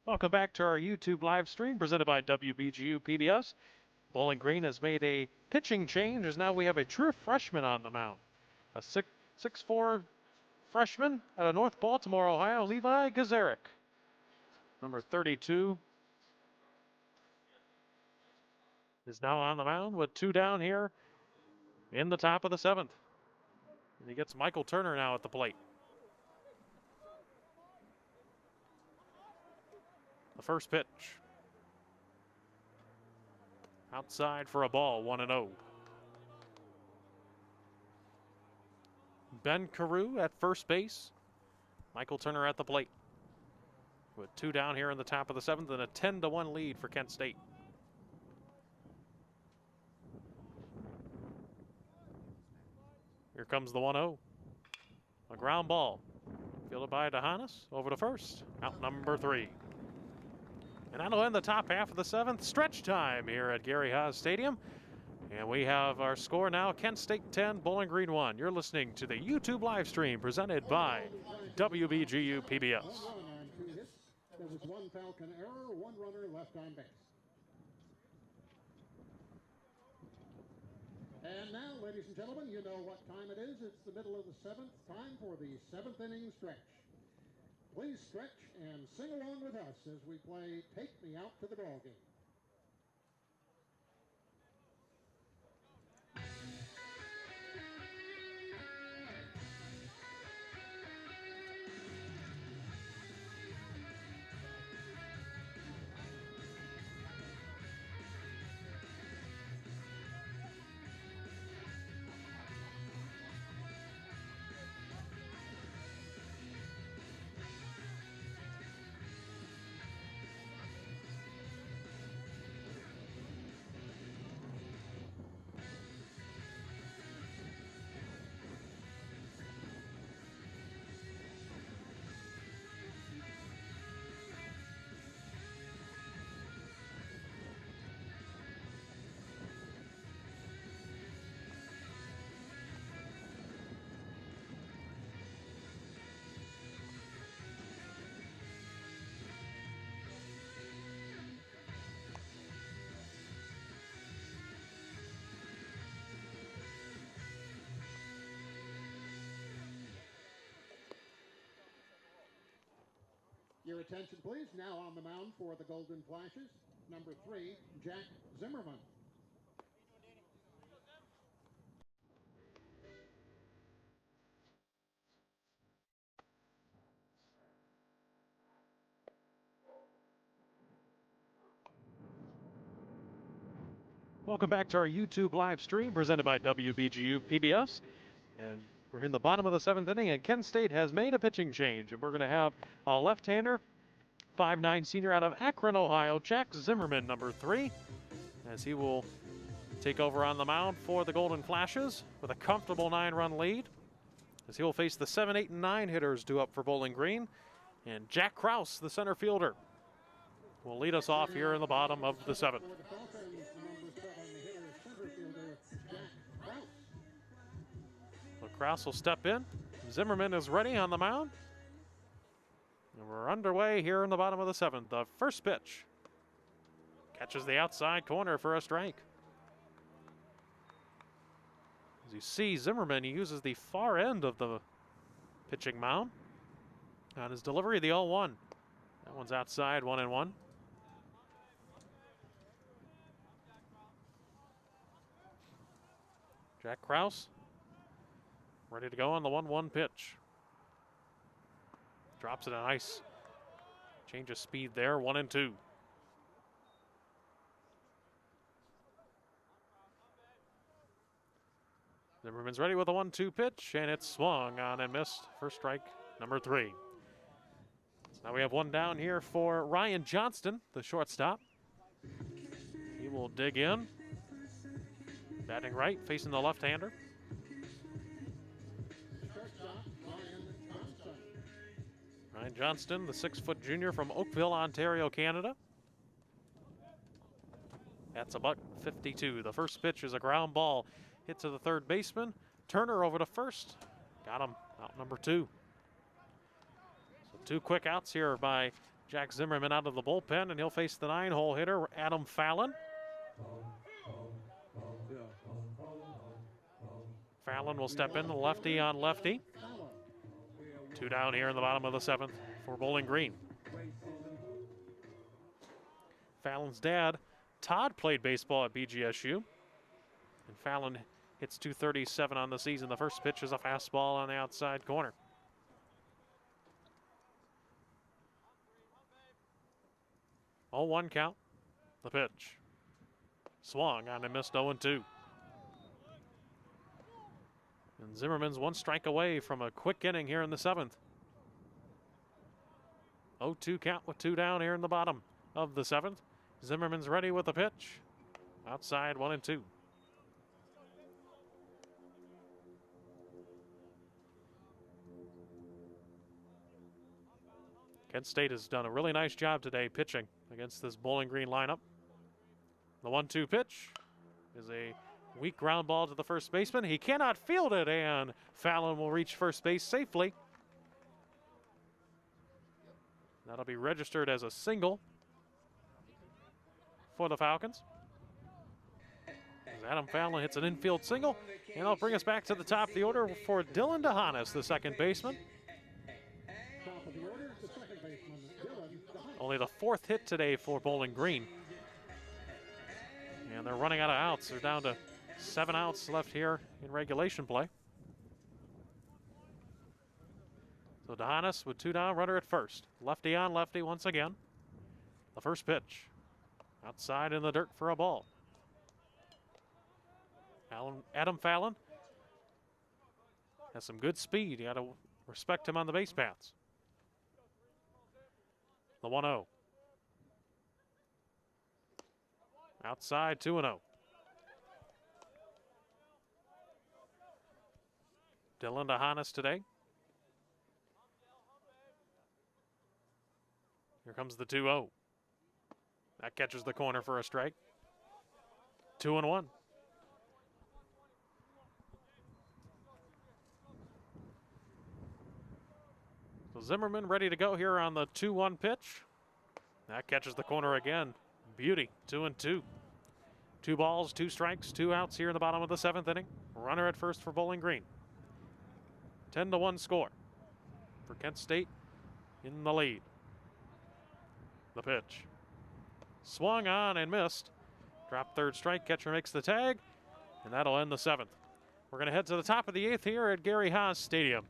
Welcome back to our YouTube live stream presented by WBGU PBS. Bowling Green has made a pitching change as now we have a true freshman on the mound. A 6'4" freshman out of North Baltimore, Ohio, Levi Gazerick. Number 32 is now on the mound with 2 down here in the top of the 7th. And he gets Michael Turner now at the plate. The first pitch. Outside for a ball, 1-0. Ben Carew at first base. Michael Turner at the plate. With 2 down here in the top of the 7th and a 10-1 lead for Kent State. Here comes the 1-0. A ground ball. Fielded by DeHanas. Over to first. Out number 3. And that'll end the top half of the 7th. Stretch time here at Gary Haas Stadium. And we have our score now, Kent State 10, Bowling Green 1. You're listening to the YouTube live stream presented by WBGU PBS. One run on 2 hits. There was 1 Falcon error, 1 runner left on base. And now, ladies and gentlemen, you know what time it is. It's the middle of the 7th, time for the 7th inning stretch. Please stretch and sing along with us as we play Take Me Out to the Ball Game. Your attention, please. Now on the mound for the Golden Flashes, number 3, Jack Zimmerman. Welcome back to our YouTube live stream presented by WBGU PBS. And we're in the bottom of the 7th inning, and Kent State has made a pitching change. And we're going to have a left-hander, 5'9" senior out of Akron, Ohio, Jack Zimmerman, number 3, as he will take over on the mound for the Golden Flashes with a comfortable 9-run lead, as he will face the 7, 8, and 9 hitters due up for Bowling Green. And Jack Krause, the center fielder, will lead us off here in the bottom of the 7th. So Krause will step in. Zimmerman is ready on the mound. And we're underway here in the bottom of the 7th. The first pitch catches the outside corner for a strike. As you see, Zimmerman, he uses the far end of the pitching mound. On his delivery, the 0-1. That one's outside, 1-1. Jack Krause ready to go on the 1-1 pitch. Drops it a nice change of speed there, 1-2. Zimmerman's ready with a 1-2 pitch, and it's swung on and missed for strike number 3. So now we have one down here for Ryan Johnston, the shortstop. He will dig in. Batting right, facing the left-hander. Ryan Johnston, the 6-foot junior from Oakville, Ontario, Canada. That's a $152. The first pitch is a ground ball hit to the third baseman. Turner over to first. Got him out number 2. So 2 quick outs here by Jack Zimmerman out of the bullpen, and he'll face the 9-hole hitter, Adam Fallon. Fallon will step in, the lefty on lefty. 2 down here in the bottom of the 7th for Bowling Green. Fallon's dad, Todd, played baseball at BGSU. And Fallon hits .237 on the season. The first pitch is a fastball on the outside corner. Oh, 1 count. The pitch. Swung on and missed 0-2. And Zimmerman's 1 strike away from a quick inning here in the 7th. 0-2 count with 2 down here in the bottom of the 7th. Zimmerman's ready with the pitch. Outside, 1-2. Kent State has done a really nice job today pitching against this Bowling Green lineup. The 1-2 pitch is a weak ground ball to the first baseman. He cannot field it, and Fallon will reach first base safely. That'll be registered as a single for the Falcons. As Adam Fallon hits an infield single, and that'll bring us back to the top of the order for Dylan DeHanis, the second baseman. Top of the order, the second baseman, Dylan DeHanis. Only the 4th hit today for Bowling Green. And they're running out of outs. They're down to 7 outs left here in regulation play. So DeHanis with 2 down, runner at first. Lefty on lefty once again. The first pitch. Outside in the dirt for a ball. Adam Fallon has some good speed. You got to respect him on the base paths. The 1-0. Outside, 2-0. Dylan DeHanis today. Here comes the 2-0. That catches the corner for a strike. 2-1. So Zimmerman ready to go here on the 2-1 pitch. That catches the corner again. Beauty, 2-2. 2 balls, 2 strikes, 2 outs here in the bottom of the 7th inning. Runner at first for Bowling Green. 10-1 score for Kent State in the lead. The pitch. Swung on and missed. Drop third strike. Catcher makes the tag, and that'll end the 7th. We're going to head to the top of the 8th here at Gary Haas Stadium.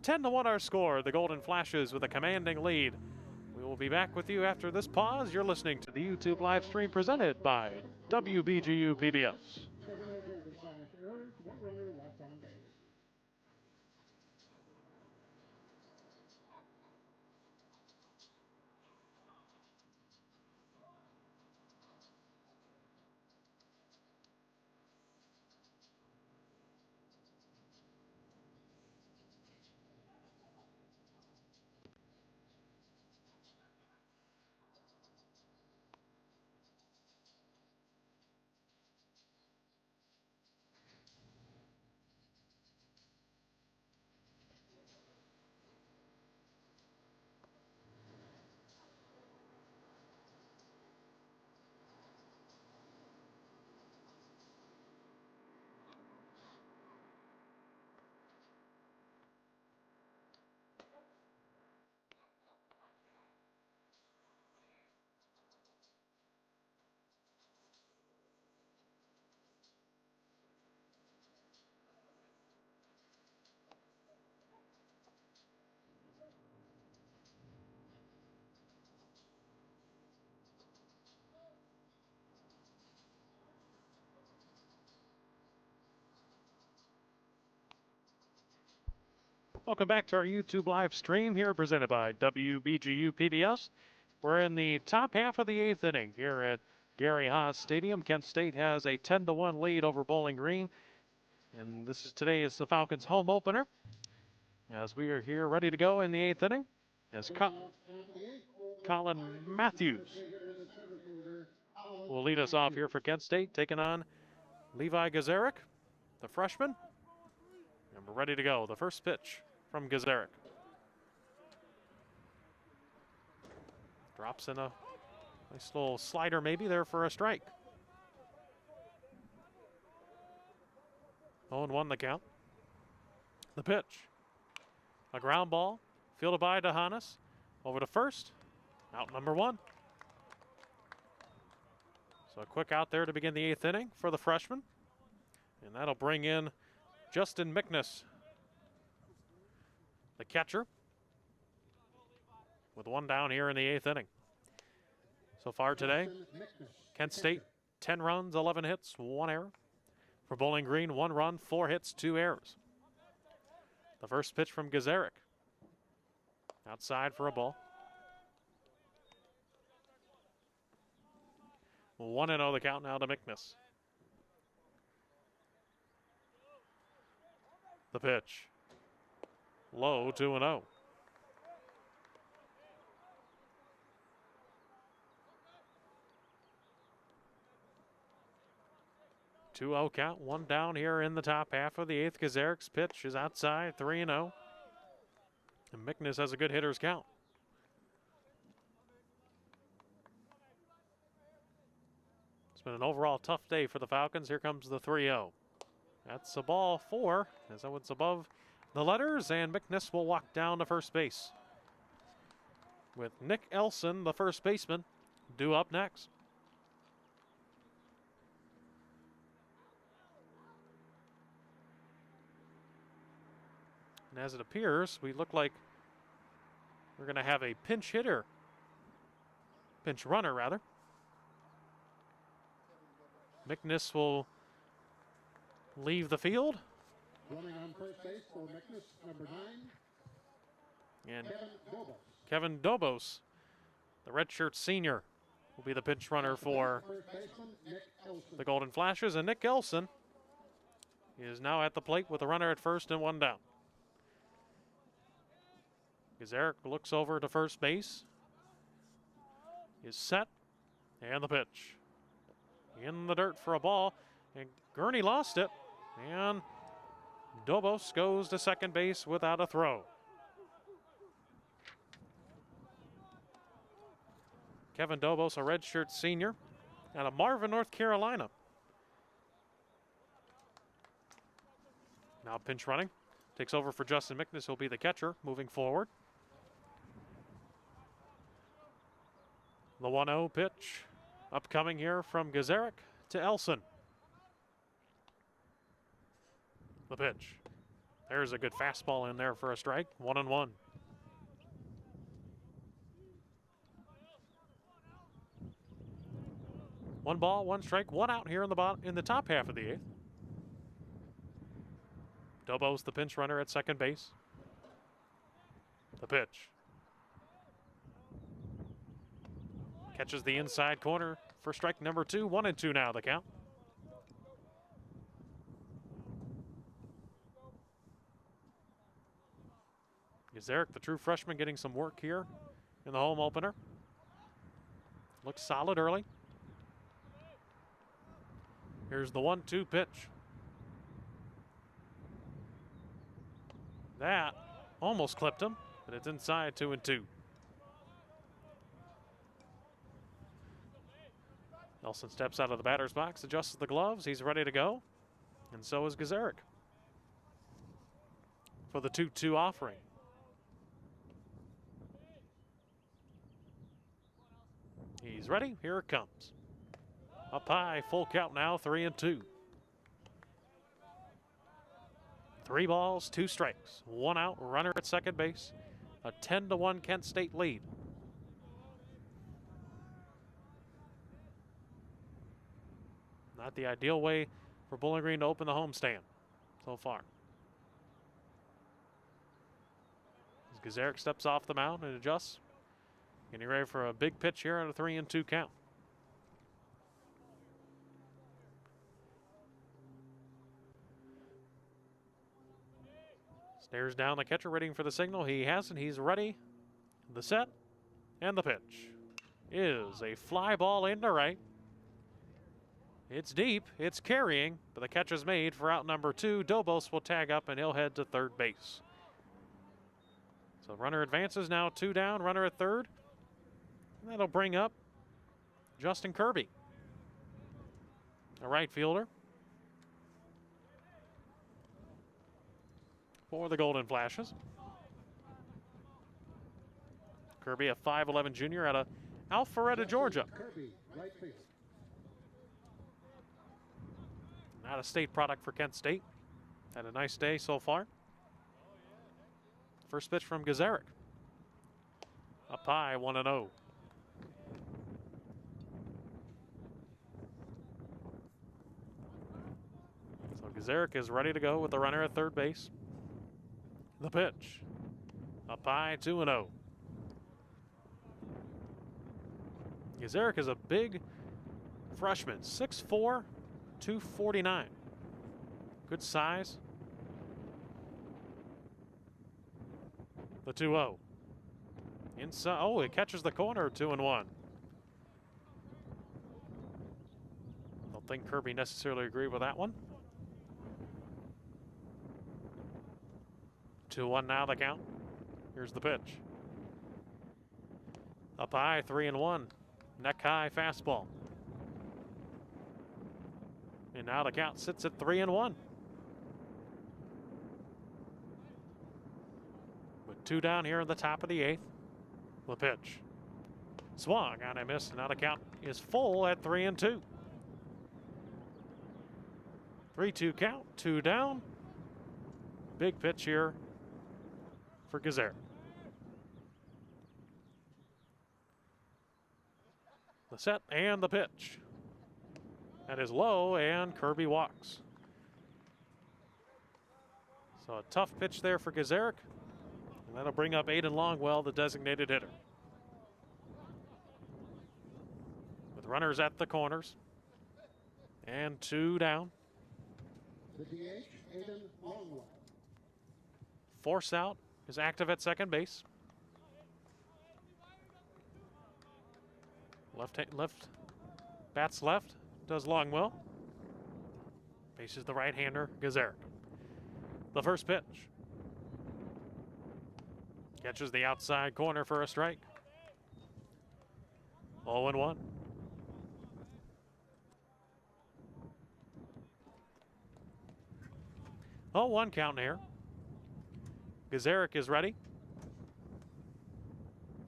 10-1 our score. The Golden Flashes with a commanding lead. We will be back with you after this pause. You're listening to the YouTube live stream presented by WBGU PBS. 7 Golden Flash errors, 1 runner left on base. Welcome back to our YouTube live stream here presented by WBGU PBS. We're in the top half of the 8th inning here at Gary Haas Stadium. Kent State has a 10-1 lead over Bowling Green. And today is the Falcons home opener. As we are here ready to go in the 8th inning, as Colin Matthews will lead us off here for Kent State, taking on Levi Gazarek, the freshman. And we're ready to go. The first pitch from Gazarek. Drops in a nice little slider maybe there for a strike. 0-1 the count. The pitch. A ground ball, fielded by DeHanas. Over to first. Out number 1. So a quick out there to begin the 8th inning for the freshman. And that'll bring in Justin McNess, the catcher, with 1 down here in the 8th inning. So far today, Kent State, 10 runs, 11 hits, 1 error. For Bowling Green, 1 run, 4 hits, 2 errors. The first pitch from Gazarek. Outside for a ball. 1-0 the count now to McNess. The pitch. Low, 2-0. 2-0 count, 1 down here in the top half of the 8th. Gazarek's pitch is outside, 3-0. And McNess has a good hitter's count. It's been an overall tough day for the Falcons. Here comes the 3-0. That's a ball 4, as though it's above the letters, and McNess will walk down to first base, with Nick Elson, the first baseman, due up next. And as it appears, we look like we're going to have a pinch runner rather. McNess will leave the field. Running on first base for McNess, number 9. And Kevin Dobos. Kevin Dobos, the redshirt senior, will be the pinch runner for First baseman, Nick Elson. the Golden Flashes. And Nick Elson is now at the plate with a runner at first and 1 down. Gazarek looks over to first base. Is set. And the pitch. In the dirt for a ball. And Gurney lost it. And Dobos goes to second base without a throw. Kevin Dobos, a redshirt senior out of Marvin, North Carolina. Now pinch running. Takes over for Justin McNess, who'll be the catcher moving forward. The 1-0 pitch upcoming here from Gazarek to Elson. The pitch. There's a good fastball in there for a strike. 1-1. One ball, one strike, one out here in the top half of the 8th. Dobos the pinch runner at second base. The pitch. Catches the inside corner for strike number 2. 1-2 now the count. Gazarek, the true freshman, getting some work here in the home opener. Looks solid early. Here's the 1-2 pitch. That almost clipped him, but it's inside 2-2. Nelson steps out of the batter's box, adjusts the gloves. He's ready to go, and so is Gazarek for the 2-2 offering. He's ready. Here it comes. Up high, full count now, 3-2. 3 balls, 2 strikes, 1 out, runner at second base. A 10-1 Kent State lead. Not the ideal way for Bowling Green to open the homestand so far. As Gazarek steps off the mound and adjusts, getting ready for a big pitch here on a 3-2 count. Stares down the catcher, waiting for the signal. He hasn't. He's ready. The set and the pitch is a fly ball into right. It's deep. It's carrying, but the catch is made for out number 2. Dobos will tag up and he'll head to third base. So runner advances now, 2 down, runner at third. And that'll bring up Justin Kirby, a right fielder for the Golden Flashes. Kirby, a 5'11" junior out of Alpharetta, Georgia. Kirby, right field. Not a state product for Kent State. Had a nice day so far. First pitch from Gazarek. Up high, 1-0. So Gazarek is ready to go with the runner at third base. The pitch. Up high, 2-0. Gazarek is a big freshman, 6'4", 249. Good size. The 2-0. Inside. Oh, it catches the corner, 2-1. Don't think Kirby necessarily agreed with that one. 2-1 now the count. Here's the pitch. Up high, 3-1. Neck high fastball. And now the count sits at 3-1. With 2 down here in the top of the 8th. The pitch. Swung on a miss. Now the count is full at 3-2. 3-2 count, 2 down. Big pitch here for Gazarek. The set and the pitch. That is low, and Kirby walks. So a tough pitch there for Gazarek. And that'll bring up Aiden Longwell, the designated hitter. With runners at the corners. And 2 down. The DH, Aiden Longwell. Force out is active at second base. Left, bats left, does Longwell. Faces the right-hander, Gazarek. The first pitch. Catches the outside corner for a strike. 0-1. Oh, 1 count here. Gazarek is ready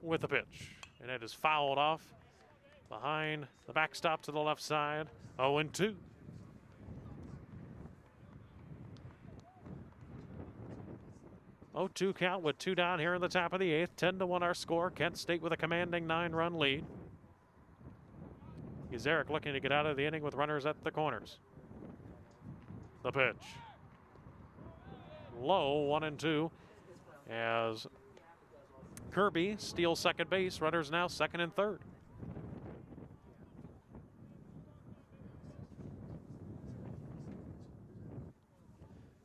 with the pitch. And it is fouled off behind the backstop to the left side. 0-2. 0-2 count with 2 down here in the top of the 8th. 10-1 our score. Kent State with a commanding 9-run lead. Gazarick looking to get out of the inning with runners at the corners. The pitch. Low, 1-2. As Kirby steals second base. Runners now second and third.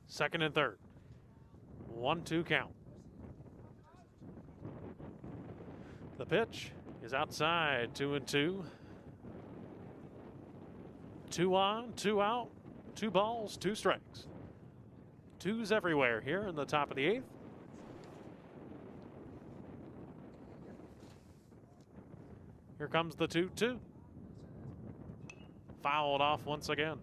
Second and third. 1-2 count. The pitch is outside. 2-2. 2 on, 2 out, 2 balls, 2 strikes. 2s everywhere here in the top of the 8th. Here comes the 2-2. Fouled off once again.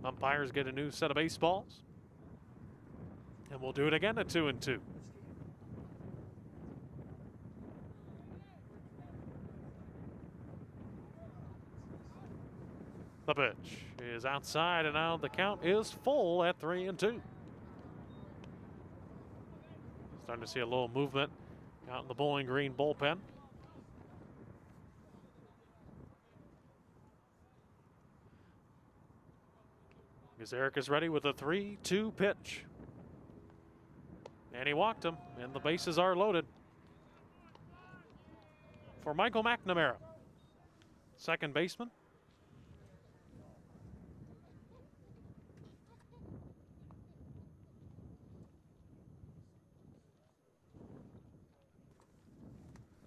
Umpires get a new set of baseballs. And we'll do it again at 2-2. The pitch is outside, and now the count is full at 3-2. Starting to see a little movement out in the Bowling Green bullpen. Gazarick is ready with a 3-2 pitch. And he walked him, and the bases are loaded for Michael McNamara, second baseman.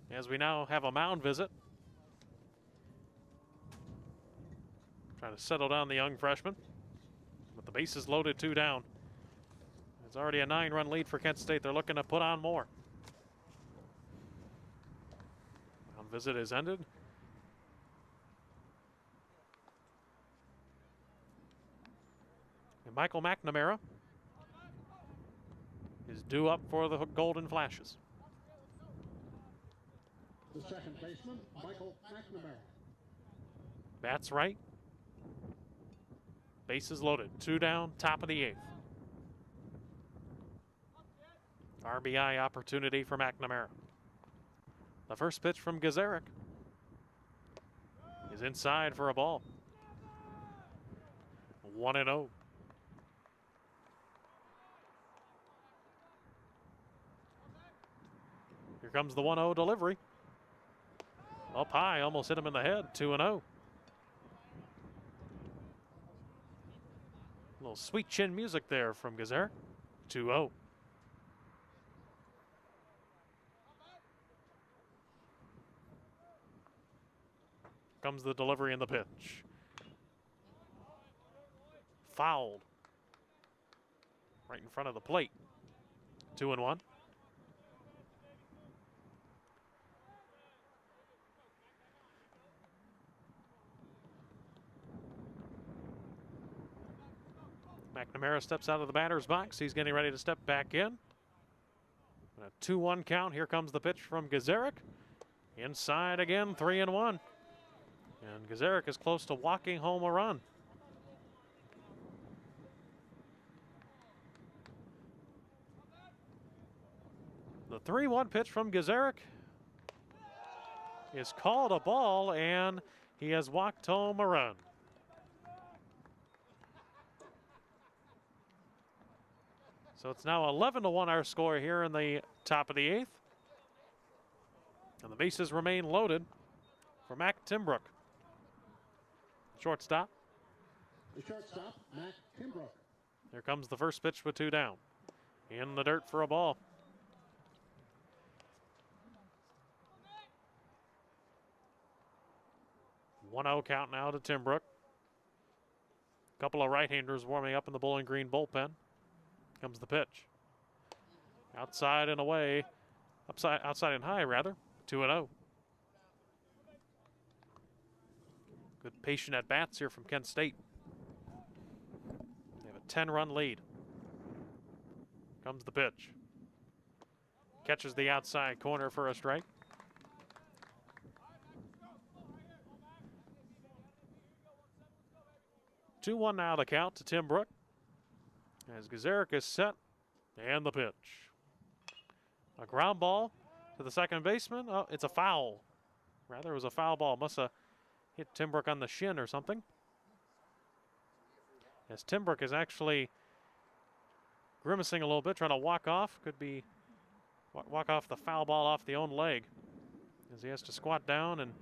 As we now have a mound visit. Trying to settle down the young freshman. With the bases loaded, 2 down. It's already a 9-run lead for Kent State. They're looking to put on more. Mound visit is ended. And Michael McNamara is due up for the Golden Flashes. The second baseman, Michael McNamara. Bats right. Bases loaded. 2 down, top of the 8th. RBI opportunity for McNamara. The first pitch from Gazarick is inside for a ball. 1-0. Here comes the 1-0 delivery. Up high, almost hit him in the head. 2-0. A little sweet chin music there from Gazarick. 2-0. Comes the delivery and the pitch. Fouled. Right in front of the plate. 2-1. McNamara steps out of the batter's box. He's getting ready to step back in. A 2-1 count. Here comes the pitch from Gazarick. Inside again, 3-1. And Gazarick is close to walking home a run. The 3-1 pitch from Gazarick is called a ball, and he has walked home a run. So it's now 11-1 our score here in the top of the 8th. And the bases remain loaded for Mac Timbrook. Shortstop. The shortstop, Mac Timbrook. Here comes the first pitch with 2 down. In the dirt for a ball. One-0 count now to Timbrook. Couple of right-handers warming up in the Bowling Green bullpen. Comes the pitch. Outside and away. Outside and high, rather. 2-0. Good patient at bats here from Kent State. They have a 10-run lead. Comes the pitch. Catches the outside corner for a strike. 2-1 now the count to Tim Brook. As Gazaric is set, and the pitch. A ground ball to the second baseman. Oh, it's a foul. Rather, it was a foul ball. Must have hit Tim Brook on the shin or something. As Tim Brook is actually grimacing a little bit, trying to walk off. Could be walk off the foul ball off the own leg. As he has to squat down and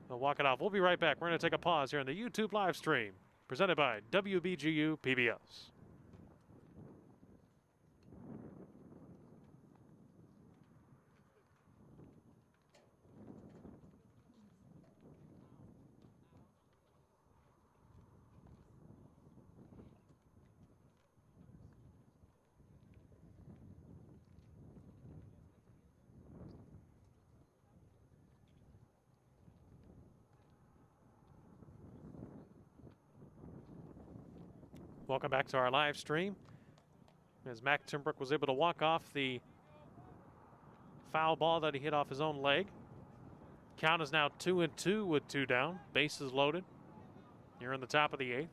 they'll walk it off. We'll be right back. We're going to take a pause here on the YouTube live stream, presented by WBGU PBS. Welcome back to our live stream. As Mac Tim Brook was able to walk off the foul ball that he hit off his own leg. Count is now 2-2 with 2 down. Bases loaded. Here in the top of the 8th.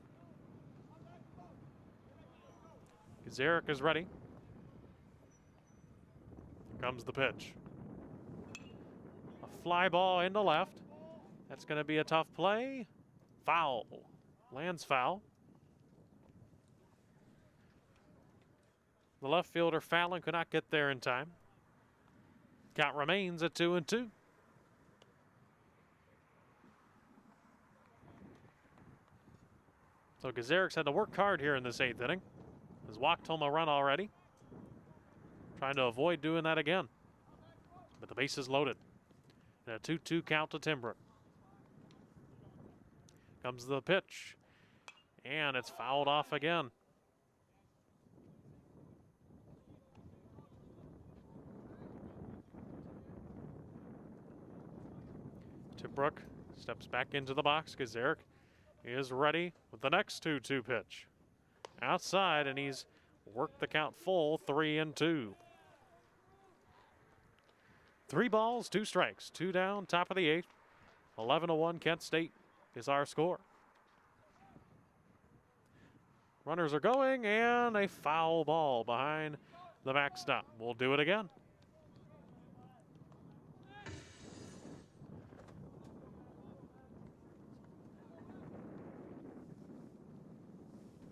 Gazaric is ready. Here comes the pitch. A fly ball into left. That's going to be a tough play. Foul. Lands foul. The left fielder Fallon could not get there in time. Count remains at 2-2. So Gazaric's had to work hard here in this 8th inning. Has walked home a run already. Trying to avoid doing that again. But the base is loaded. And a 2-2 count to Tim Brook. Comes the pitch. And it's fouled off again. Tim Brook steps back into the box. Gazaric is ready with the next 2-2 pitch. Outside, and he's worked the count full, 3-2. 3 balls, 2 strikes, 2 down, top of the 8th. 11-1, Kent State is our score. Runners are going, and a foul ball behind the backstop. We'll do it again.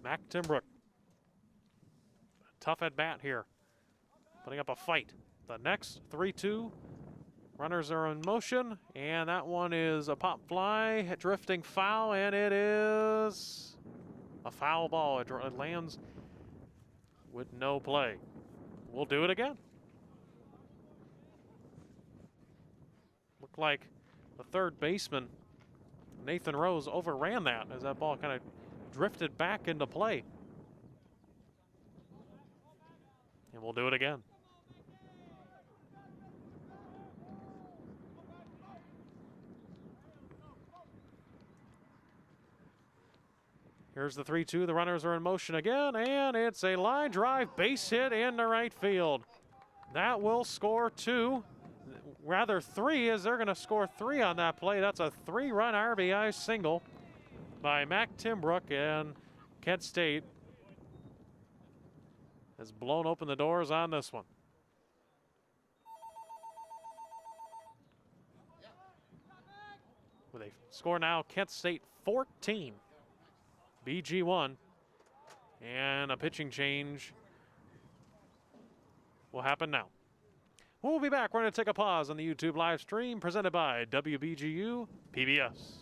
Mac Tim Brook. Tough at bat here. Putting up a fight. The next 3-2. Runners are in motion. And that one is a pop fly. Drifting foul. And it is a foul ball. It lands with no play. We'll do it again. Looked like the third baseman, Nathan Rose, overran that as that ball kind of drifted back into play. And we'll do it again. Here's the 3-2. The runners are in motion again, and it's a line drive base hit into right field. That will score 2. Rather 3, as they're going to score 3 on that play. That's a 3-run RBI single by Mac Tim Brook, and Kent State has blown open the doors on this one. With a score now, Kent State 14, BG 1, and a pitching change will happen now. We'll be back. We're going to take a pause on the YouTube live stream presented by WBGU PBS.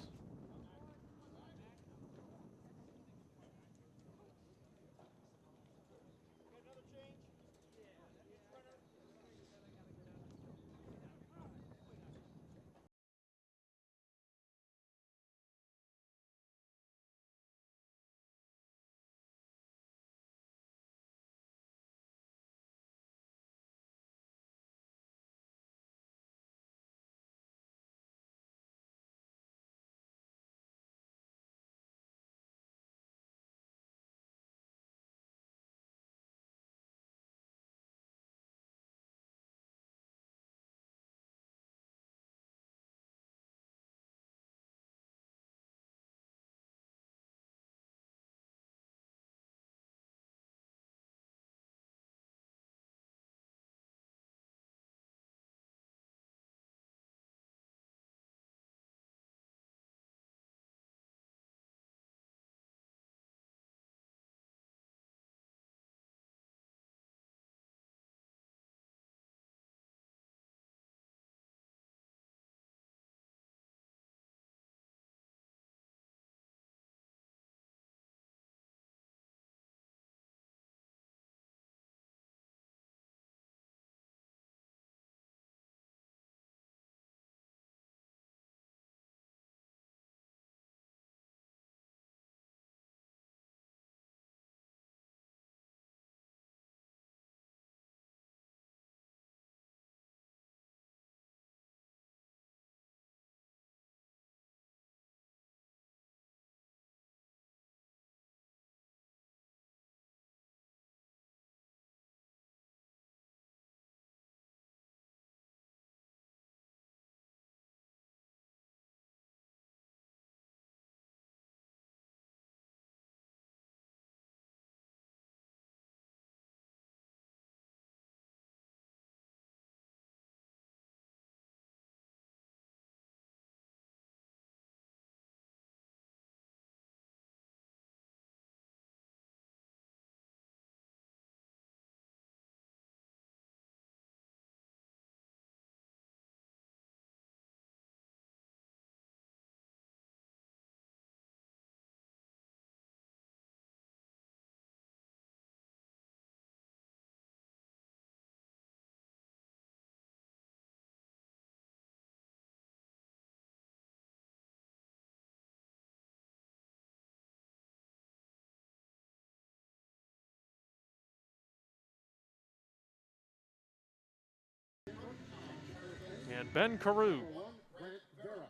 And Ben Carew Number 1, Grant Vera.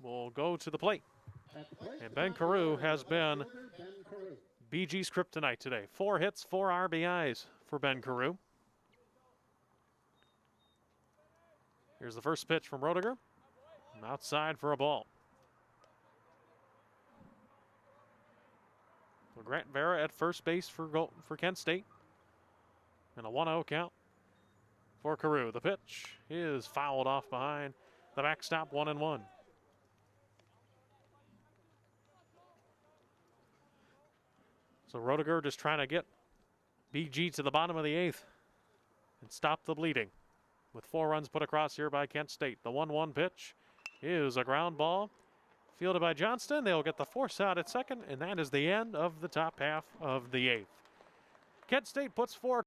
will go to the plate. At the plate, And the Ben top Carew order, has left been fielder Ben Carew. BG's kryptonite today. 4 hits, 4 RBIs for Ben Carew. Here's the first pitch from Roediger. Outside for a ball. So Grant Vera at first base for Kent State. And a 1-0 count for Carew. The pitch is fouled off behind the backstop, 1-1. So Roediger just trying to get BG to the bottom of the 8th and stop the bleeding. With 4 runs put across here by Kent State. The 1-1 pitch is a ground ball fielded by Johnston. They'll get the force out at second, and that is the end of the top half of the 8th. Kent State puts 4.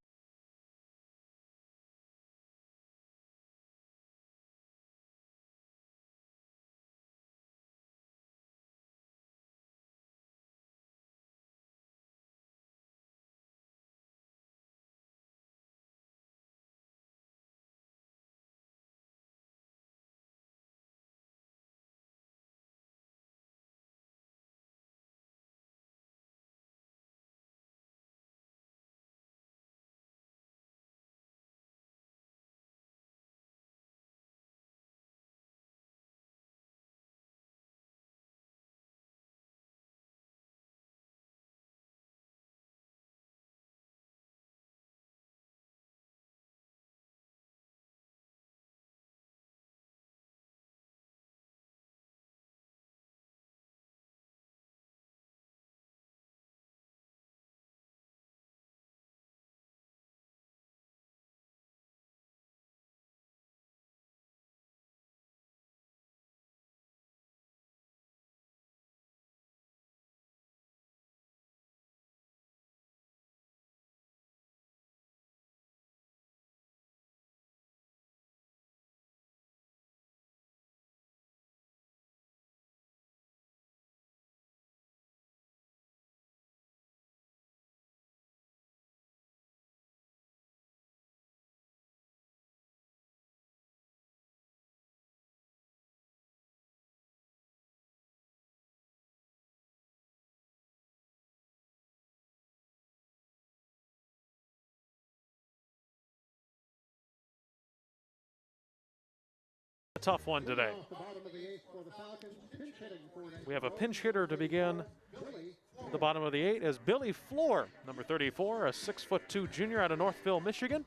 A tough one today. Off the bottom of the 8th for the Falcons, pinch hitting for We have a pinch hitter to begin the bottom of the 8 as Billy Floor, number 34, a 6'2" junior out of Northville, Michigan,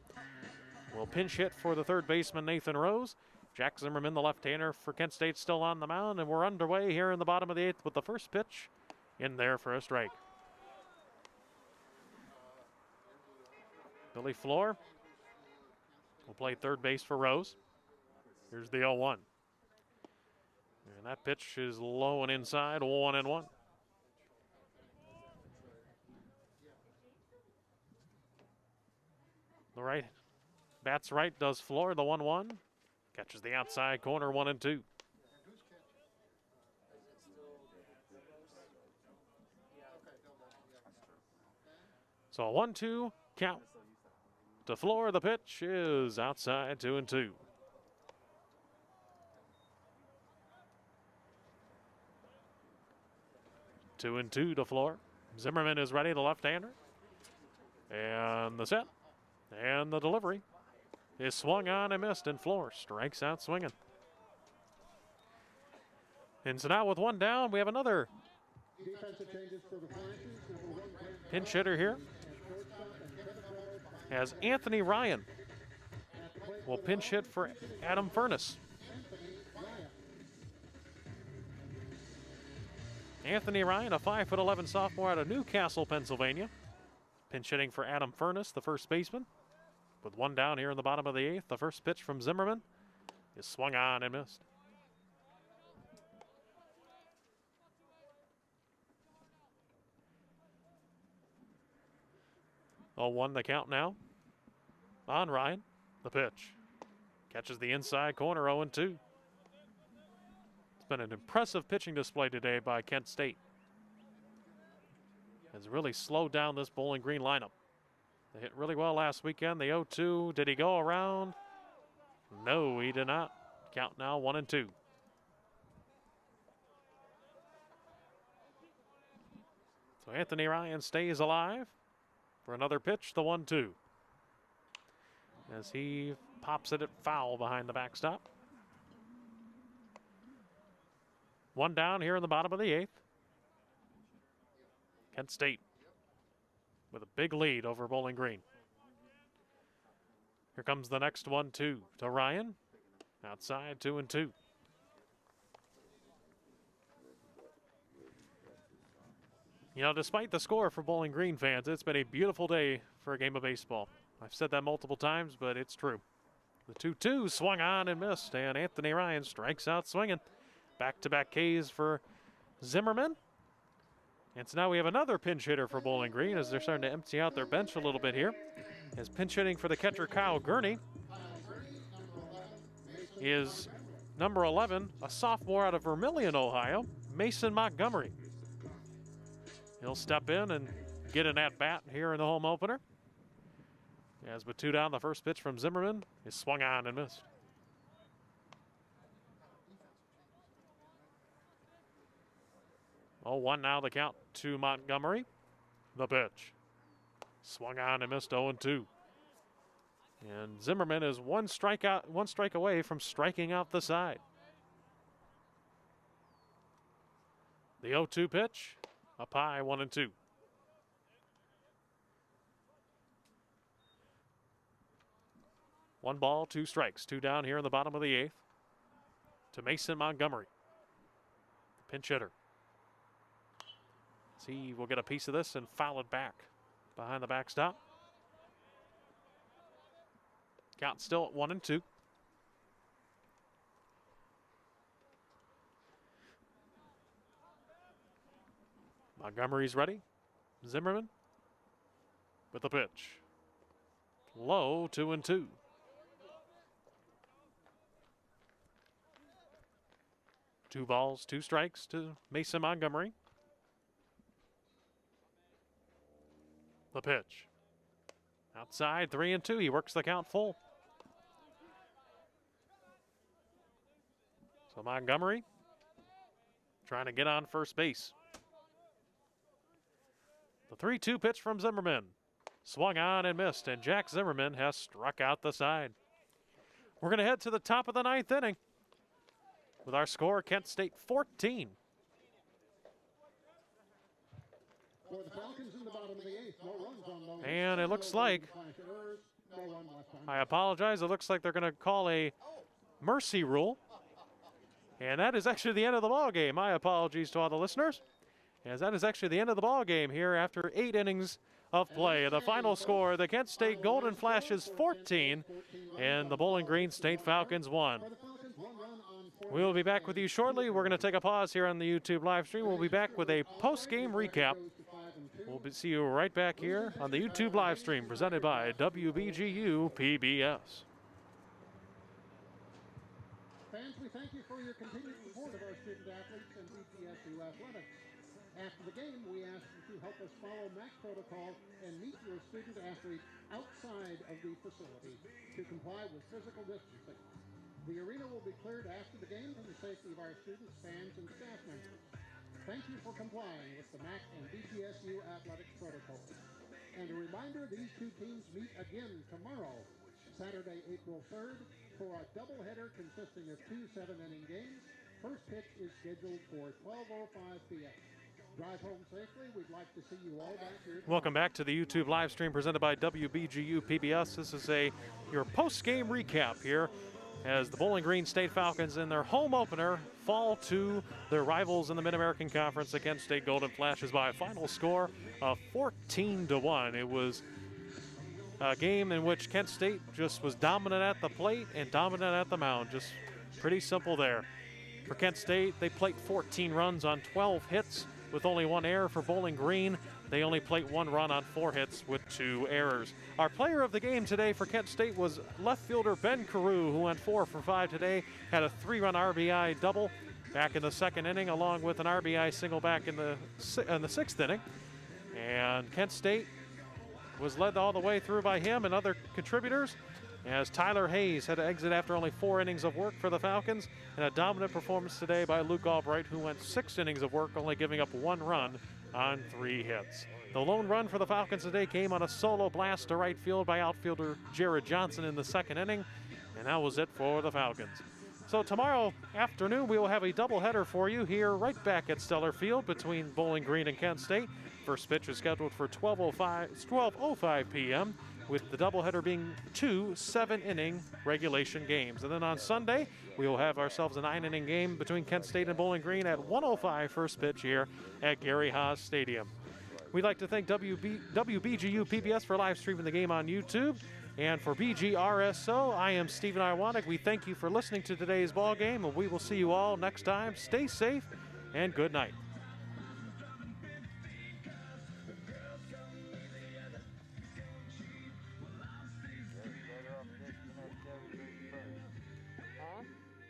will pinch hit for the third baseman Nathan Rose. Jack Zimmerman, the left-hander for Kent State, still on the mound, and we're underway here in the bottom of the 8th with the first pitch in there for a strike. Billy Floor will play third base for Rose. Here's the 0-1. And that pitch is low and inside, 1-1. The right, bats right, does Floor, the 1-1. Catches the outside corner, 1-2. So a 1-2 count to Floor. The pitch is outside, 2-2. 2-2 to Floor. Zimmerman is ready, the left-hander. And the set. And the delivery is swung on and missed, and Floor strikes out swinging. And so now with 1 down, we have another defensive changes for the Flashes. Number 1, Grant pinch hitter here as Anthony Ryan will pinch hit for Adam Furness. Anthony Ryan, a 5'11" sophomore out of Newcastle, Pennsylvania. Pinch hitting for Adam Furness, the first baseman. With 1 down here in the bottom of the 8th, the first pitch from Zimmerman is swung on and missed. Oh, 1 the count now on Ryan. The pitch catches the inside corner, 0-2. It's been an impressive pitching display today by Kent State. Has really slowed down this Bowling Green lineup. They hit really well last weekend. The 0-2, did he go around? No, he did not. Count now 1-2. So Anthony Ryan stays alive for another pitch, the 1-2. As he pops it at foul behind the backstop. One down here in the bottom of the 8th. Kent State with a big lead over Bowling Green. Here comes the next 1-2 to Ryan. Outside, 2-2. You know, despite the score for Bowling Green fans, it's been a beautiful day for a game of baseball. I've said that multiple times, but it's true. The 2-2 swung on and missed, and Anthony Ryan strikes out swinging. Back-to-back Ks for Zimmerman. And so now we have another pinch hitter for Bowling Green as they're starting to empty out their bench a little bit here. As pinch hitting for the catcher Kyle Gurney is number 11, a sophomore out of Vermillion, Ohio, Mason Montgomery. He'll step in and get an at-bat here in the home opener. As with 2 down, the first pitch from Zimmerman is swung on and missed. 0-1 now the count to Montgomery. The pitch. Swung on and missed 0-2. And Zimmerman is one strike away from striking out the side. The 0-2 pitch, up high, 1-2. One ball, 2 strikes, 2 down here in the bottom of the 8th to Mason Montgomery, pinch hitter. So he will get a piece of this and foul it back behind the backstop. Count still at 1-2. Montgomery's ready. Zimmerman with the pitch. Low, 2-2. Two balls, 2 strikes to Mason Montgomery. The pitch. Outside, 3-2. He works the count full. So Montgomery trying to get on first base. The 3-2 pitch from Zimmerman. Swung on and missed, and Jack Zimmerman has struck out the side. We're going to head to the top of the 9th inning with our score, Kent State 14. For the Falcons in the bottom of the 8th, no runs on those. And it looks like, I apologize, it looks like they're going to call a mercy rule. And that is actually the end of the ball game. My apologies to all the listeners, as that is actually the end of the ball game here after 8 innings of play. The final score, the Kent State Golden Flashes 14 and the Bowling Green State Falcons 1. We will be back with you shortly. We're going to take a pause here on the YouTube live stream. We'll be back with a post-game recap. We'll see you right back here on the YouTube live stream presented by WBGU PBS. Fans, we thank you for your continued support of our student athletes and BGSU athletics. After the game, we ask you to help us follow MAC protocol and meet your student athlete outside of the facility to comply with physical distancing. The arena will be cleared after the game for the safety of our students, fans, and staff members. Thank you for complying with the MAC and BGSU athletics protocols. And a reminder, these 2 teams meet again tomorrow, Saturday, April 3rd, for a doubleheader consisting of 2 7-inning games. First pitch is scheduled for 12:05 p.m. Drive home safely. We'd like to see you all back here. Welcome back to the YouTube live stream presented by WBGU PBS. This is your post-game recap here as the Bowling Green State Falcons in their home opener fall to their rivals in the Mid-American Conference, the Kent State Golden Flashes, by a final score of 14-1. It was a game in which Kent State just was dominant at the plate and dominant at the mound. Just pretty simple there. For Kent State, they plate 14 runs on 12 hits with only 1 error. For Bowling Green, they only plate 1 run on 4 hits with 2 errors. Our player of the game today for Kent State was left fielder Ben Carew, who went 4 for 5 today, had a 3-run RBI double back in the 2nd inning, along with an RBI single back in the 6th inning. And Kent State was led all the way through by him and other contributors. as Tyler Hayes had to exit after only 4 innings of work for the Falcons, and a dominant performance today by Luke Albright, who went 6 innings of work, only giving up 1 run on 3 hits. The lone run for the Falcons today came on a solo blast to right field by outfielder Jared Johnson in the 2nd inning, and that was it for the Falcons. So tomorrow afternoon, we will have a doubleheader for you here right back at Steller Field between Bowling Green and Kent State. First pitch is scheduled for 12:05 p.m., with the doubleheader being 2 7-inning regulation games. And then on Sunday, we will have ourselves a 9-inning game between Kent State and Bowling Green at 1:05 first pitch here at Gary Haas Stadium. We'd like to thank WBGU PBS for live streaming the game on YouTube. And for BGRSO, I am Stephen Iwanek. We thank you for listening to today's ball game, and we will see you all next time. Stay safe and good night.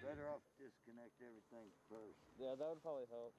Better off disconnect everything first. Yeah, that would probably help.